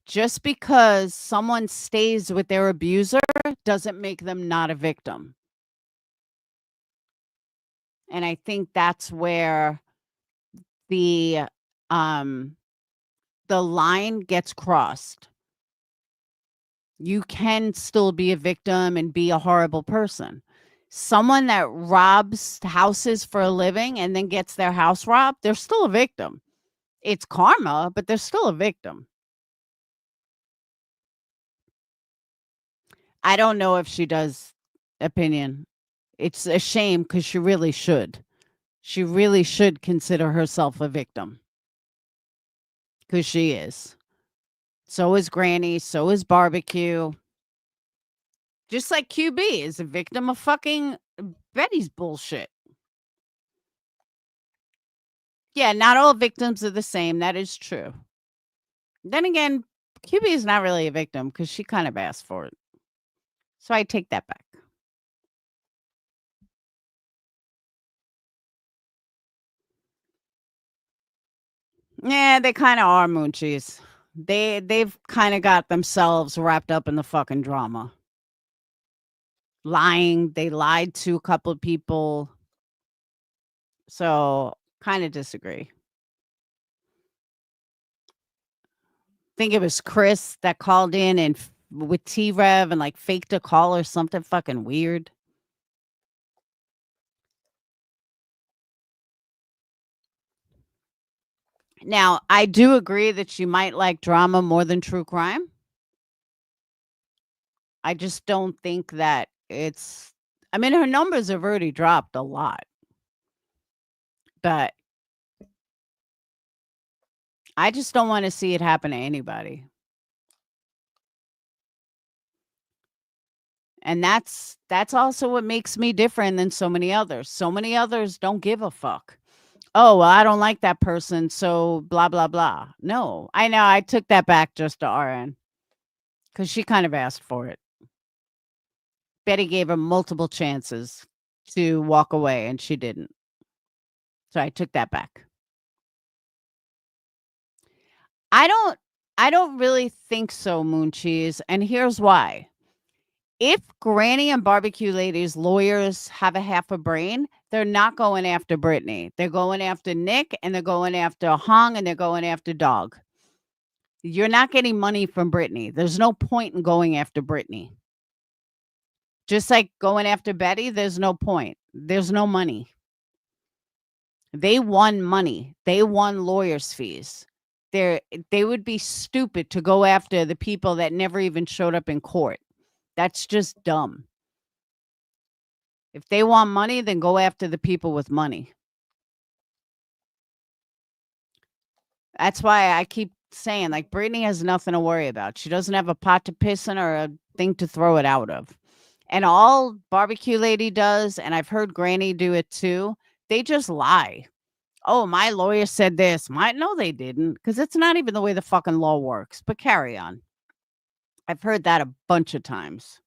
Just because someone stays with their abuser doesn't make them not a victim. And I think that's where the line gets crossed. You can still be a victim and be a horrible person. Someone that robs houses for a living and then gets their house robbed, they're still a victim. It's karma, but they're still a victim. I don't know if she does opinion. It's a shame because she really should. She really should consider herself a victim. Because she is. So is Granny. So is Barbecue. Just like QB is a victim of fucking Betty's bullshit. Yeah, not all victims are the same. That is true. Then again, QB is not really a victim because she kind of asked for it. So I take that back. Yeah, they kind of are Moonchies. They've kind of got themselves wrapped up in the fucking drama. Lying. They lied to a couple of people. So kind of disagree. I think it was Chris that called in and with T-Rev and like faked a call or something fucking weird. Now, I do agree that she might like drama more than true crime. I just don't think that it's... I mean, her numbers have already dropped a lot. But I just don't want to see it happen to anybody. And that's also what makes me different than so many others. So many others don't give a fuck. Oh, well, I don't like that person, so blah, blah, blah. No, I know. I took that back just to RN because she kind of asked for it. Betty gave her multiple chances to walk away, and she didn't. So I took that back. I don't really think so, Mooncheese, and here's why. If Granny and Barbecue Lady's lawyers have a half a brain, they're not going after Brittany. They're going after Nick, and they're going after Hong, and they're going after Dog. You're not getting money from Brittany. There's no point in going after Brittany. Just like going after Betty, there's no point. There's no money. They won money. They won lawyers' fees. They would be stupid to go after the people that never even showed up in court. That's just dumb. If they want money, then go after the people with money. That's why I keep saying, like, Brittany has nothing to worry about. She doesn't have a pot to piss in or a thing to throw it out of. And all Barbecue Lady does, and I've heard Granny do it too, they just lie. Oh, my lawyer said this. No, they didn't, because it's not even the way the fucking law works. But carry on. I've heard that a bunch of times.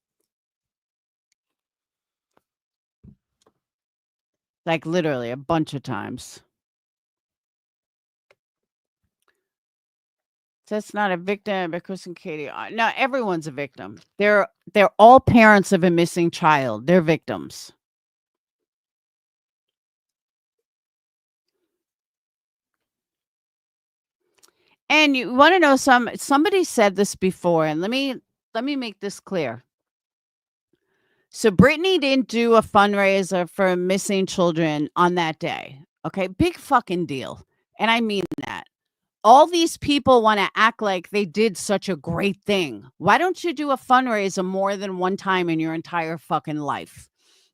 Like literally a bunch of times. That's not a victim, but Chris and Katie. No, everyone's a victim. They're all parents of a missing child. They're victims. And you want to know somebody said this before, and let me make this clear. So Brittany didn't do a fundraiser for missing children on that day. Okay, big fucking deal. And I mean that. All these people want to act like they did such a great thing. Why don't you do a fundraiser more than one time in your entire fucking life?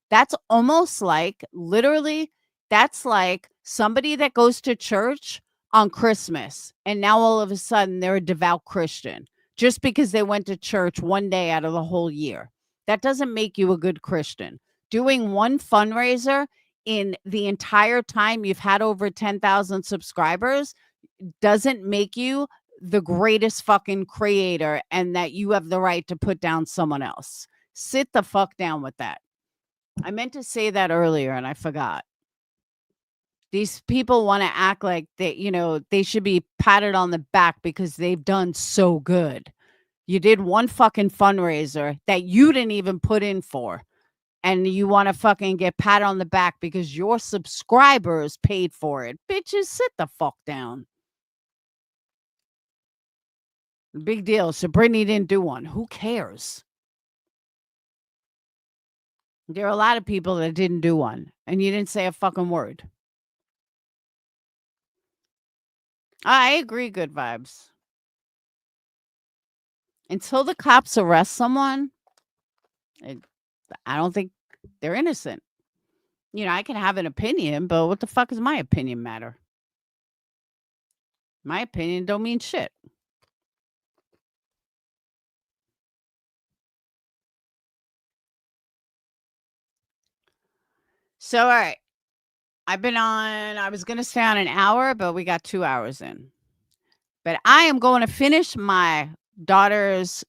That's almost like, literally, that's like somebody that goes to church on Christmas and now all of a sudden they're a devout Christian just because they went to church one day out of the whole year. That doesn't make you a good Christian. Doing one fundraiser in the entire time you've had over 10,000 subscribers doesn't make you the greatest fucking creator and that you have the right to put down someone else. Sit the fuck down with that. I meant to say that earlier and I forgot. These people want to act like they should be patted on the back because they've done so good. You did one fucking fundraiser that you didn't even put in for. And you want to fucking get patted on the back because your subscribers paid for it. Bitches, sit the fuck down. Big deal. So Brittany didn't do one. Who cares? There are a lot of people that didn't do one, and you didn't say a fucking word. I agree, good vibes. Until the cops arrest someone, I don't think they're innocent. You know, I can have an opinion, but what the fuck does my opinion matter? My opinion don't mean shit. So, all right. I was going to stay on an hour, but we got 2 hours in. But I am going to finish my daughter's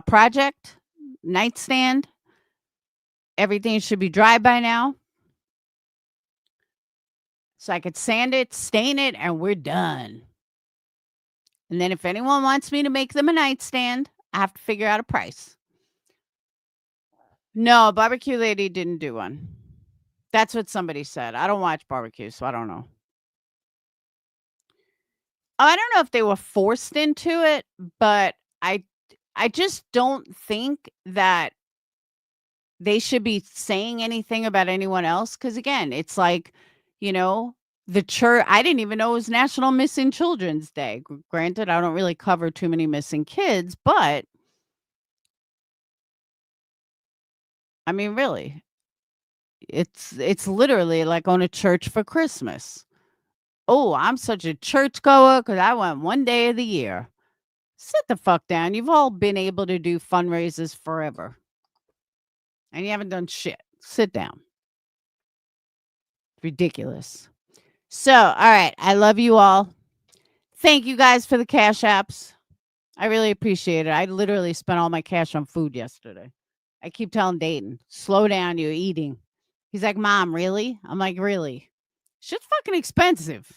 project, nightstand. Everything should be dry by now. So I could sand it, stain it, and we're done. And then if anyone wants me to make them a nightstand, I have to figure out a price. No, Barbecue Lady didn't do one. That's what somebody said. I don't watch barbecue, so I don't know. I don't know if they were forced into it, but I just don't think that they should be saying anything about anyone else. Because again, it's like, you know, the church. I didn't even know it was National Missing Children's Day. Granted, I don't really cover too many missing kids, but I mean, really, it's literally like on a church for Christmas. Oh, I'm such a churchgoer because I went one day of the year. Sit the fuck down. You've all been able to do fundraisers forever. And you haven't done shit. Sit down. Ridiculous. So, all right. I love you all. Thank you guys for the cash apps. I really appreciate it. I literally spent all my cash on food yesterday. I keep telling Dayton, slow down, you're eating. He's like, Mom, really? I'm like, really? Shit's fucking expensive.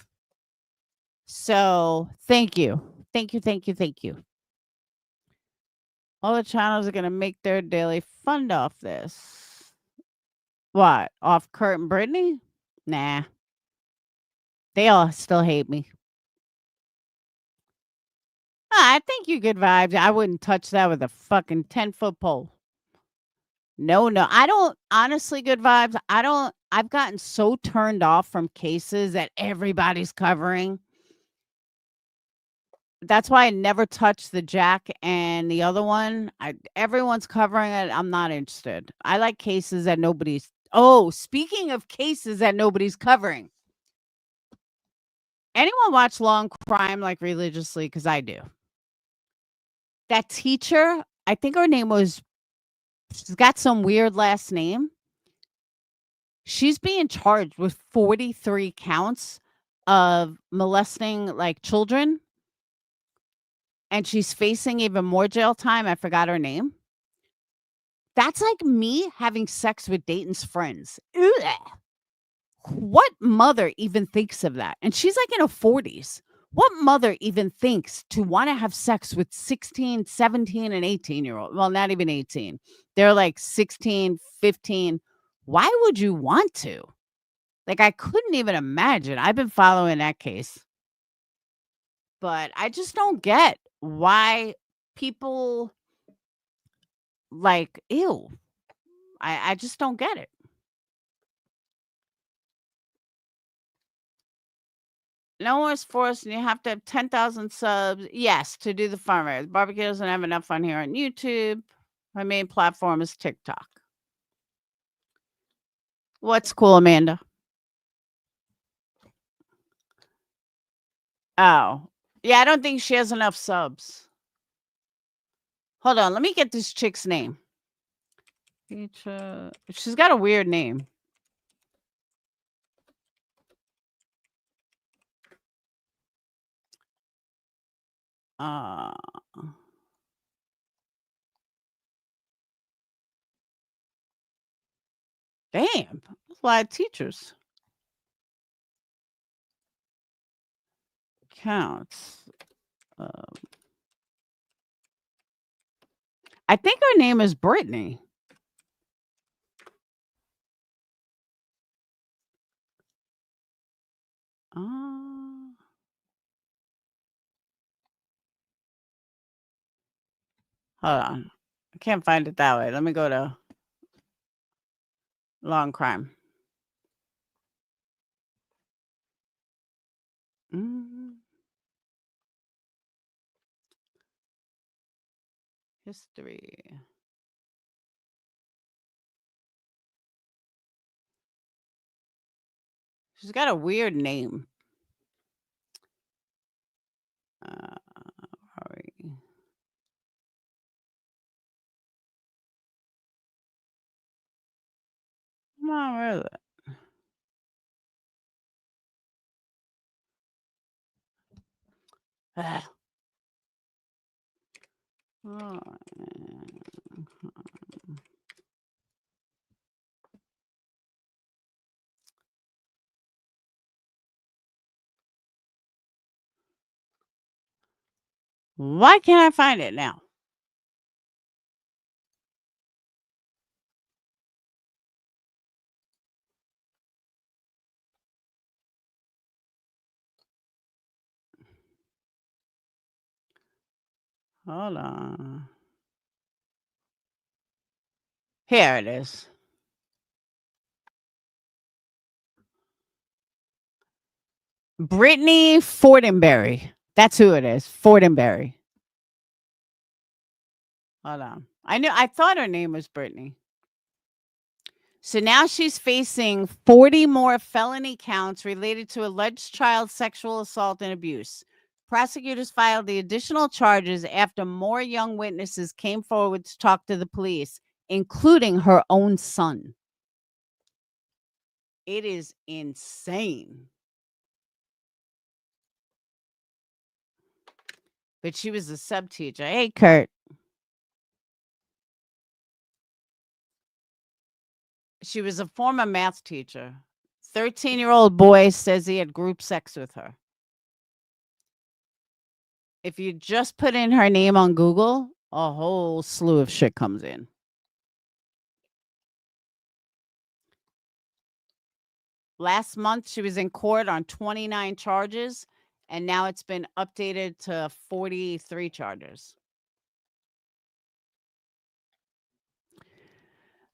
So, thank you. Thank you, thank you, thank you. All the channels are going to make their daily fund off this. What? Off Kurt and Brittany? Nah. They all still hate me. I think you good vibes. I wouldn't touch that with a fucking 10-foot pole. No. I don't, honestly, good vibes. I've gotten so turned off from cases that everybody's covering. That's why I never touched the Jack and the other one. Everyone's covering it. I'm not interested. I like cases that nobody's. Oh, speaking of cases that nobody's covering. Anyone watch Long Crime like religiously? Because I do. That teacher, I think her name was, she's got some weird last name. She's being charged with 43 counts of molesting like children. And she's facing even more jail time. I forgot her name. That's like me having sex with Dayton's friends. Ugh. What mother even thinks of that? And she's like in her 40s. What mother even thinks to want to have sex with 16, 17, and 18-year-old? Well, not even 18. They're like 16, 15. Why would you want to? Like, I couldn't even imagine. I've been following that case. But I just don't get why people like, ew. I just don't get it. No one's forced, and you have to have 10,000 subs. Yes, to do the fundraiser. Barbecue doesn't have enough on here on YouTube. My main platform is TikTok. What's cool, Amanda? Oh. Yeah, I don't think she has enough subs. Hold on. Let me get this chick's name. She's got a weird name. Damn. That's a lot of teachers. Counts. I think her name is Brittany. Hold on. I can't find it that way. Let me go to Long Crime. History. She's got a weird name. Come on, where is it? Oh, why can't I find it now? Hold on. Here it is. Brittany Fortenberry. That's who it is. Fortenberry. Hold on. I thought her name was Brittany. So now she's facing 40 more felony counts related to alleged child sexual assault and abuse. Prosecutors filed the additional charges after more young witnesses came forward to talk to the police, including her own son. It is insane. But she was a sub teacher. Hey, Kurt. She was a former math teacher. 13-year-old boy says he had group sex with her. If you just put in her name on Google, a whole slew of shit comes in. Last month, she was in court on 29 charges, and now it's been updated to 43 charges.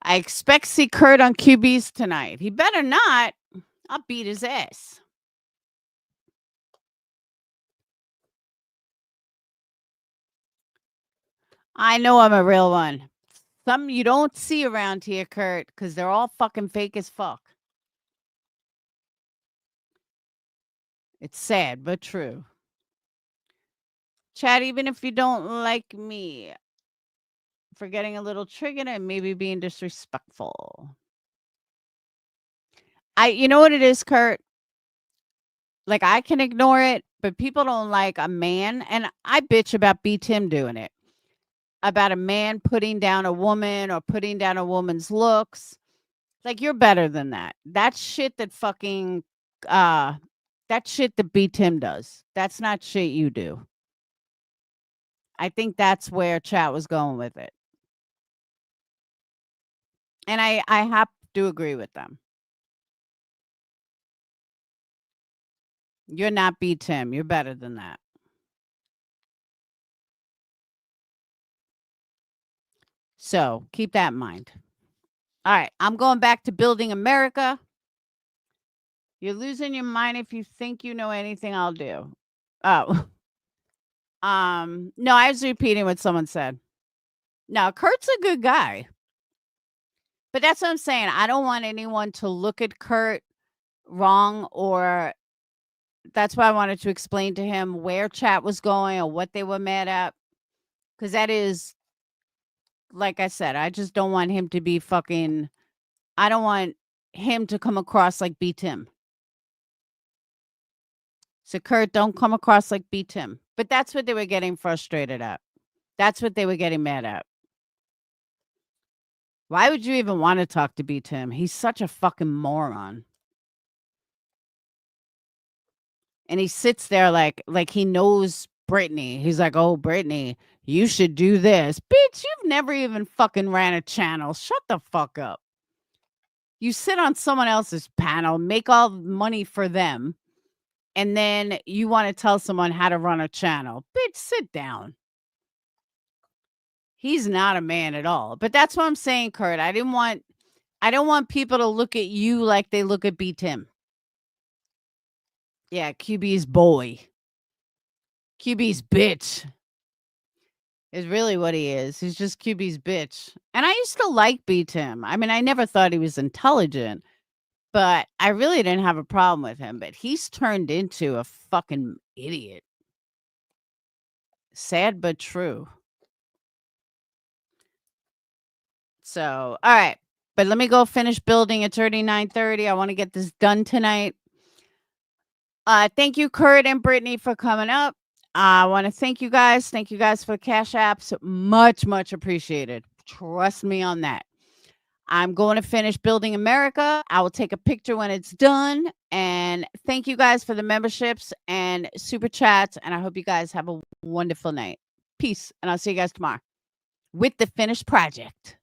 I expect to see Kurt on QBs tonight. He better not. I'll beat his ass. I know I'm a real one. Some you don't see around here, Kurt, because they're all fucking fake as fuck. It's sad, but true. Chad, even if you don't like me for getting a little triggered and maybe being disrespectful. You know what it is, Kurt? Like, I can ignore it, but people don't like a man, and I bitch about B. Tim doing it. About a man putting down a woman or putting down a woman's looks. Like, you're better than that. That's shit that fucking, that shit that B. Tim does. That's not shit you do. I think that's where chat was going with it. And I have to agree with them. You're not B. Tim. You're better than that. So keep that in mind. All right. I'm going back to building America. You're losing your mind if you think you know anything I'll do. Oh. No, I was repeating what someone said. No, Kurt's a good guy. But that's what I'm saying. I don't want anyone to look at Kurt wrong, or that's why I wanted to explain to him where chat was going or what they were mad at. Because that is, like I said, I just don't want him to be fucking, I don't want him to come across like B. Tim. So Kurt, don't come across like B. Tim. But that's what they were getting frustrated at. That's what they were getting mad at. Why would you even want to talk to B. Tim? He's such a fucking moron. And he sits there like he knows Brittany. He's like, oh, Brittany, you should do this. Bitch, you've never even fucking ran a channel. Shut the fuck up. You sit on someone else's panel, make all the money for them, and then you want to tell someone how to run a channel. Bitch, sit down. He's not a man at all. But that's what I'm saying, Kurt. I don't want people to look at you like they look at B Tim. Yeah, QB's boy. QB's bitch is really what he is. He's just QB's bitch. And I used to like B Tim. I mean, I never thought he was intelligent, but I really didn't have a problem with him. But he's turned into a fucking idiot. Sad but true. So, all right. But let me go finish building at 39:30. I want to get this done tonight. Thank you, Kurt and Brittany, for coming up. I want to thank you guys. Thank you guys for Cash Apps. Much, much appreciated. Trust me on that. I'm going to finish building America. I will take a picture when it's done. And thank you guys for the memberships and super chats. And I hope you guys have a wonderful night. Peace. And I'll see you guys tomorrow with the finished project.